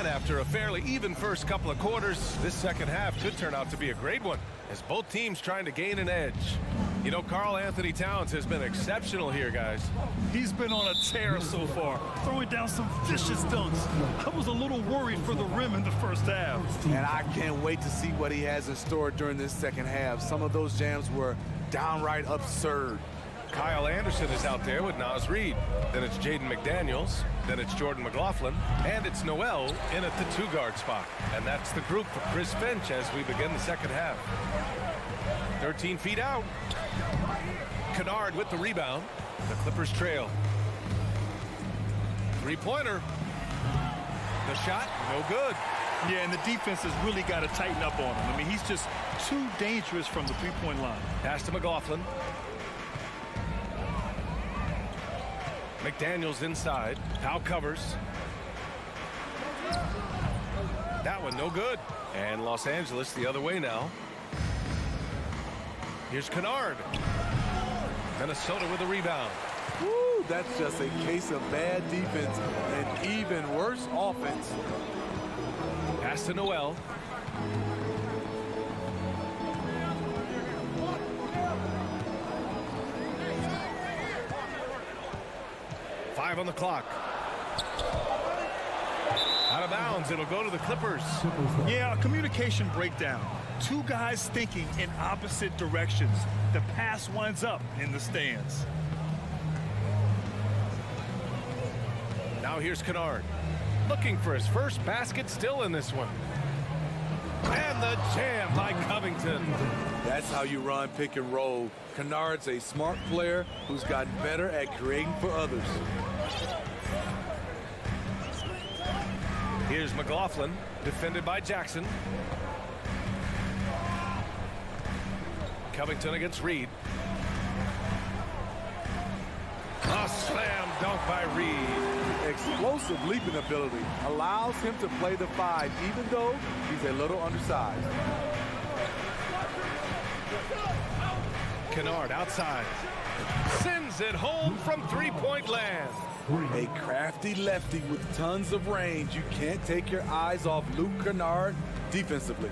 After a fairly even first couple of quarters, this second half could turn out to be a great one as both teams trying to gain an edge. You know, Karl Anthony Towns has been exceptional here, guys. He's been on a tear so far, throwing down some vicious dunks. I was a little worried for the rim in the first half. And I can't wait to see what he has in store during this second half. Some of those jams were downright absurd. Kyle Anderson is out there with Naz Reid. Then it's Jaden McDaniels. Then it's Jordan McLaughlin. And it's Noel in at the 2-guard spot. And that's the group for Chris Finch as we begin the second half. 13 feet out. Kennard with the rebound. The Clippers trail. 3-pointer. The shot, no good. Yeah, and the defense has really got to tighten up on him. I mean, he's just too dangerous from the 3-point line. Pass to McLaughlin. McDaniels inside. Powell covers. That one no good. And Los Angeles the other way now. Here's Kennard. Minnesota with a rebound. Woo, that's just a case of bad defense and even worse offense. Pass to Noel. Five on the clock. Out of bounds. It'll go to the Clippers. Yeah, a communication breakdown. Two guys thinking in opposite directions. The pass winds up in the stands. Now here's Kennard. Looking for his first basket still in this one. And the jam by Covington. That's how you run pick and roll. Kennard's a smart player who's gotten better at creating for others. Here's McLaughlin, defended by Jackson. Covington against Reid. A slam dunk by Reid. explosive leaping ability allows him to play the 5, even though he's a little undersized. Kennard outside. Sends it home from three-point land. A crafty lefty with tons of range. You can't take your eyes off Luke Kennard defensively.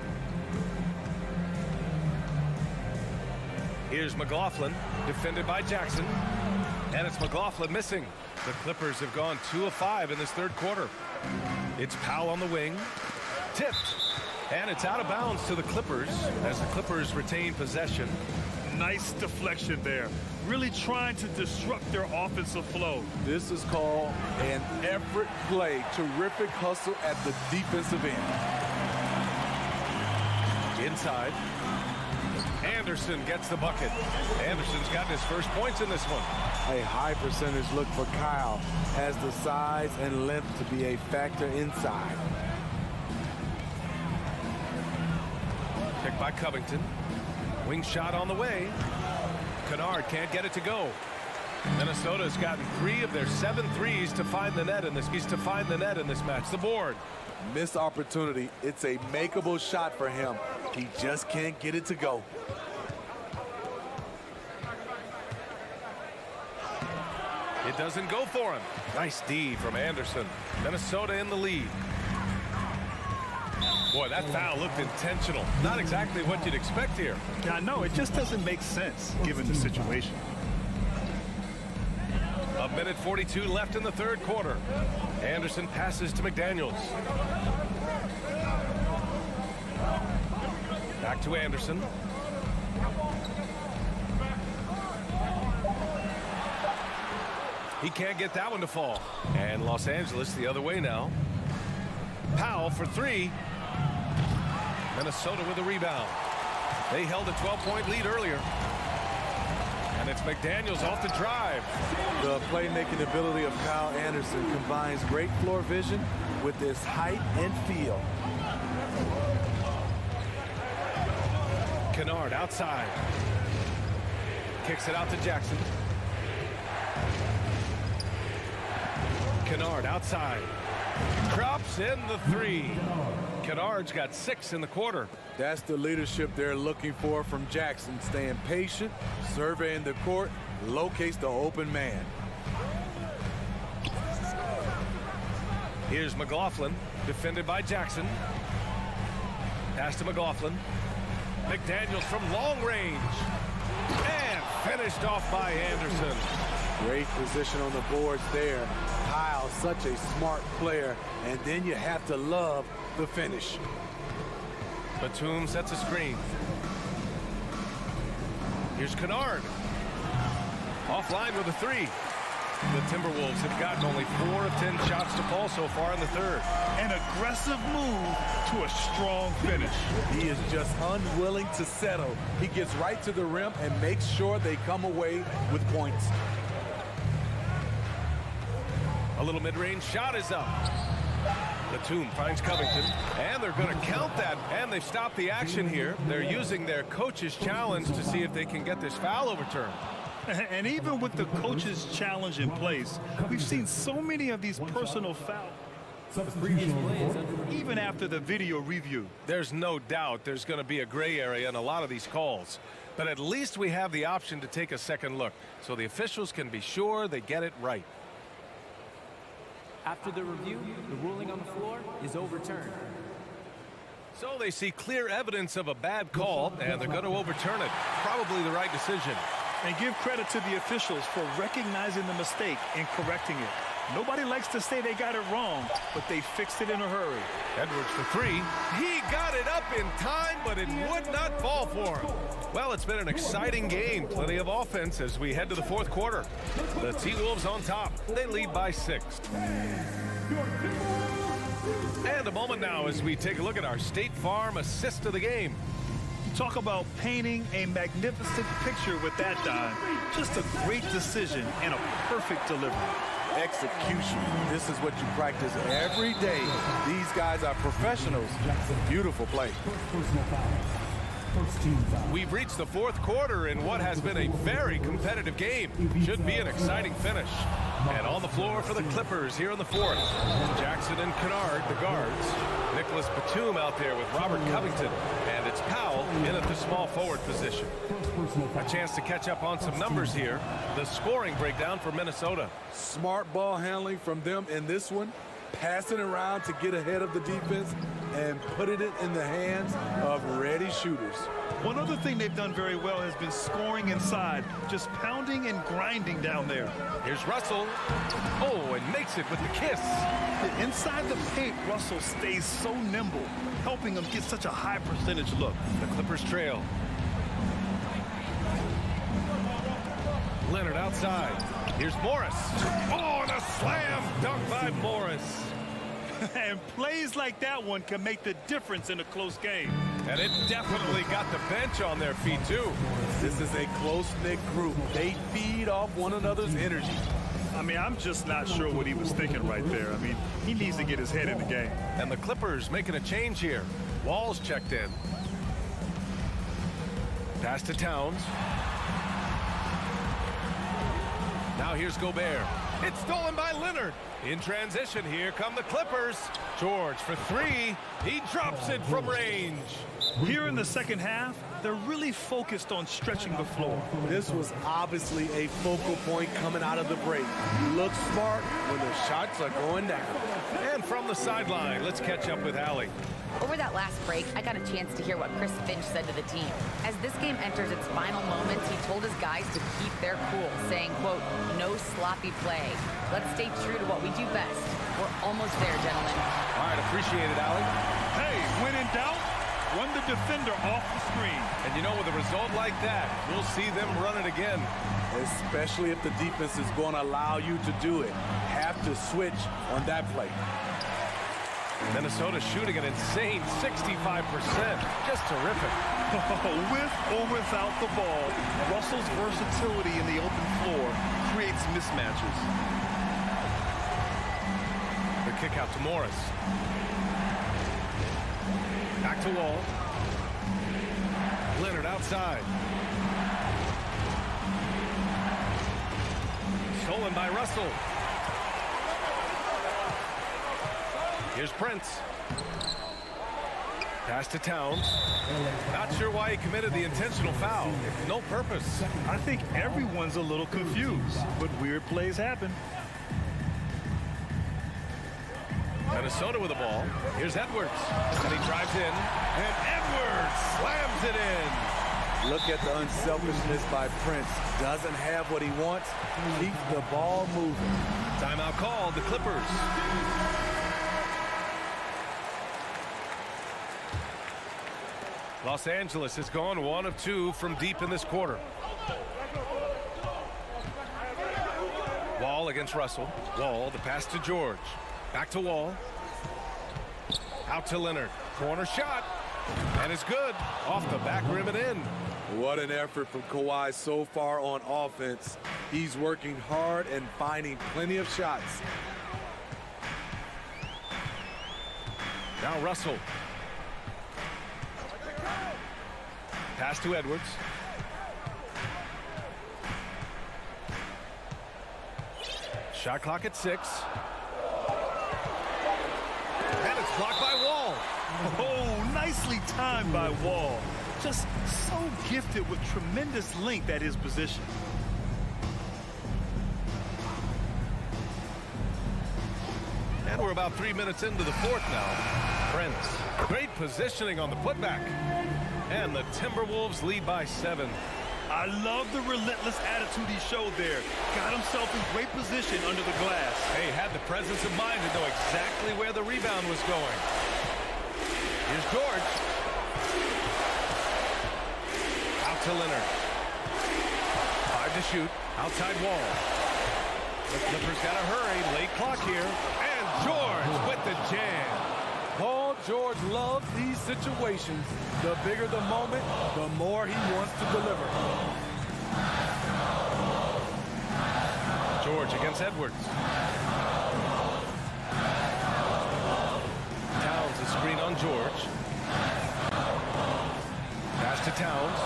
Here's McLaughlin, defended by Jackson. And it's McLaughlin missing. The Clippers have gone 2 of 5 in this third quarter. It's Powell on the wing. Tipped. And it's out of bounds to the Clippers as the Clippers retain possession. Nice deflection there. Really trying to disrupt their offensive flow. This is called an effort play. Terrific hustle at the defensive end. Inside. Anderson gets the bucket. Anderson's gotten his first points in this one. A high percentage look for Kyle. Has the size and length to be a factor inside. Picked by Covington. Wing shot on the way. Kennard can't get it to go. Minnesota's gotten 3 of their 7 threes to find the net in this match. The board. Missed opportunity. It's a makeable shot for him. He just can't get it to go. It doesn't go for him. Nice D from Anderson. Minnesota in the lead. Boy, that foul looked intentional. Not exactly what you'd expect here. Yeah, no, it just doesn't make sense given the situation. A minute 42 left in the third quarter. Anderson passes to McDaniels. Back to Anderson. He can't get that one to fall. And Los Angeles the other way now. Powell for 3. Minnesota with a rebound. They held a 12-point lead earlier. And it's McDaniels off the drive. The playmaking ability of Kyle Anderson combines great floor vision with his height and feel. Kennard outside. Kicks it out to Jackson. Kennard outside. Drops in the 3. Kennard's got 6 in the quarter. That's the leadership they're looking for from Jackson. Staying patient, surveying the court, locates the open man. Here's McLaughlin, defended by Jackson. Pass to McLaughlin. McDaniels from long range. And finished off by Anderson. Great position on the boards there. Kyle, such a smart player. And then you have to love the finish. Batum sets a screen. Here's Kennard. Offline with a 3. The Timberwolves have gotten only 4 of 10 shots to fall so far in the third. An aggressive move to a strong finish. He is just unwilling to settle. He gets right to the rim and makes sure they come away with points. A little mid-range shot is up. Batum finds Covington, and they're going to count that, and they've stopped the action here. They're using their coach's challenge to see if they can get this foul overturned. And even with the coach's challenge in place, we've seen so many of these personal fouls. Even after the video review. There's no doubt there's going to be a gray area in a lot of these calls. But at least we have the option to take a second look, so the officials can be sure they get it right. After the review, the ruling on the floor is overturned. So they see clear evidence of a bad call, and they're going to overturn it. Probably the right decision. And give credit to the officials for recognizing the mistake and correcting it. Nobody likes to say they got it wrong, but they fixed it in a hurry. Edwards for 3. He got it up in time, but it would not fall for him. Well, it's been an exciting game. Plenty of offense as we head to the fourth quarter. The T-Wolves on top. They lead by 6. And a moment now as we take a look at our State Farm assist of the game. Talk about painting a magnificent picture with that dive. Just a great decision and a perfect delivery. Execution. This is what you practice every day. These guys are professionals. Beautiful play. We've reached the fourth quarter in what has been a very competitive game. Should be an exciting finish. And on the floor for the Clippers here in the fourth. Jackson and Kennard, the guards. Nicholas Batum out there with Robert Covington. And it's Powell in at the small forward position. A chance to catch up on some numbers here. The scoring breakdown for Minnesota. Smart ball handling from them in this one. Passing around to get ahead of the defense and putting it in the hands of ready shooters. One other thing they've done very well has been scoring inside, just pounding and grinding down there. Here's Russell. Oh, and makes it with the kiss. Inside the paint, Russell stays so nimble, helping them get such a high percentage look. The Clippers trail. Leonard outside. Here's Morris. Oh, and a slam dunk by Morris. And plays like that one can make the difference in a close game. And it definitely got the bench on their feet, too. This is a close-knit group. They feed off one another's energy. I mean, I'm just not sure what he was thinking right there. I mean, he needs to get his head in the game. And the Clippers making a change here. Wall's checked in. Pass to Towns. Now here's Gobert. It's stolen by Leonard. In transition, here come the Clippers. George for three. He drops it from range. Here in the second half, they're really focused on stretching the floor. This was obviously a focal point coming out of the break. Look smart when the shots are going down. And from the sideline, let's catch up with Allie. Over that last break, I got a chance to hear what Chris Finch said to the team. As this game enters its final moments, he told his guys to keep their cool, saying, quote, no sloppy play. Let's stay true to what we do best. We're almost there, gentlemen. All right, appreciate it, Allie. Hey, when in doubt, run the defender off the screen. And you know, with a result like that, we'll see them run it again. Especially if the defense is going to allow you to do it. Have to switch on that play. Minnesota shooting an insane 65%. Just terrific. With or without the ball, Russell's versatility in the open floor creates mismatches. The kick out to Morris. Back to Wall. Leonard outside. Stolen by Russell. Here's Prince. Pass to Towns. Not sure why he committed the intentional foul. No purpose. I think everyone's a little confused, but weird plays happen. Minnesota with the ball. Here's Edwards. And he drives in. And Edwards slams it in. Look at the unselfishness by Prince. Doesn't have what he wants. Keep the ball moving. Timeout called. The Clippers. Los Angeles has gone 1 of 2 from deep in this quarter. Wall against Russell. Wall, the pass to George. Back to Wall. Out to Leonard. Corner shot. And it's good. Off the back rim and in. What an effort from Kawhi so far on offense. He's working hard and finding plenty of shots. Now Russell. Pass to Edwards. Shot clock at 6. And it's blocked by Wall. Oh, nicely timed by Wall. Just so gifted with tremendous length at his position. And we're about 3 minutes into the fourth now. Prince. Great positioning on the putback. And the Timberwolves lead by 7. I love the relentless attitude he showed there. Got himself in great position under the glass. Hey, had the presence of mind to know exactly where the rebound was going. Here's George. Out to Leonard. 5 to shoot. Outside Wall. The Clippers got to hurry. Late clock here. And George with the jam. Paul George loves these situations. The bigger the moment, the more he wants to deliver. George against Edwards. Towns is screen on George. Pass to Towns.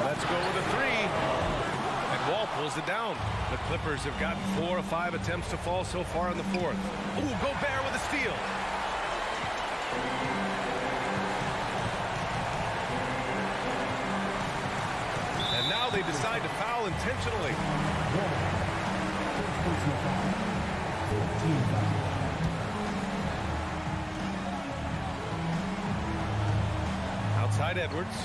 Let's go with a 3. And wall pulls it down. The Clippers have gotten 4 of 5 attempts to fall so far in the fourth. Ooh, Gobert with a steal. And now they decide to foul intentionally. Outside Edwards.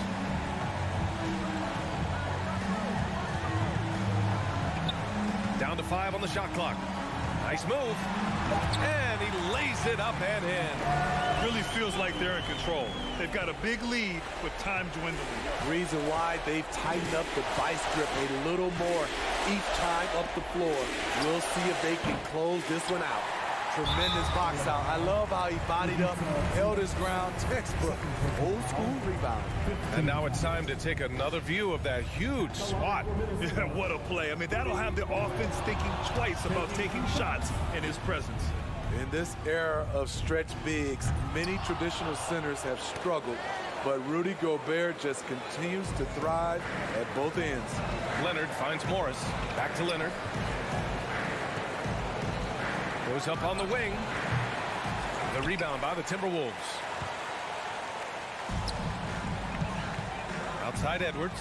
Down to 5 on the shot clock. Nice move. And he lays it up and in. Really feels like they're in control. They've got a big lead with time dwindling. Reason why they've tightened up the vice grip a little more each time up the floor. We'll see if they can close this one out. Tremendous box out. I love how he bodied up, held his ground. Textbook, old school rebound. And now it's time to take another view of that huge spot. Yeah, what a play. I mean, that'll have the offense thinking twice about taking shots in his presence. In this era of stretch bigs, many traditional centers have struggled, but Rudy Gobert just continues to thrive at both ends. Leonard finds Morris. Back to Leonard. Goes up on the wing. The rebound by the Timberwolves. Outside Edwards.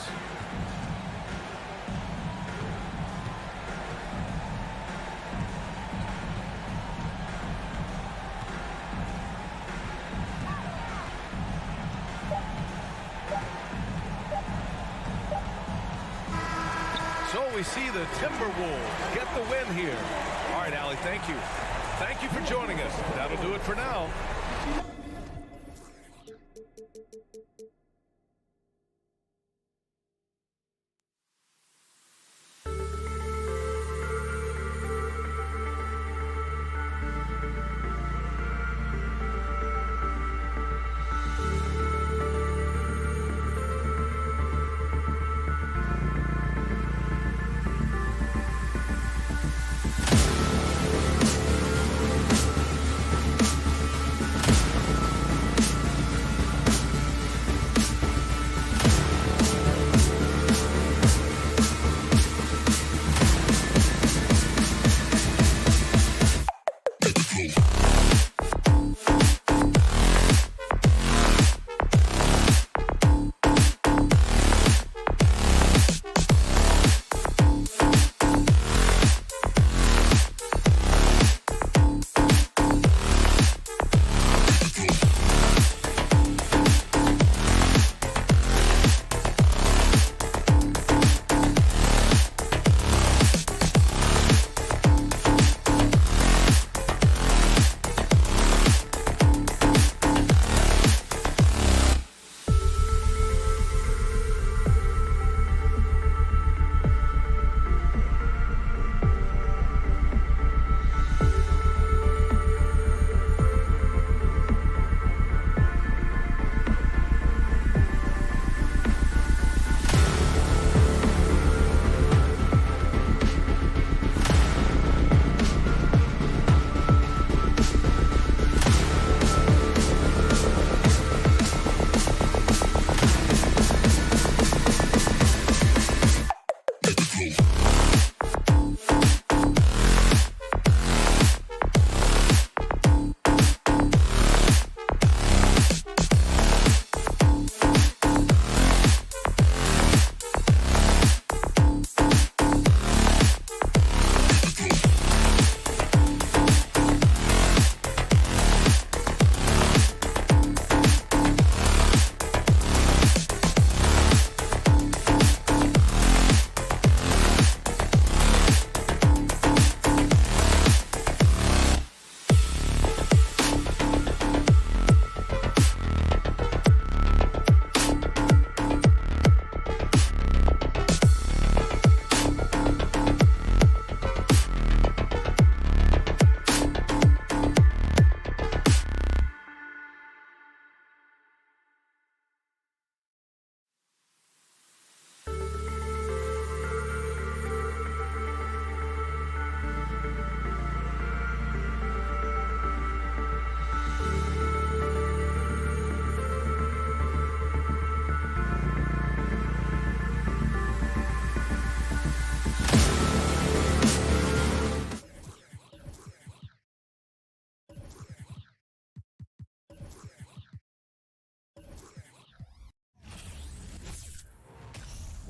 So we see the Timberwolves get the win here. All right, Allie, thank you. Thank you for joining us. That'll do it for now.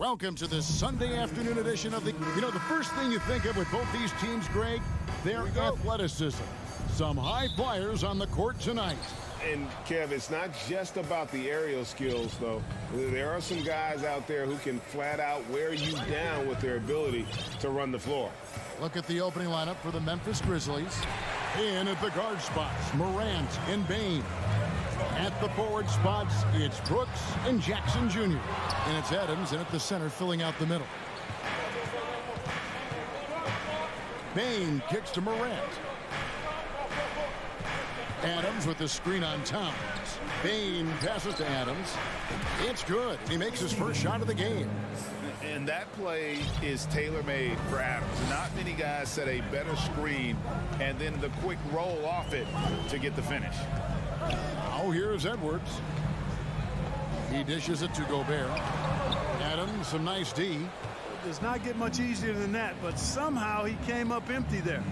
Welcome to this Sunday afternoon edition of the... You know, the first thing you think of with both these teams, Greg, their athleticism. Some high flyers on the court tonight. And, Kev, it's not just about the aerial skills, though. There are some guys out there who can flat out wear you down with their ability to run the floor. Look at the opening lineup for the Memphis Grizzlies. In at the guard spots, Morant and Bane. At the forward spots, it's Brooks and Jackson Jr. And it's Adams in at the center, filling out the middle. Bane kicks to Morant. Adams with the screen on Towns. Bane passes to Adams. It's good. He makes his first shot of the game. And that play is tailor-made for Adams. Not many guys set a better screen and then the quick roll off it to get the finish. Now here's Edwards. He dishes it to Gobert. Adams, some nice D. It does not get much easier than that, but somehow he came up empty there.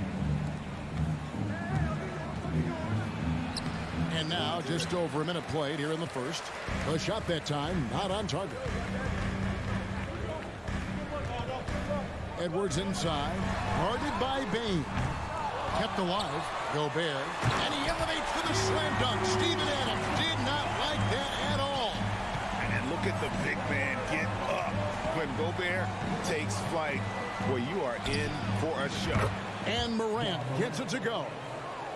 And now just over a minute played here in the first. The shot that time not on target. Edwards inside, guarded by Bane. Kept alive, Gobert. And he elevates to the slam dunk. Steven Adams did not like that at all. And look at the big man get up. When Gobert takes flight, well, you are in for a show. And Morant gets it to go.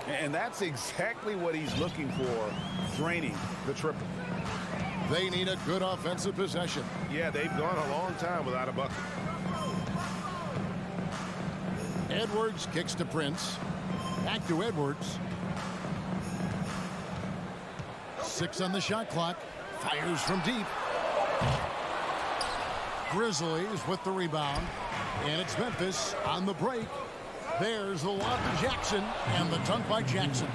And that's exactly what he's looking for, draining the triple. They need a good offensive possession. Yeah, they've gone a long time without a bucket. Edwards kicks to Prince. Back to Edwards. 6 on the shot clock. Fires from deep. Grizzlies with the rebound. And it's Memphis on the break. There's the lob to Jackson, and the dunk by Jackson.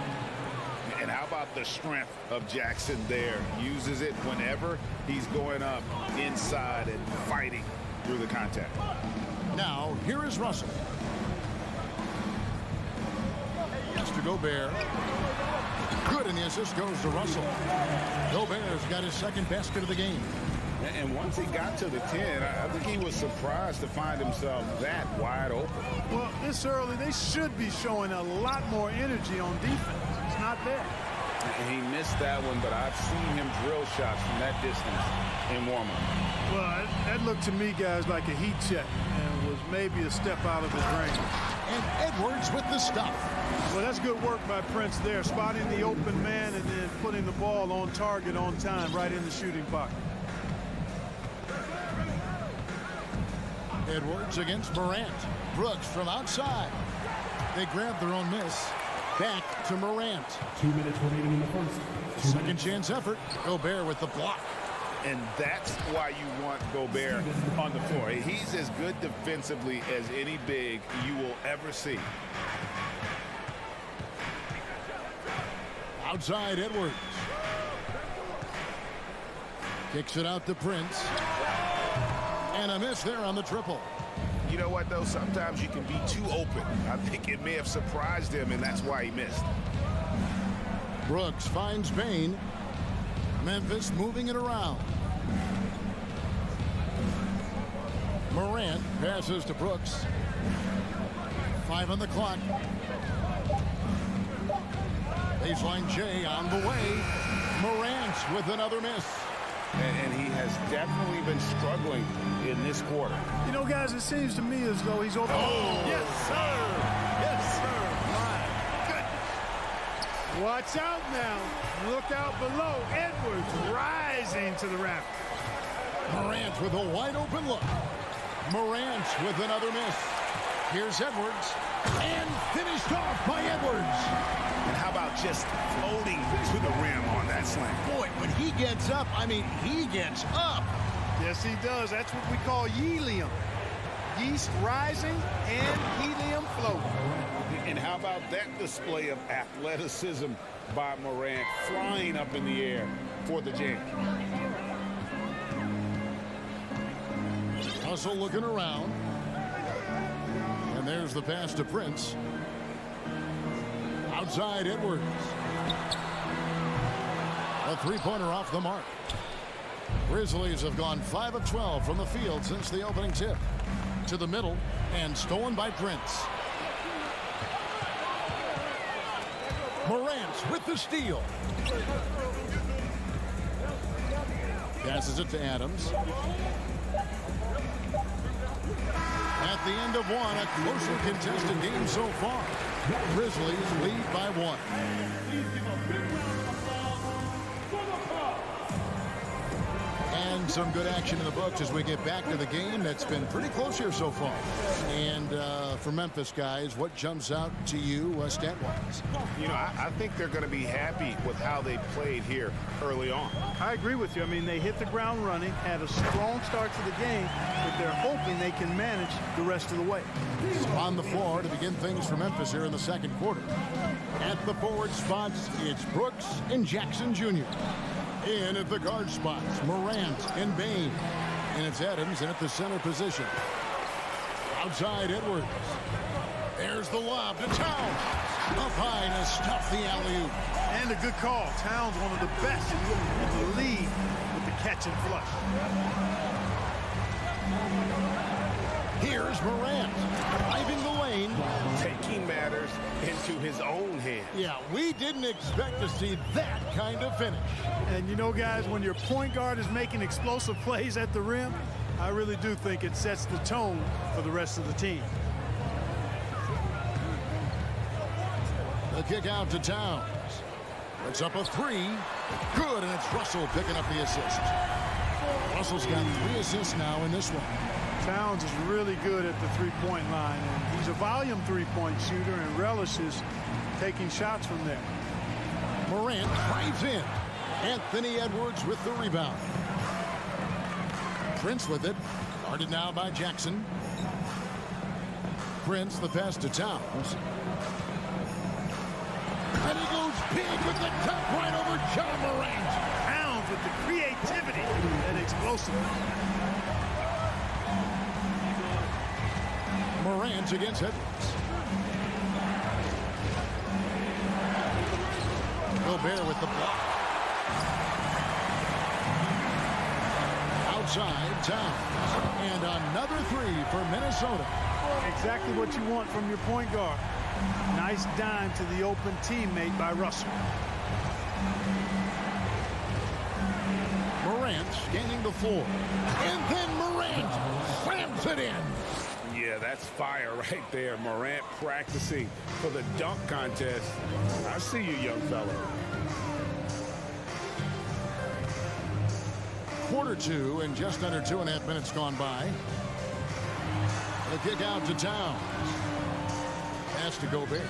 And how about the strength of Jackson there? Uses it whenever he's going up inside and fighting through the contact. Now, here is Russell. That's to Gobert. Good, and the assist goes to Russell. Gobert's got his second basket of the game. And once he got to the 10, I think he was surprised to find himself that wide open. Well, this early, they should be showing a lot more energy on defense. It's not there. And he missed that one, but I've seen him drill shots from that distance in warm-up. Well, that looked to me, guys, like a heat check and was maybe a step out of his range. And Edwards with the stuff. Well, that's good work by Prince there, spotting the open man and then putting the ball on target on time right in the shooting pocket. Edwards against Morant. Brooks from outside. They grab their own miss. Back to Morant. 2 minutes remaining in the first. Second chance effort. Gobert with the block. And that's why you want Gobert on the floor. He's as good defensively as any big you will ever see. Outside Edwards. Kicks it out to Prince. And a miss there on the triple. You know what, though? Sometimes you can be too open. I think it may have surprised him, and that's why he missed. Brooks finds Bane. Memphis moving it around. Morant passes to Brooks. 5 on the clock. Baseline J on the way. Morant with another miss. And he has definitely been struggling in this quarter. You know, guys, it seems to me as though he's open. Oh, yes, sir. Yes, sir. My goodness. Watch out now. Look out below. Edwards rising to the rafters. Morant with a wide open look. Morant with another miss. Here's Edwards. And finished off by Edwards. And how about just floating to the rim on that slam? Boy, when he gets up, I mean, he gets up. Yes, he does. That's what we call helium. Yeast rising and helium floating. And how about that display of athleticism by Morant, flying up in the air for the jam? Russell looking around. And there's the pass to Prince. Outside Edwards. A three-pointer off the mark. Grizzlies have gone 5 of 12 from the field since the opening tip. To the middle and stolen by Prince. Morant with the steal. Passes it to Adams. At the end of one, a closely contested game so far. Grizzlies lead by 1. And some good action in the books as we get back to the game that's been pretty close here so far. And for Memphis, guys, what jumps out to you stat-wise? You know, I think they're going to be happy with how they played here early on. I agree with you. I mean, they hit the ground running, had a strong start to the game, but they're hoping they can manage the rest of the way. On the floor to begin things for Memphis here in the second quarter. At the forward spots, it's Brooks and Jackson Jr. In at the guard spots, Morant and Bain. And it's Adams in at the center position. Outside, Edwards. There's the lob to Towns. Up high to stuff the alley-oop. And a good call. Towns, one of the best in the league with the catch and flush. Here's Morant driving the lane. Taking matters into his own hands. Yeah, we didn't expect to see that kind of finish. And you know, guys, when your point guard is making explosive plays at the rim, I really do think it sets the tone for the rest of the team. The kick out to Towns. It's up a 3. Good, and it's Russell picking up the assist. Russell's got 3 assists now in this one. Towns is really good at the three-point line, and he's a volume three-point shooter and relishes taking shots from there. Morant drives in. Anthony Edwards with the rebound. Prince with it. Guarded now by Jackson. Prince the pass to Towns. And he goes big with the cut right over John Morant. Towns with the creativity and explosiveness. Morant against Edwards. Gobert with the block. Outside, Towns. And another 3 for Minnesota. Exactly what you want from your point guard. Nice dime to the open teammate by Russell. Morant gaining the floor. And then Morant slams it in. Yeah, that's fire right there. Morant practicing for the dunk contest. I see you, young fella. Quarter 2 and just under 2.5 minutes gone by. The kick out to Towns. Pass to Gobert.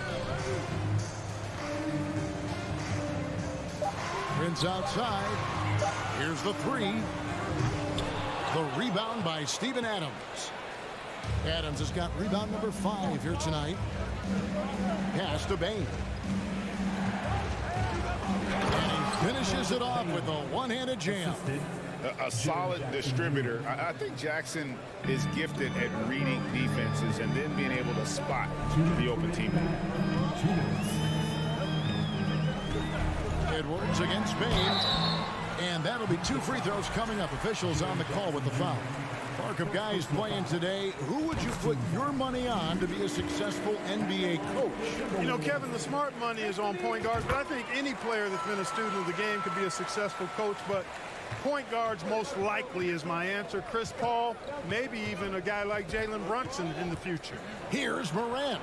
Prince outside. Here's the 3. The rebound by Steven Adams. Adams has got rebound number 5 here tonight. Pass to Bain. And he finishes it off with a one-handed jam. A solid distributor. I think Jackson is gifted at reading defenses and then being able to spot the open teammate. Edwards against Bain. And that'll be 2 free throws coming up. Officials on the call with the foul. Park of guys playing today, who would you put your money on to be a successful NBA coach? You know, Kevin, the smart money is on point guards, but I think any player that's been a student of the game could be a successful coach, but point guards most likely is my answer. Chris Paul, maybe even a guy like Jalen Brunson in the future. Here's Morant.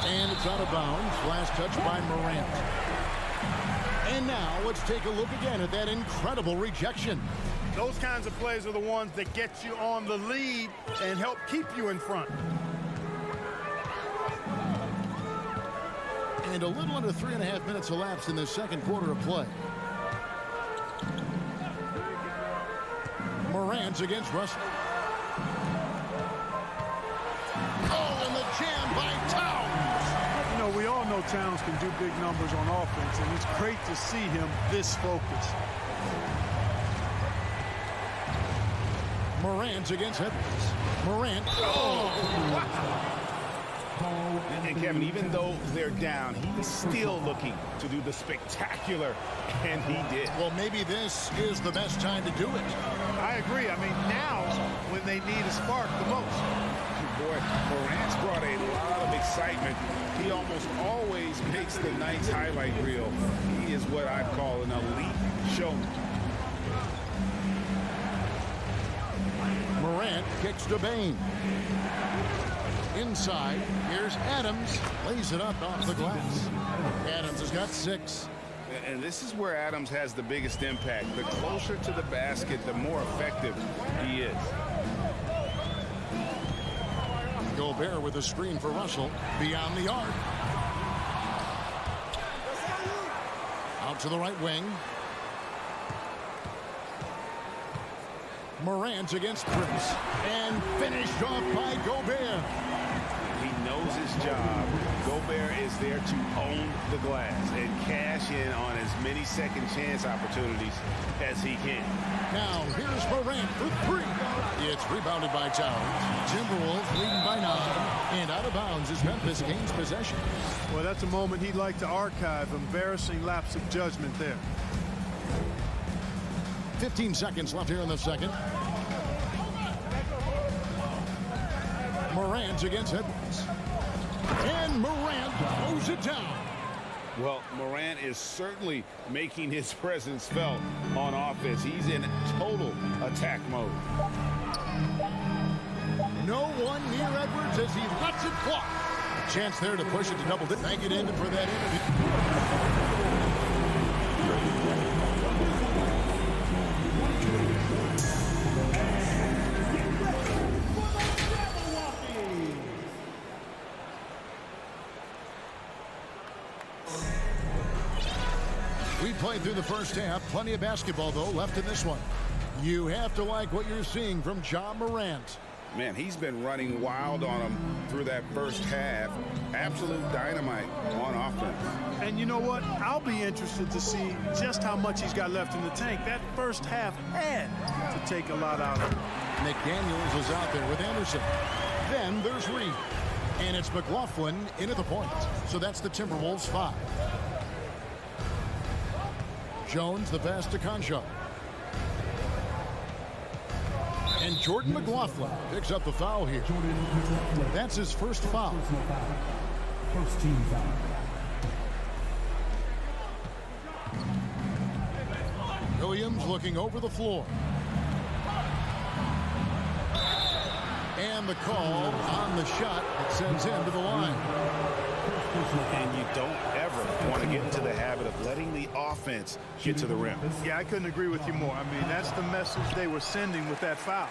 And it's out of bounds. Last touch by Morant. And now let's take a look again at that incredible rejection. Those kinds of plays are the ones that get you on the lead and help keep you in front. And a little under 3.5 minutes elapsed in the second quarter of play. Morant against Russell. Oh, and the jam by Towns. You know, we all know Towns can do big numbers on offense, and it's great to see him this focused. Morant against Edwards. Morant. Oh! And Kevin, even though they're down, he's still looking to do the spectacular, and he did. Well, maybe this is the best time to do it. I agree. I mean, now when they need a spark the most. Boy, Horens brought a lot of excitement. He almost always makes the night's highlight reel. He is what I call an elite showman. Morant kicks to Bain. Inside, here's Adams. Lays it up off the glass. Adams has got 6. And this is where Adams has the biggest impact. The closer to the basket, the more effective he is. Gobert with a screen for Russell. Beyond the arc. Out to the right wing. Morant against Prince. And finished off by Gobert. He knows his job. Gobert is there to own the glass and cash in on as many second chance opportunities as he can. Now here's Morant for 3. It's rebounded by Towns. Timberwolves leading by 9. And out of bounds as Memphis gains possession. Well, that's a moment he'd like to archive. Embarrassing lapse of judgment there. 15 seconds left here in the second. Morant against Edwards. And Morant throws it down. Well, Morant is certainly making his presence felt on offense. He's in total attack mode. No one near Edwards as he lets it fly. Chance there to push it to double. Thank you, David, for that interview. We played through the first half. Plenty of basketball, though, left in this one. You have to like what you're seeing from Ja Morant. Man, he's been running wild on him through that first half. Absolute dynamite on offense. And you know what? I'll be interested to see just how much he's got left in the tank. That first half had to take a lot out of him. McDaniels is out there with Anderson. Then there's Reed. And it's McLaughlin in at the point. So that's the Timberwolves 5. Jones, the pass to Concha. And Jordan McLaughlin picks up the foul here. That's his first foul. First team foul. Williams looking over the floor. And the call on the shot that sends him to the line. And you don't ever want to get into the habit of letting the offense get to the rim. Yeah, I couldn't agree with you more. I mean, that's the message they were sending with that foul.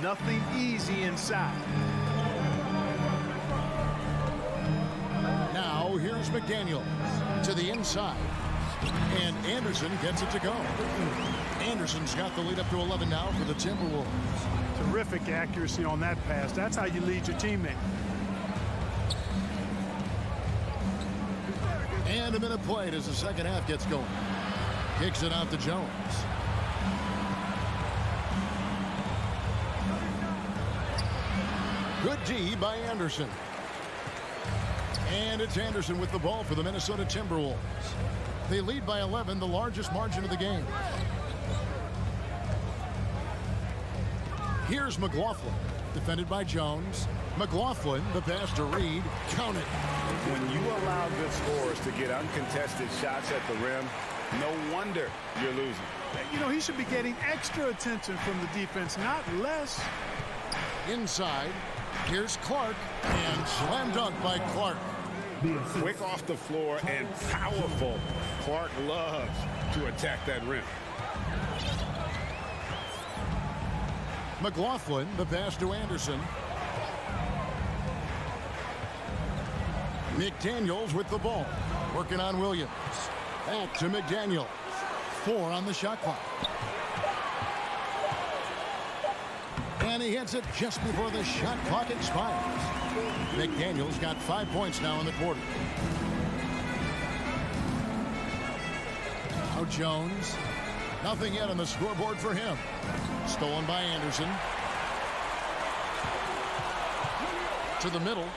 Nothing easy inside. Now here's McDaniels to the inside. And Anderson gets it to go. Anderson's got the lead up to 11 now for the Timberwolves. Terrific accuracy on that pass. That's how you lead your teammate. And a minute played as the second half gets going. Kicks it out to Jones. Good D by Anderson. And it's Anderson with the ball for the Minnesota Timberwolves. They lead by 11, the largest margin of the game. Here's McLaughlin, defended by Jones. McLaughlin, the pass to Reed. Count it. When you allow good scorers to get uncontested shots at the rim, no wonder you're losing. You know, he should be getting extra attention from the defense, not less. Inside, here's Clark, and slam dunk by Clark. Quick off the floor and powerful. Clark loves to attack that rim. McLaughlin, the pass to Anderson. McDaniels with the ball. Working on Williams. Back to McDaniels. 4 on the shot clock. And he hits it just before the shot clock expires. McDaniels got 5 points now in the quarter. Now Jones. Nothing yet on the scoreboard for him. Stolen by Anderson. To the middle.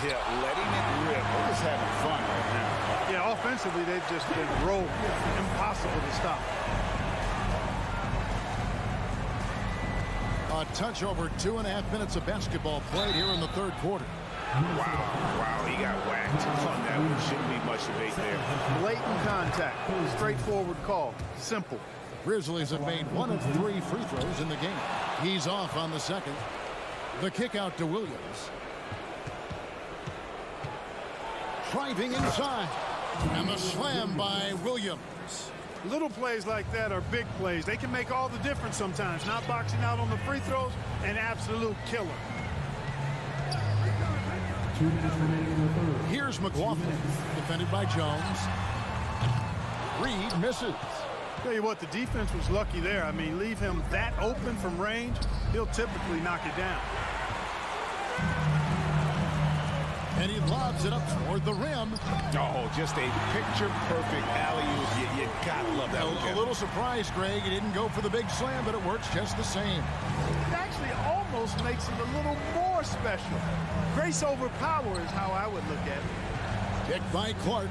Yeah, letting it rip. We're just having fun right now. Yeah, offensively, they've just been rolled. Impossible to stop. A touch over 2.5 minutes of basketball played here in the third quarter. Wow, he got whacked on that one. Shouldn't be much debate there. Blatant contact. Straightforward call. Simple. Grizzlies have made 1 of 3 free throws in the game. He's off on the second. The kick out to Williams. Driving inside. And the slam by Williams. Little plays like that are big plays. They can make all the difference sometimes. Not boxing out on the free throws, an absolute killer. 2 minutes remaining in the third. Here's McLaughlin, defended by Jones. Reed misses. Tell you what, the defense was lucky there. I mean, leave him that open from range, he'll typically knock it down. And he lobs it up toward the rim. Oh, just a picture-perfect alley-oop. You gotta love that one. A little surprise, Greg. He didn't go for the big slam, but it works just the same. It actually almost makes it a little more special. Grace over power is how I would look at it. Kicked by Clark.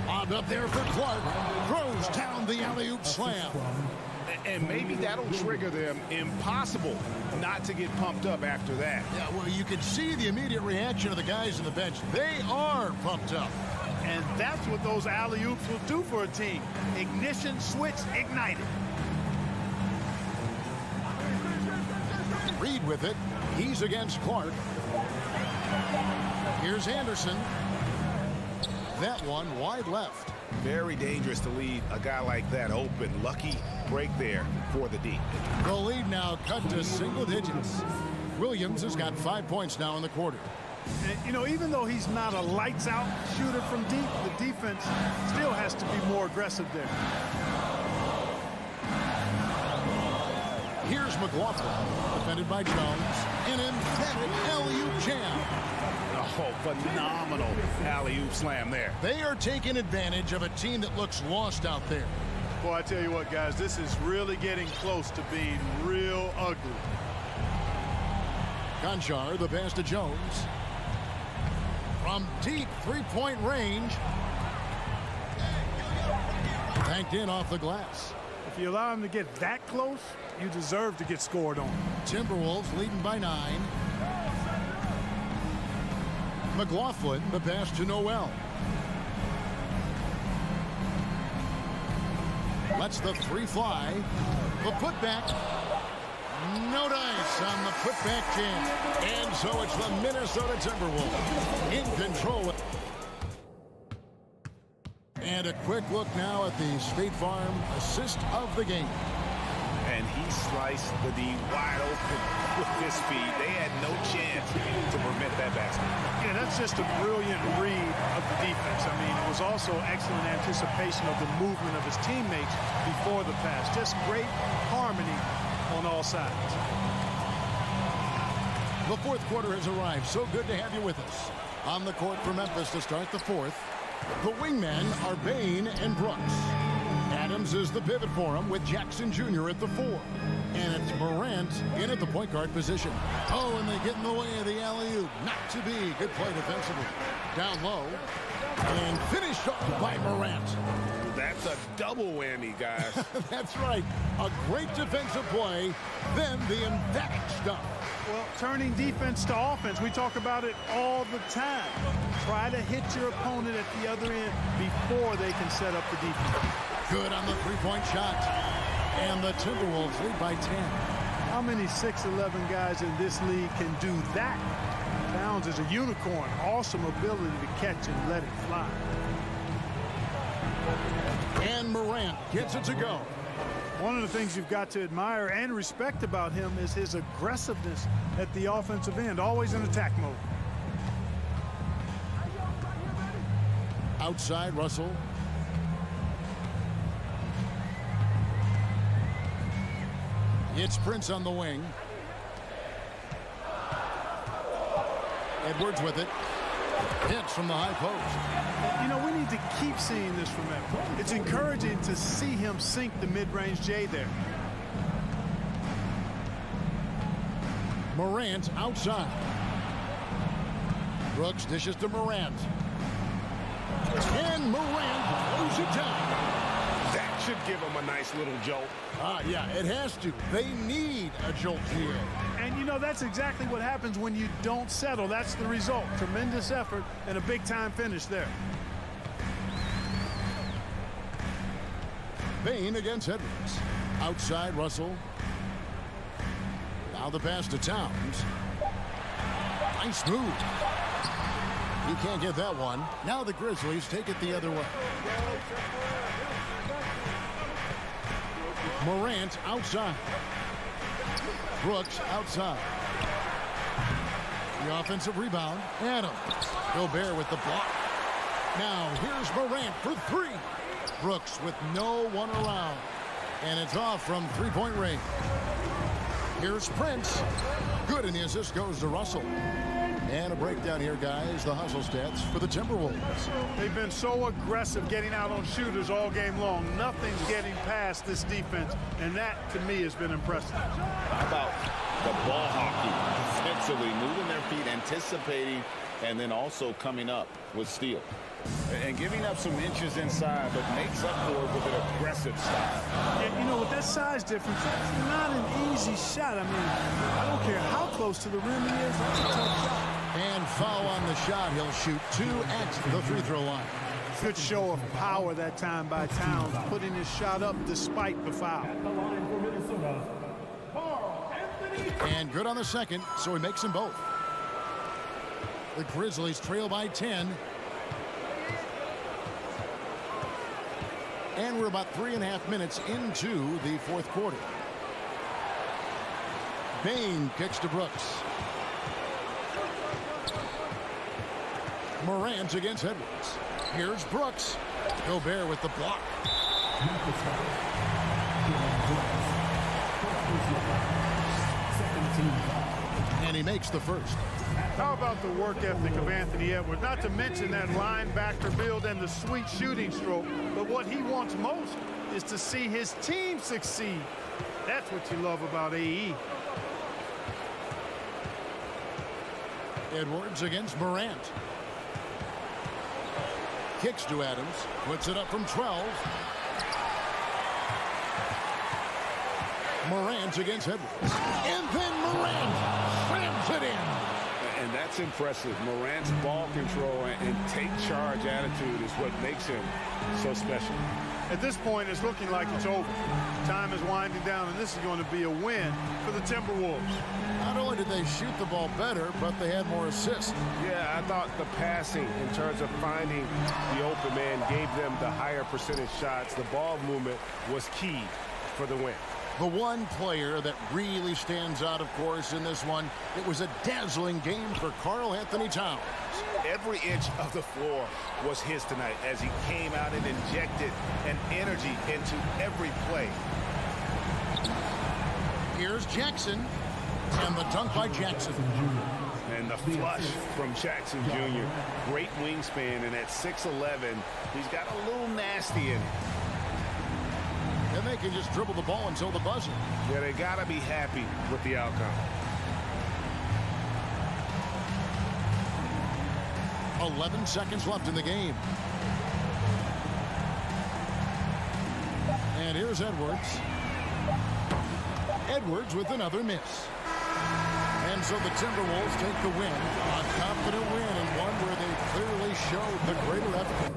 Lobbed up there for Clark. Throws down the alley-oop slam. And maybe that'll trigger them. Impossible not to get pumped up after that. Yeah, well, you can see the immediate reaction of the guys on the bench. They are pumped up. And that's what those alley-oops will do for a team. Ignition, switch, ignited. Reed with it. He's against Clark. Here's Anderson. That one wide left. Very dangerous to leave a guy like that open. Lucky break there for the D. The lead now cut to single digits. Williams has got 5 points now in the quarter. And, you know, even though he's not a lights-out shooter from deep, the defense still has to be more aggressive there. Here's McLaughlin, defended by Jones. An emphatic alley-oop jam. Oh, phenomenal alley-oop slam there. They are taking advantage of a team that looks lost out there. Boy, I tell you what, guys, this is really getting close to being real ugly. Conchar, the pass to Jones. From deep three-point range. Banked in off the glass. If you allow him to get that close, you deserve to get scored on. Timberwolves leading by 9. McLaughlin, the pass to Noel. Lets the three fly. The putback. No dice on the putback jam. And so it's the Minnesota Timberwolves in control. And a quick look now at the State Farm assist of the game. And he sliced the D wide open with his feet. They had no chance to prevent that basket. Yeah, that's just a brilliant read of the defense. I mean, it was also excellent anticipation of the movement of his teammates before the pass. Just great harmony on all sides. The fourth quarter has arrived. So good to have you with us. On the court for Memphis to start the fourth, the wingmen are Bain and Brooks. Adams is the pivot for him with Jackson Jr. at the 4. And it's Morant in at the point guard position. Oh, and they get in the way of the alley-oop. Not to be. Good play defensively. Down low. And finished off by Morant. That's a double whammy, guys. That's right. A great defensive play, then the emphatic stuff. Well, turning defense to offense, we talk about it all the time. Try to hit your opponent at the other end before they can set up the defense. Good on the three-point shot. And the Timberwolves lead by 10. How many 6'11" guys in this league can do that? Towns is a unicorn. Awesome ability to catch and let it fly. And Morant gets it to go. One of the things you've got to admire and respect about him is his aggressiveness at the offensive end, always in attack mode. Outside, Russell. It's Prince on the wing. Edwards with it. Hits from the high post. You know, we need to keep seeing this from him. It's encouraging to see him sink the mid-range J there. Morant outside. Brooks dishes to Morant. And Morant throws it down. That should give them a nice little jolt. Yeah, it has to. They need a jolt here. And, you know, that's exactly what happens when you don't settle. That's the result. Tremendous effort and a big-time finish there. Bain against Edwards. Outside Russell. Now the pass to Towns. Nice move. He can't get that one. Now the Grizzlies take it the other way. Morant outside. Brooks outside. The offensive rebound. Adams. Gobert with the block. Now here's Morant for three. Brooks with no one around. And it's off from three-point range. Here's Prince. Good, and the assist goes to Russell. And a breakdown here, guys. The hustle stats for the Timberwolves. They've been so aggressive getting out on shooters all game long. Nothing's getting past this defense, and that, to me, has been impressive. How about the ball hockey defensively, moving their feet, anticipating, and then also coming up with steal. And giving up some inches inside, but makes up for it with an aggressive style. And, you know, with that size difference, that's not an easy shot. I mean, I don't care how close to the rim he is. That's a tough shot. And foul on the shot. He'll shoot two at the free throw line. Good show of power that time by Towns, putting his shot up despite the foul. And good on the second, so he makes them both. The Grizzlies trail by 10. And we're about 3.5 minutes into the fourth quarter. Bain kicks to Brooks. Morant against Edwards. Here's Brooks. Gobert with the block. And he makes the first. How about the work ethic of Anthony Edwards? Not to mention that linebacker build and the sweet shooting stroke. But what he wants most is to see his team succeed. That's what you love about AE. Edwards against Morant. Kicks to Adams. Puts it up from 12. Morant against Edwards. And then Morant slams it in. And that's impressive. Morant's ball control and take charge attitude is what makes him so special. At this point, it's looking like it's over. Time is winding down, and this is going to be a win for the Timberwolves. Not only did they shoot the ball better, but they had more assists. Yeah, I thought the passing in terms of finding the open man gave them the higher percentage shots. The ball movement was key for the win. The one player that really stands out, of course, in this one, it was a dazzling game for Karl Anthony Towns. Every inch of the floor was his tonight as he came out and injected an energy into every play. Here's Jackson, and the dunk by Jackson. And the flush from Jackson Jr. Great wingspan, and at 6'11", he's got a little nasty in it. And they can just dribble the ball until the buzzer. Yeah, they got to be happy with the outcome. 11 seconds left in the game. And here's Edwards. Edwards with another miss. And so the Timberwolves take the win. A confident win, and one where they clearly showed the greater effort.